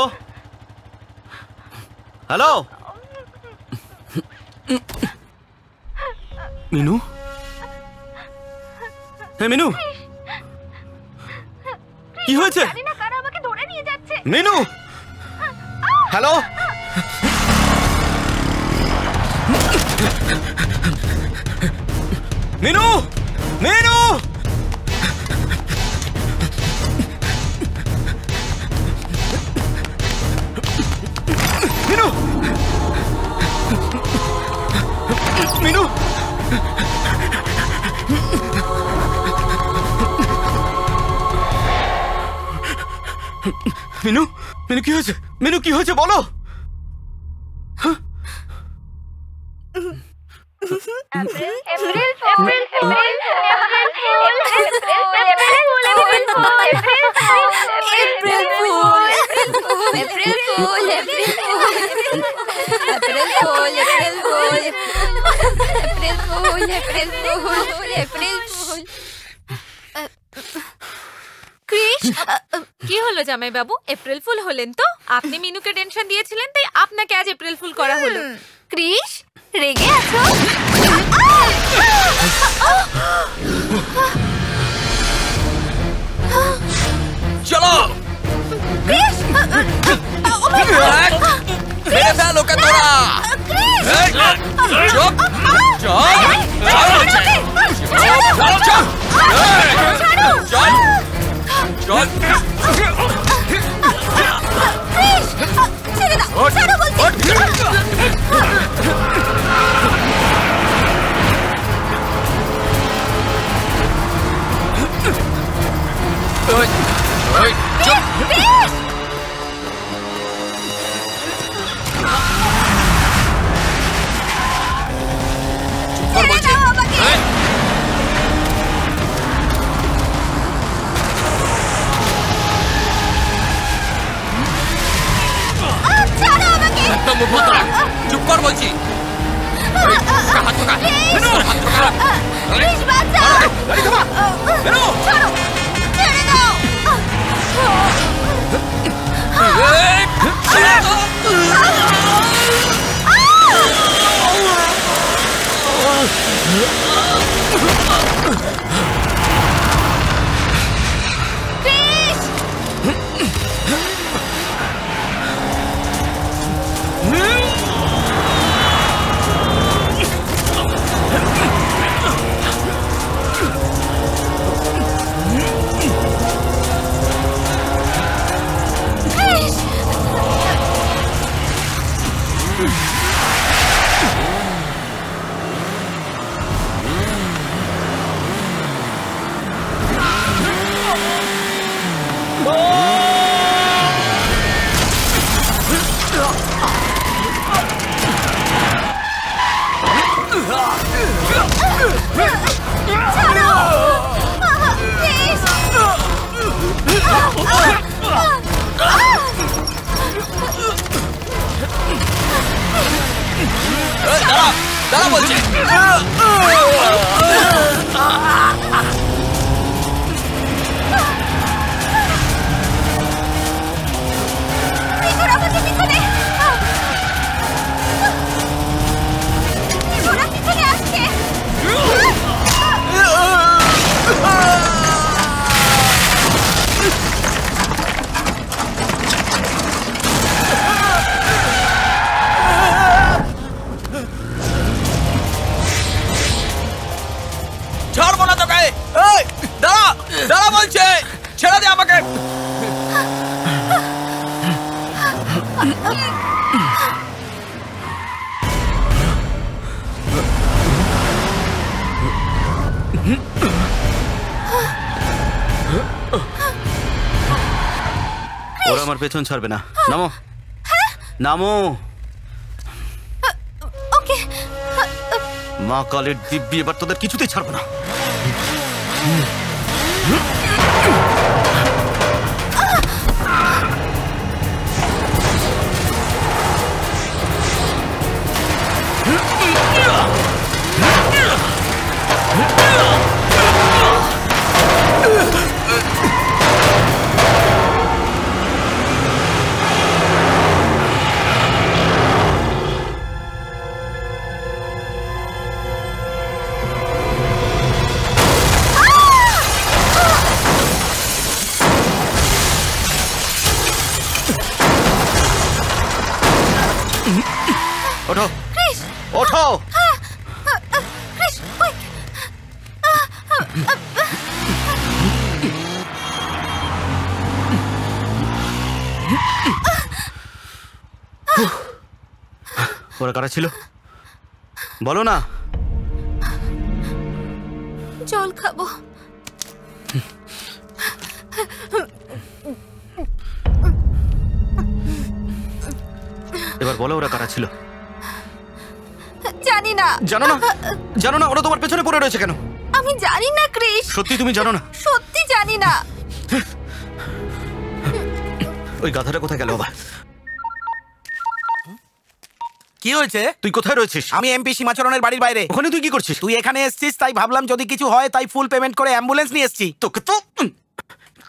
hello. মিনু, হ্যাঁ মিনু, কি হয়েছে? মিনু, হ্যালো। মিনু, মিনু, মিনু, মিনু, মিনু, মিনু কি হয়েছে? মিনু কি হয়েছে বলো। কি হলো জামাই বাবু, এপ্রিল ফুল হলেন তো? আপনি মিনুকে টেনশন দিয়েছিলেন তাই আপনাকে আজ এপ্রিল ফুল করা হলো। ক্রিশ, রেগে আছো? চলো ক্রিশ, মেরে ফেল ওকে তোরা। চুপ চল চল চল চুপ কর বলছি। বলছে। ছাড়বো না তোকে। এই দাঁড়া দাঁড়া বলছে, ছেড়ে দে আমাকে। ওরা আমার পেছন ছাড়বে না। নামো নামো। ওকে মা কালের দিব্যি, এবার তোদের কিছুতেই ছাড়বো না। ওঠো ওঠো। ওরা কারা ছিল বলো না। জল খাবো। এবার বলো ওরা কারা ছিল। জানি না। জানো না? জানো না ওরা তোমার পেছনে পড়ে রয়েছে কেন? আমি জানি না ক্রিস। সত্যি তুমি জানো না? সত্যি জানি না। ওই গাধাটা কোথায় গেল আবার? কি হয়েছে? তুই কোথায় রয়েছিস? আমি এমপি সীমাচরণের বাড়ির বাইরে। ওখানে তুই কি করছিস? তুই এখানে এসেছিস তাই ভাবলাম যদি কিছু হয় তাই ফুল পেমেন্ট করে অ্যাম্বুলেন্স নিয়ে এসেছি। তোকে তো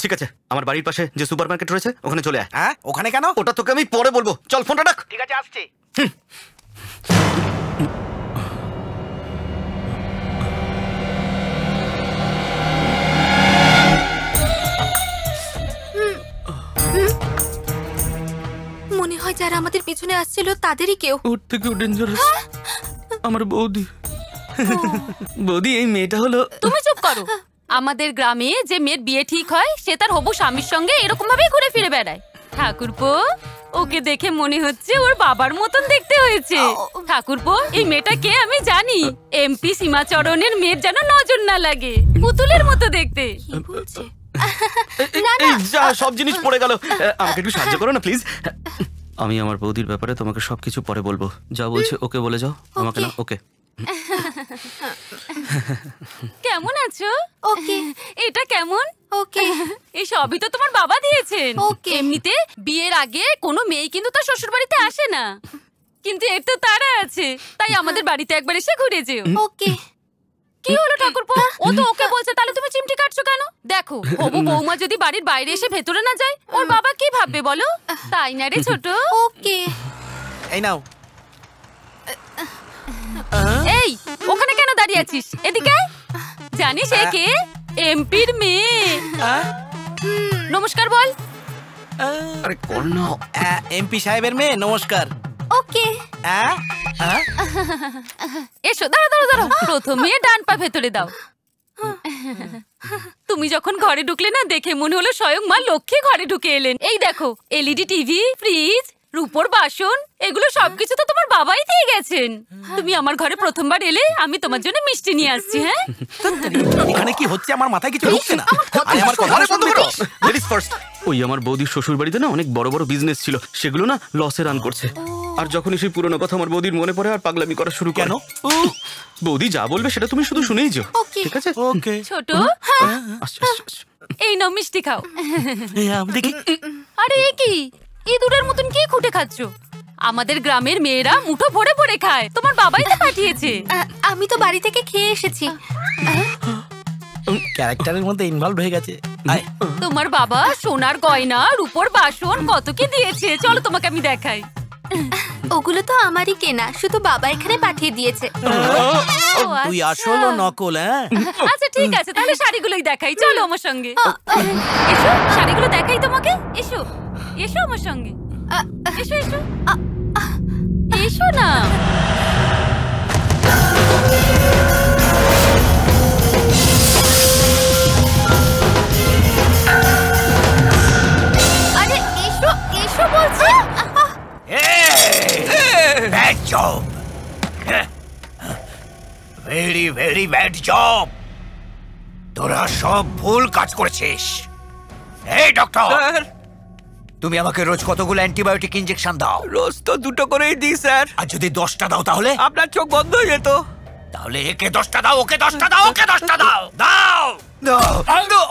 ঠিক আছে, আমার বাড়ির পাশে যে সুপারমার্কেট রয়েছে ওখানে চলে আয়। হ্যাঁ ওখানে কেন? ওটা তোকে আমি পরে বলবো, চল ফোনটা রাখ। ঠিক আছে আসছি। মনে হয় যারা আমাদের পিছনে আসছিল তাদেরই কেউ। ওর থেকেও ডেঞ্জারাস আমার বৌদি। বৌদি এই মেয়েটা হলো। তুমি চুপ করো। আমাদের গ্রামে যে মেয়ের বিয়ে ঠিক হয় সে তার হবু স্বামীর সঙ্গে এরকম ভাবে ঘুরে ফিরে বেড়ায়। ঠাকুরপো, ওকে দেখে মনে হচ্ছে ওর বাবার মতন দেখতে হয়েছে। ঠাকুরপো, এই মেয়েটা কে আমি জানি। এমপি সীমাচরণের মেয়ের যেন নজর না লাগে, পুতুলের মতো দেখতে। এই যা, সব জিনিস পড়ে গেল। আমাকে একটু সাহায্য করো না প্লিজ। আমি আমার বৌদির ব্যাপারে তোমাকে সবকিছু পরে বলবো। যা বলছে ওকে বলে যাও, আমাকে না। ওকে। কেমন আছো? ওকে। এটা কেমন? ওকে। এই সবই তো তোমার বাবা দিয়েছেন। ওকে। এমনিতে বিয়ের আগে কোনো মেয়ে কিন্তু তার শ্বশুর বাড়িতে আসে না, কিন্তু এর তো তারা আছে, তাই আমাদের বাড়িতে একবার এসে ঘুরে যেও। ওকে। কি হলো ঠাকুরপো? ও তো ওকে বলছে, তাহলে তুমি চিমটি কাটছো কেন? দেখো, হবু বৌমা যদি বাড়ির বাইরে এসে ভেতরে না যায়, ওর বাবা কি ভাববে বলো? তাই না রে ছোট? ওকে। এই নাও। এই, ওখানে কেন দাঁড়িয়ে আছিস? এদিকে আয়। জানিস এ কে? এমপির মেয়ে। নমস্কার বল। আরে কর না। এমপি সাহেবের মেয়ে, নমস্কার। ওকে। এসো, দাঁড়া দাঁড়া দাঁড়া। প্রথমে ডান পা ভেতরে দাও। তুমি যখন ঘরে ঢুকলে না, দেখে মনে হলো স্বয়ং মা লক্ষ্মী ঘরে ঢুকে এলেন। এই দেখো, এলইডি টিভি, ফ্রিজ, রূপোর বাসন, এগুলো সবকিছু তো তোমার বাবাই দিয়ে গেছেন। তুমি আমার ঘরে প্রথমবার এলে আমি তোমার জন্য মিষ্টি নিয়ে আসছি। হ্যাঁ, এখানে কি হচ্ছে আমার মাথায় কিছু ঢুকছে না। আমার কথা বন্ধ করো। Ladies first. ওই আমার বৌদির শ্বশুর বাড়িতে না অনেক বড় বড় বিজনেস ছিল, সেগুলো না লসে রান করছে। আর যখনই সেই পুরনো কথা আমার বৌদির মনে পড়ে আর পাগলামি করা শুরু কেন। বৌদি যা বলবে সেটা তুমি শুধু শুনেই যাও, ঠিক আছে? ওকে। ছোট, এই নাও মিষ্টি খাও। দেখি। আরে এ কি ইঁদুরের মতন কি খুঁটে খাচ্ছ? আমাদের গ্রামের মেয়েরা মুঠো ভরে ভরে খায়, তোমার বাবাই তো পাঠিয়েছে। আমি তো বাড়ি থেকে খেয়ে এসেছি। ক্যারেক্টারের মধ্যে ইনভলভ হয়ে গেছে। তোমার বাবা সোনার গয়না, রূপোর বাসন কত কি দিয়েছে, চলো তোমাকে আমি দেখাই। ওগুলো তো আমারই কেনা, শুধু বাবা এখানে পাঠিয়ে দিয়েছে। তুই আসল নকল? হ্যাঁ আচ্ছা ঠিক আছে, তাহলে শাড়িগুলোই দেখাই, চলো আমার সঙ্গে। এসো, শাড়িগুলো দেখাই তোমাকে। এসো এসো আমার সঙ্গে, এসো এসো এসো না। আরে এসো এসো বলছি। Bad job, very very bad job. তোরা সব ভুল কাজ করেছিস। এই ডক্টর, তুমি আমাকে রোজ কতগুলো অ্যান্টিবায়োটিক ইনজেকশন দাও? রোজ তো 2টো করেই দিই স্যার। আর যদি 10টা দাও তাহলে? আপনার চোখ বন্ধ হয়ে যেত। তাহলে একে 10টা দাও, ওকে 10টা দাও, ওকে 10টা দাও। দাও দাও।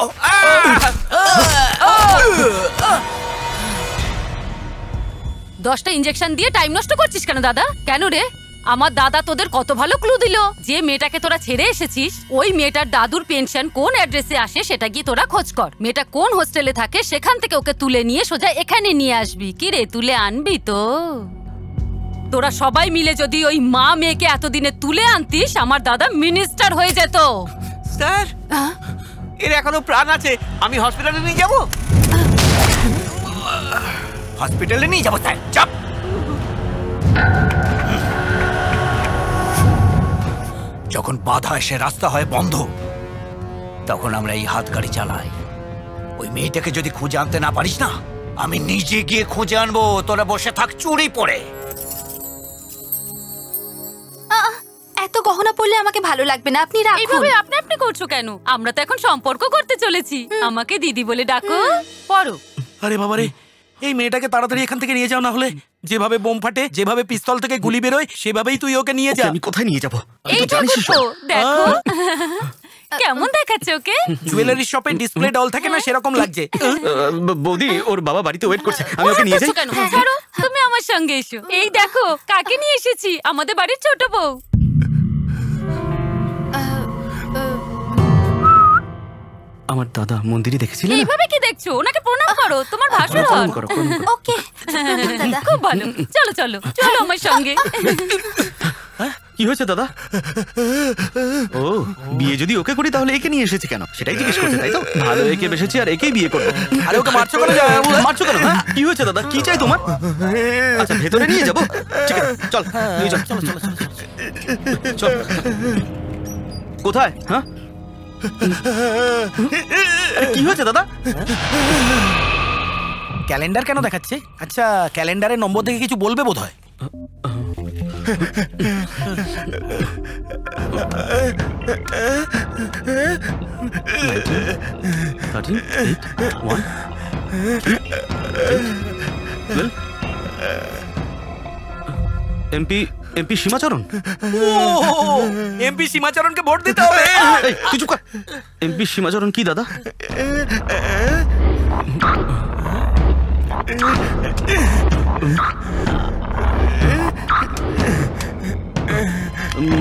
10টা ইনজেকশন দিয়ে টাইম নষ্ট করছিস কেন দাদা? কেন রে? আমার দাদা তোদের কত ভালো ক্লু দিল। যে মেয়েটাকে তোরা ছেড়ে এসেছিস, ওই মেয়েটার দাদুর পেনশন কোন অ্যাড্রেসে আসে সেটা গিয়ে তোরা খোঁজ কর। মেয়েটা কোন হোস্টেলে থাকে সেখান থেকে ওকে তুলে নিয়ে সোজা এখানে নিয়ে আসবি। কি রে, তুলে আনবি তো? তোরা সবাই মিলে যদি ওই মা মেয়েকে এতদিনে তুলে আনতিস, আমার দাদা মিনিস্টার হয়ে যেত। স্যার, এর এখনো প্রাণ আছে, আমি হসপিটালে নিয়ে যাব। হসপিটালে নিয়ে যাবো স্যার? চাপ। যখন বাধা এসে রাস্তা হয় বন্ধ, তখন আমরা এই হাত গাড়ি চালাই। ওই মেয়েটাকে যদি খুঁজে আনতে না পারিস না, আমি নিজে গিয়ে খুঁজে আনবো। তোরা বসে থাক চুরি পড়ে। এত গহনা পড়লে আমাকে ভালো লাগবে না, আপনি রাখুন। এইভাবে আপনি আপনি করছো কেন? আমরা তো এখন সম্পর্ক করতে চলেছি। আমাকে দিদি বলে ডাকো। পড়ো। আরে বাবারে, এই মেয়েটাকে তাড়াতাড়ি এখান থেকে নিয়ে যাও, না হলে যেভাবে বোম ফাটে, যেভাবে পিস্তল থেকে গুলি বেরোয়, সেভাবেই তুই ওকে নিয়ে যা। আমি কোথায় নিয়ে যাব? এইটা তো দেখো কেমন দেখাচ্ছে ওকে। জুয়েলারি শপে ডিসপ্লে ডল থাকে না, সেরকম লাগছে। বৌদি, ওর বাবা বাড়িতে ওয়েট করছে, আমি ওকে নিয়ে যাই। কেন ছাড়ো, তুমি আমার সঙ্গে এসো। এই দেখো কাকে নিয়ে এসেছি, আমাদের বাড়ির ছোট বউ। আমার দাদা মন্দিরে দেখেছিলেন? এইভাবে কি দেখছো? ওনাকে প্রণাম করো, তোমার ভাসুর হন। ওকে খুব ভালো, চলো চলো চলো আমার সঙ্গে। কি হয়েছে দাদা? ও, বিয়ে যদি ওকে করি তাহলে একে নিয়ে এসেছে কেন সেটাই জিজ্ঞেস করতে, তাই তো? ভালো একে বেসেছি আর একেই বিয়ে করবো। আরে ওকে মারছো কেন? মারছো কেন? কি হয়েছে দাদা? কি চাই তোমার? আচ্ছা, ভেতরে নিয়ে যাবো। ঠিক আছে, চল নিয়ে চল। চল। কোথায়? হ্যাঁ, কি হয়েছে দাদা? ক্যালেন্ডার কেন দেখাচ্ছে? আচ্ছা, ক্যালেন্ডারের নম্বর দেখে কিছু বলবে বোধ হয়। এমপি সীমাচরণ। এমপি সীমাচরণকে ভোট দিতে হবে। তুই চুপ কর। এমপি সীমাচরণ কি দাদা?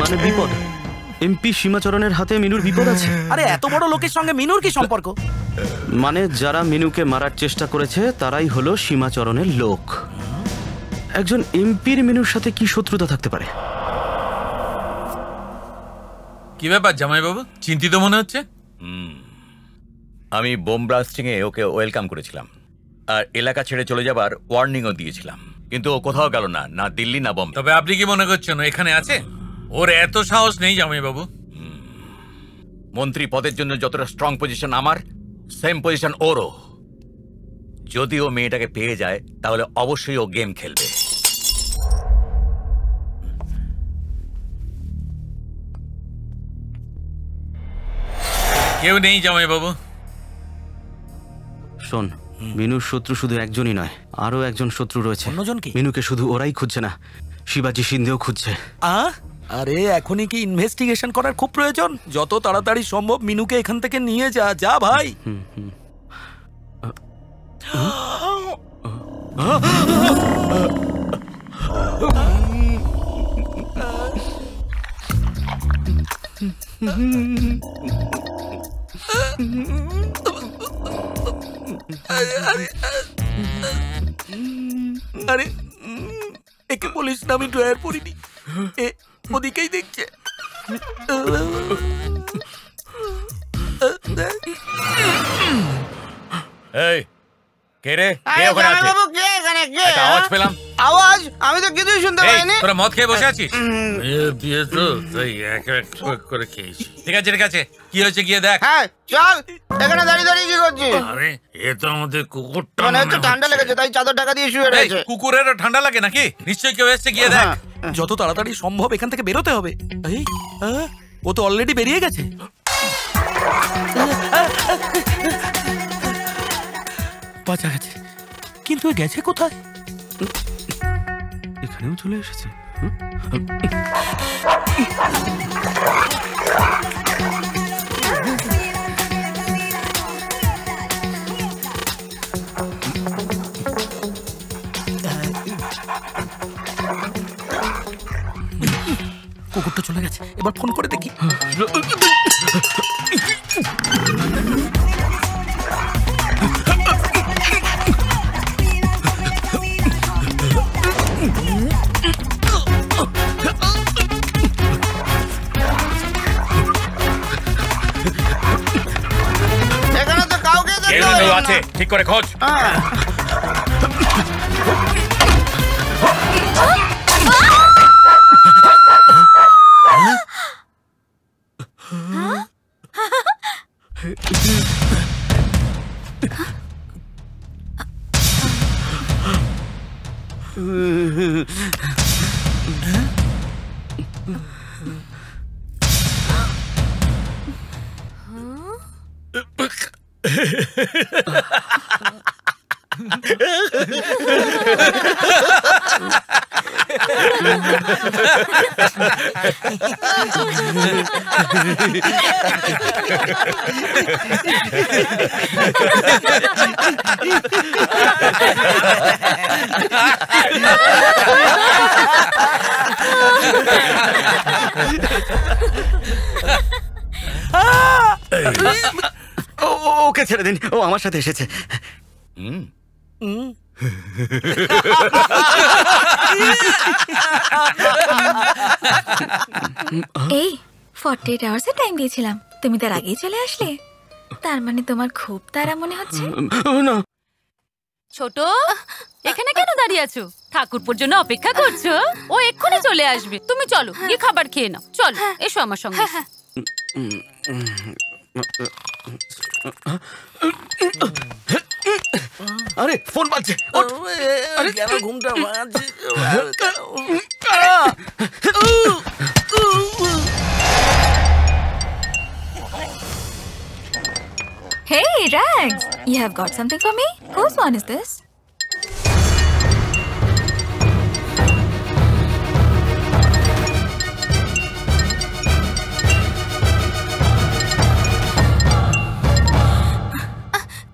মানে বিপদ? এমপি সীমাচরণের হাতে মিনুর বিপদ আছে? আরে এত বড় লোকের সঙ্গে মিনুর কি সম্পর্ক? মানে যারা মিনুকে মারার চেষ্টা করেছে তারাই হলো সীমাচরণের লোক। একজন এমপির মিনুর সাথে কি শত্রুতা থাকতে পারে? কি ব্যাপার জামাইবাবু, চিন্তিত মনে হচ্ছে? আমি বোম ব্লাস্টিং এ ওকে ওয়েলকাম করেছিলাম, আর এলাকা ছেড়ে চলে যাবার ওয়ার্নিংও দিয়েছিলাম, কিন্তু ও কোথাও গেল না, না দিল্লি না বোম্বে। তবে আপনি কি মনে করছেন ও এখানে আছে? ওর এত সাহস নেই জামাইবাবু। মন্ত্রী পদের জন্য যতটা স্ট্রং পজিশন আমার, সেম পজিশন ওরও। যদি ও মেয়েটাকে পেয়ে যায় তাহলে অবশ্যই ও গেম খেলবে। কেউ নেই জামাইবাবু। শোন, মিনুর শত্রু শুধু একজনই নয়, আরো একজন শত্রু রয়েছে। অন্যজন কি? মিনুকে শুধু ওরাই খুঁজছে না, শিবাজি সিন্ধেও খুঁজছে। আরে এখনই কি ইনভেস্টিগেশন করার খুব প্রয়োজন? যত তাড়াতাড়ি সম্ভব মিনুকে এখান থেকে নিয়ে যা। যা ভাই। আরে একে বলিস না আমি ড্রয়ার পরিনি, ওদিকেই দেখছে। এই কে রে? কে ওখানে আছে? একটা আওয়াজ পেলাম। আওয়াজ? আমি তো কিছুই শুনতে এই, পাইনি। তোরা মদ খেয়ে বসে আছিস? বিয়ে তো তাই এক এক করে খেয়েছি। ঠিক আছে ঠিক আছে, কি হয়েছে গিয়ে দেখ। হ্যাঁ চল, এখানে দাঁড়িয়ে দাঁড়িয়ে কি করছিস? আরে এ তো আমাদের কুকুরটা মানে হচ্ছে ঠান্ডা লেগেছে তাই চাদর ঢাকা দিয়ে শুয়ে রয়েছে। কুকুরেরও ঠান্ডা লাগে নাকি? নিশ্চয়ই কেউ এসছে, গিয়ে দেখ। যত তাড়াতাড়ি সম্ভব এখান থেকে বেরোতে হবে। এই, ও তো অলরেডি বেরিয়ে গেছে। বাঁচা গেছে, কিন্তু এ গেছে কোথায়? এখানেও চলে এসেছে। কুকুরটা চলে গেছে, এবার ফোন করে দেখি। এখানে তো কাউকে কেউ আছে, ঠিক করে খোঁজ। ওকে ছেড়ে দিন, ও আমার সাথে এসেছে। এই 48 আওয়ার্সের টাইম দিয়েছিলাম, তুমি তার আগেই চলে আসলে। তার মানে তোমার খুব তাড়া মনে হচ্ছে। না ছোট, এখানে কেন দাঁড়িয়ে আছো? ঠাকুরপুর জন্য অপেক্ষা করছো? ও এক্ষুনি চলে আসবে। তুমি চলো, গিয়ে খাবার খেয়ে নাও। চলো, এসো আমার সঙ্গে। আরে ফোন বাজছে। কেন ঘুমটা ভাঙাচ্ছি? Hey, Rags, you have got something for me? Whose one is this?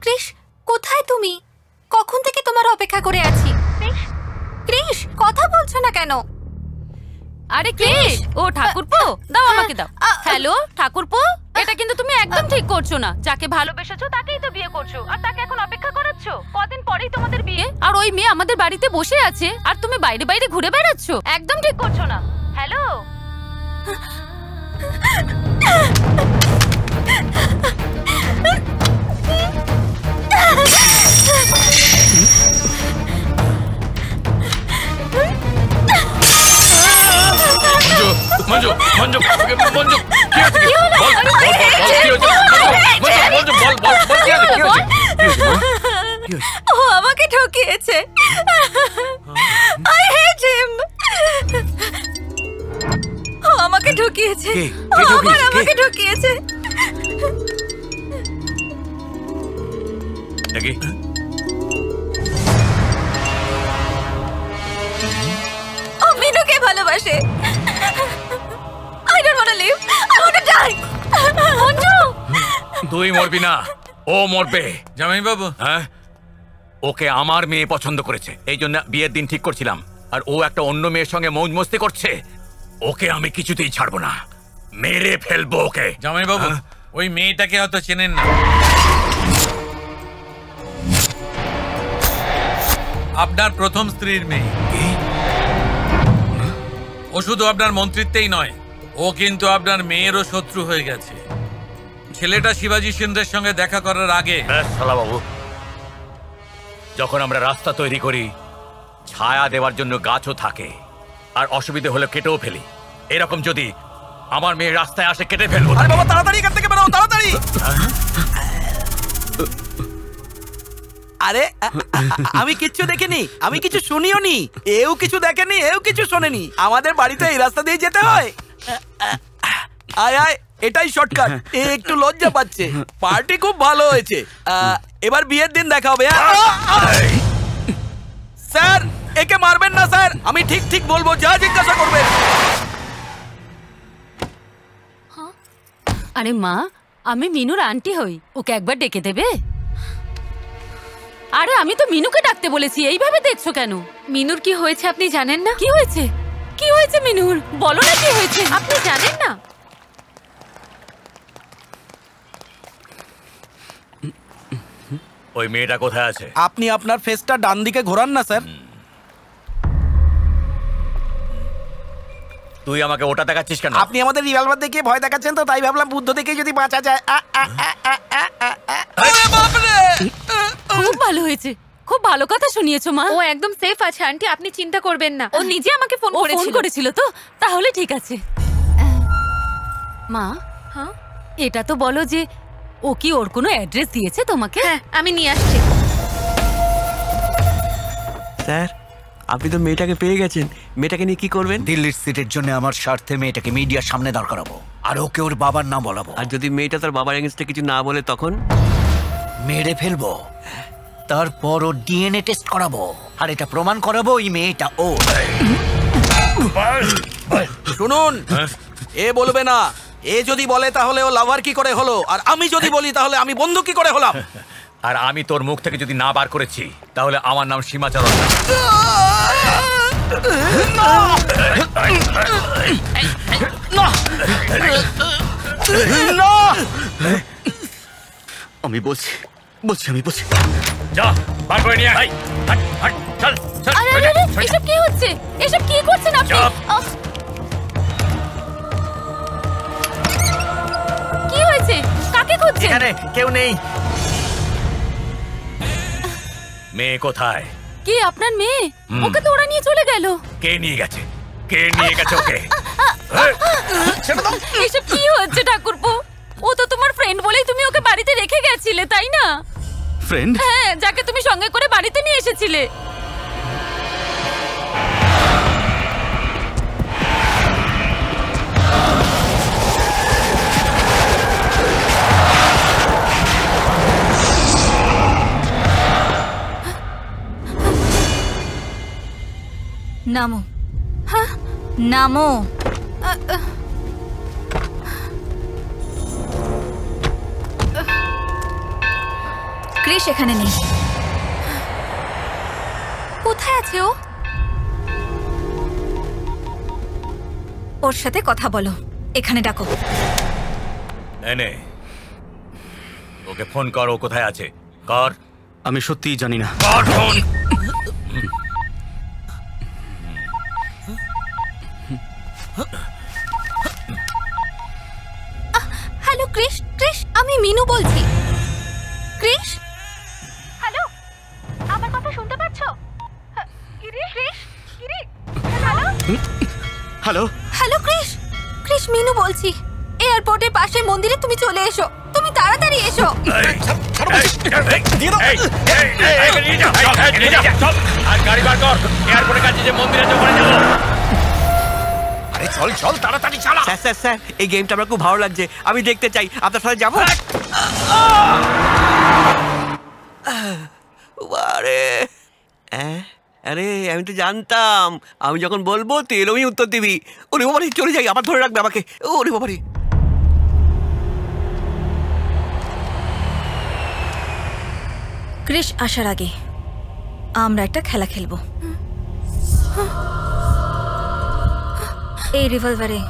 Krrish, কোথায় তুমি? কখন থেকে তোমার অপেক্ষা করে আছি। ক্রিশ, কথা বলছো না কেন? আরে ক্রিশ, ও ঠাকুরপো, দাও আমাকে দাও। হ্যালো ঠাকুরপো, এটা কিন্তু তুমি একদম ঠিক করছো না। যাকে ভালোবেসেছো তাকেই তো বিয়ে করছো, আর তাকে এখন অপেক্ষা করাচ্ছো। কদিন পরেই তোমাদের বিয়ে, আর ওই মেয়ে আমাদের বাড়িতে বসে আছে, আর তুমি বাইরে বাইরে ঘুরে বেড়াচ্ছো। একদম ঠিক করছো না। হ্যালো, মঞ্জু, মঞ্জু, মঞ্জু, কি হয়েছে? বল, বল, বল, কি হয়েছে? মঞ্জু, বল, বল, বল, কি হয়েছে? ও আমাকে ঠকিয়েছে। I hate him. ও আমাকে ঠকিয়েছে। ও আবার আমাকে ঠকিয়েছে। দেখি ও মিনুকে ভালোবাসে। I don't want to live. I want to die. Manju, তুই মরবি না, ও মরবে। জামাই বাবু, হ্যাঁ, ওকে আমার মেয়ে পছন্দ করেছে, এই জন্য বিয়ের দিন ঠিক করছিলাম। আর ও একটা অন্য মেয়ের সঙ্গে মৌজ মস্তি করছে, ওকে আমি কিছুতেই ছাড়বো না, মেরে ফেলবো ওকে। জামাইবাবু, ওই মেয়েটাকে হয়তো চেনেন না। আপনার প্রথম স্ত্রীর মেয়ে। ও শুধু আপনার মন্ত্রিত্বেই নয়, ও কিন্তু আপনার মেয়েরও শত্রু হয়ে গেছে। ছেলেটা শিবাজি সিন্ধের সঙ্গে দেখা করার আগে। শালা বাবু, যখন আমরা রাস্তা তৈরি করি ছায়া দেওয়ার জন্য গাছও থাকে, আর অসুবিধে হলে কেটেও ফেলি। এরকম যদি আমার মেয়ে রাস্তায় আসে কেটে ফেলবো। আরে বাবা তাড়াতাড়ি এখান থেকে বেরো, তাড়াতাড়ি। আরে আমি কিচ্ছু দেখিনি, আমি কিছু শুনিও নি, এও কিছু দেখেনি, এও কিছু শোনেনি। আমাদের বাড়িতে এই রাস্তা দিয়ে যেতে হয়। আয় আয়, এটাই শর্টকাট। এ একটু লজ্জা পাচ্ছে। পার্টি খুব ভালো হয়েছে, এবার বিয়ের দিন দেখা হবে। স্যার একে মারবেন না স্যার, আমি ঠিক ঠিক বলবো, যা জিজ্ঞাসা করবেন। আরে মা, আমি মিনুর আন্টি হই, ওকে একবার ডেকে দেবে? আরে আমি তো মিনুকে ডাকতে বলেছি, এইভাবে দেখছো কেন? মিনুর কি হয়েছে আপনি জানেন না? কি হয়েছে? কি হয়েছে মিনুর? বলো না কি হয়েছে। আপনি জানেন না? ওই মেয়েটা কোথায় আছে? আপনি আপনার ফেসটা ডান দিকে ঘোরান না স্যার। তুই আমাকে ওটা দেখাচ্ছিস কেন? আপনি আমাদের রিভলভার দেখে ভয় দেখাচ্ছেন তো, তাই ভাবলাম বুদ্ধ দেখে যদি বাঁচা যায়। খুব ভালো হয়েছে, খুব ভালো কথা শুনিয়েছো মা। ও একদম সেফ আছে আন্টি, আপনি চিন্তা করবেন না। ও নিজে আমাকে ফোন করেছিল তো, তাহলে ঠিক আছে। মা, হ্যাঁ এটা তো বলো যে ও কি ওর কোনো অ্যাড্রেস দিয়েছে তোমাকে? হ্যাঁ, আমি নিয়ে আসছি। স্যার আপনি তো মেয়েটাকে পেয়ে গেছেন, মেয়েটাকে নিয়ে কি করবেন? দিল্লির সিটের জন্য আমার স্বার্থে মেয়েটাকে মিডিয়ার সামনে দাঁড় করাবো, আর ওকে ওর বাবার নাম বলাবো। আর যদি মেয়েটা তার বাবার এগেইনস্টে কিছু না বলে তখন মেরে ফেলবো, তারপর ও ডিএনএ টেস্ট করাবো, আর এটা প্রমাণ করাবো এই মেয়েটা ও। শুনুন, এ বলবে না। এ যদি বলে তাহলে ও লাভার কি করে হলো, আর আমি যদি বলি তাহলে আমি বন্ধু কি করে হলাম? আর আমি তোর মুখ থেকে যদি না বার করেছি তাহলে আমার নাম সীমাচরণ না। আমি বলছি আমি বলছি, যা বার করে নিয়ে আয়। হাট হাট, চল চল। আরে আরে আরে, এসব কি হচ্ছে? এসব কি করছেন আপনি? কি হয়েছে? কাকে খুঁজছেন? এখানে কেউ নেই। মেয়ে কোথায়? কি আপনার মেয়ে? ওকে তো ওরা নিয়ে চলে গেল। কে নিয়ে গেছে? কে নিয়ে গেছে ওকে? এসব কি হচ্ছে ঠাকুরপো? ও তো তোমার ফ্রেন্ড বলেই তুমি ওকে বাড়িতে রেখে গেছিলে, তাই না? ফ্রেন্ড? হ্যাঁ, যাকে তুমি সঙ্গে করে বাড়িতে নিয়ে এসেছিলে। নামো, নামো। ক্রিশ এখানে নেই। কোথায় আছে ও? ওর সাথে কথা বলো, এখানে ডাকো। এনে ওকে ফোন কর, ও কোথায় আছে কর। আমি সত্যিই জানি না। কর ফোন। হ্যালো ক্রিশ, ক্রিশ আমি মিনু বলছি। ক্রিশ, হ্যালো, আমার কথা শুনতে পাচ্ছো? Krish, Krish, hello hello hello Krish, Krish Minu বলছি। এয়ারপোর্টের পাশে মন্দিরে তুমি চলে এসো, তুমি তাড়াতাড়ি এসো। আর গাড়ি বার কর, এয়ারপোর্টের কাছে যে মন্দির আছে ওখানে যাবো। আরে চল চল তাড়াতাড়ি চালা। স্যার স্যার স্যার, এই গেমটা আমার খুব ভালো লাগছে, আমি দেখতে চাই, আপনার সাথে যাবো। আরে আরে আমি তো জানতাম, আমি যখন বলবো তুই এরকমই উত্তর দিবি। ওরে বাবারে, চলে যাই, আবার ধরে রাখবে আমাকে। ওরে বাবারে। ক্রিশ আসার আগে আমরা একটা খেলা খেলবো। এই রিভলভারে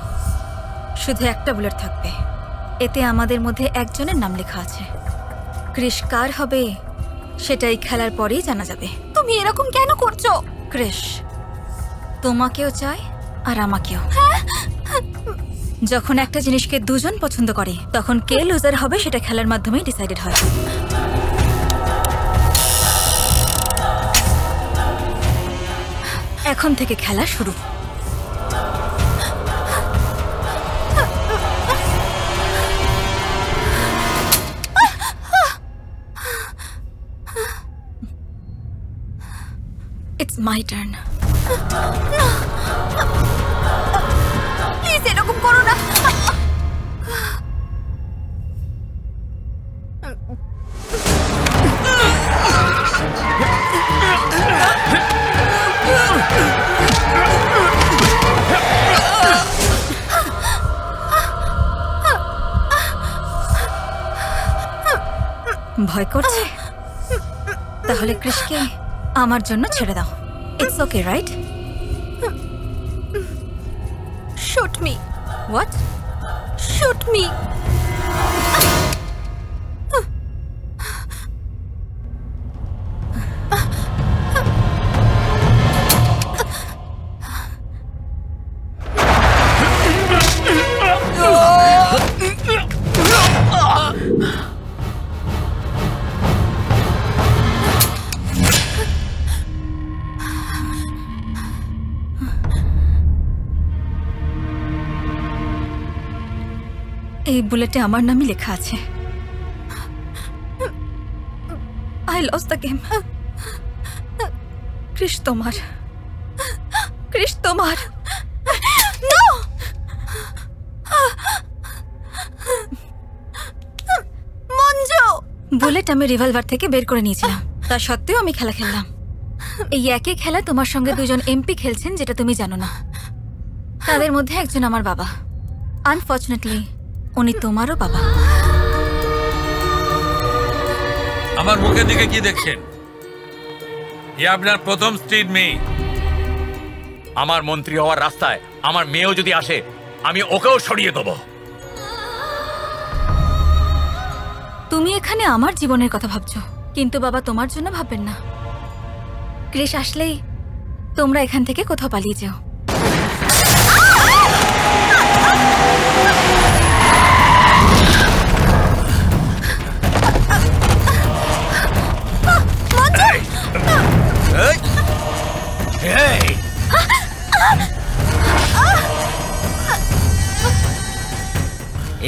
শুধু একটা বুলেট থাকবে। এতে আমাদের মধ্যে একজনের নাম লেখা আছে। ক্রিশ কার হবে সেটাই খেলার পরেই জানা যাবে। তুমি এরকম কেন করছো? ক্রিশ তোমাকেও চাই আর আমাকেও। যখন একটা জিনিসকে দুজন পছন্দ করে তখন কে লুজার হবে সেটা খেলার মাধ্যমেই ডিসাইডেড হয়। এখন থেকে খেলা শুরু। It's my turn. প্লিজ এরকম করো না। ভয় করছে? তাহলে ক্রিশকে আমার জন্য ছেড়ে দাও। It's okay, right? Shoot me. What? Shoot me. এই বুলেটে আমার নামই লেখা আছে। I lost the game. Krrish তোমার। ক্রিশ তোমার। No! মঞ্জু! বুলেট আমি রিভলভার থেকে বের করে নিয়েছিলাম। তা সত্ত্বেও আমি খেলা খেললাম। এই একই খেলা তোমার সঙ্গে দুজন এমপি খেলছেন, যেটা তুমি জানো না। তাদের মধ্যে একজন আমার বাবা। আনফর্চুনেটলি উনি তোমারও বাবা। আমার মুখের দিকে কি দেখছেন? এ আপনার প্রথম স্ত্রীর মেয়ে। আমার মন্ত্রী হওয়ার রাস্তায় আমার মেয়েও যদি আসে আমি ওকেও সরিয়ে দেবো। তুমি এখানে আমার জীবনের কথা ভাবছো, কিন্তু বাবা তোমার জন্য ভাববেন না। ক্রিশ আসলেই তোমরা এখান থেকে কোথাও পালিয়ে যাও।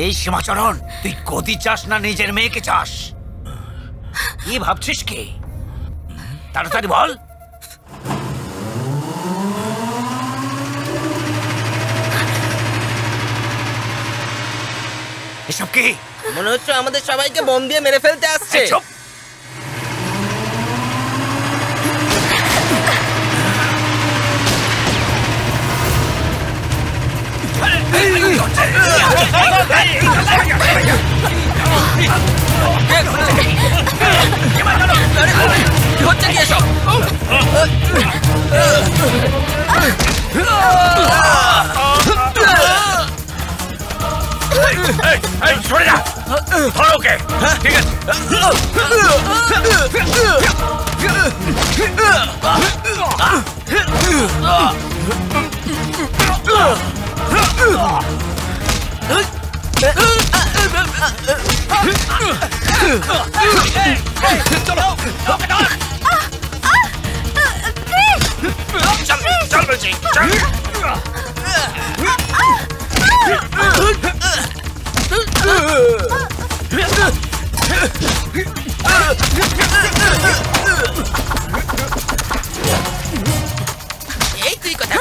এই সীমাচরণ, তুই গদি চাস না নিজের মেয়েকে চাস? কি ভাবছিস কি? তাড়াতাড়ি বল। এসব কি? মনে হচ্ছে আমাদের সবাইকে বোম দিয়ে মেরে ফেলতে আসছে। হচ্ছে কি এসব? সরে যা, ধর ওকে। ঠিক আছে। চলো চল বলছি, চল। এই তুই কথা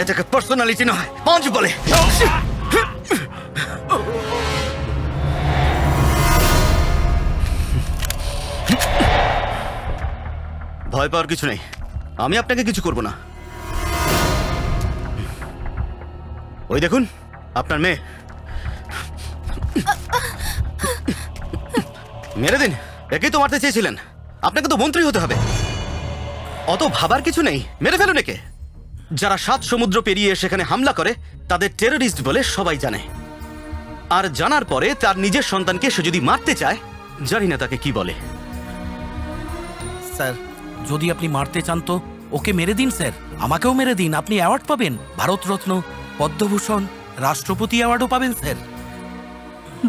এটাকে পার্সোনালিটি নয়, পাঁচ বলে। ভয় পাওয়ার কিছু নেই, আমি আপনাকে কিছু করব না। ওই দেখুন আপনার মেয়ে, মেরে দিন। একেই তো মারতে চেয়েছিলেন, আপনাকে তো মন্ত্রী হতে হবে। অত ভাবার কিছু নেই, মেরে ফেলুন একে। যারা 7 সমুদ্র পেরিয়ে সেখানে হামলা করে তাদের টেররিস্ট বলে সবাই জানে। আর জানার পরে তার নিজের সন্তানকে সে যদি মারতে চায়, জানি না তাকে কি বলে। স্যার যদি আপনি মারতে চান তো ওকে মেরে দিন স্যার, আমাকেও মেরে দিন। আপনি অ্যাওয়ার্ড পাবেন, ভারতরত্ন, পদ্মভূষণ, রাষ্ট্রপতি অ্যাওয়ার্ডও পাবেন স্যার।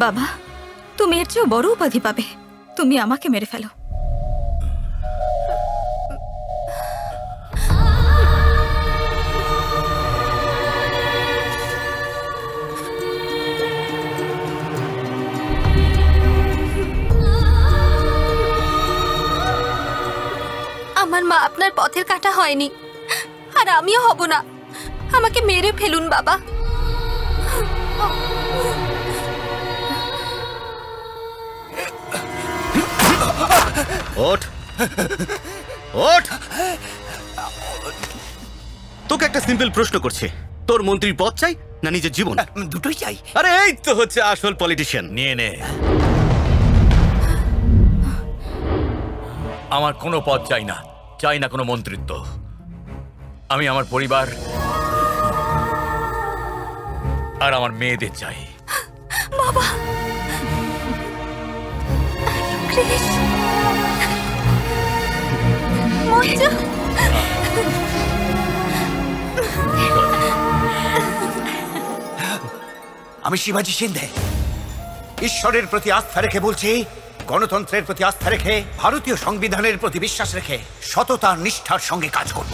বাবা, তুমি এর চেয়েও বড় উপাধি পাবে। তুমি আমাকে মেরে ফেলো। আমার মা আপনার পথের কাঁটা হয়নি, আর আমিও হব না। আমাকে মেরে ফেলুন বাবা। ওঠ, ওঠ। তোকে একটা সিম্পল প্রশ্ন করছে, তোর মন্ত্রীর পদ চাই না নিজের জীবন? দুটোই চাই। আরে এই তো হচ্ছে আসল পলিটিশিয়ান। নিয়ে নে। আমার কোনো পদ চাই না, চাই না কোনো মন্ত্রিত্ব। আমি আমার পরিবার আর আমার মেয়েদের চাই। বাবা, ক্রিস, মঞ্জু। আমি শিবাজি সিন্ধে ঈশ্বরের প্রতি আস্থা রেখে বলছি, গণতন্ত্রের প্রতি আস্থা রেখে, ভারতীয় সংবিধানের প্রতি বিশ্বাস রেখে সততা নিষ্ঠার সঙ্গে কাজ করব।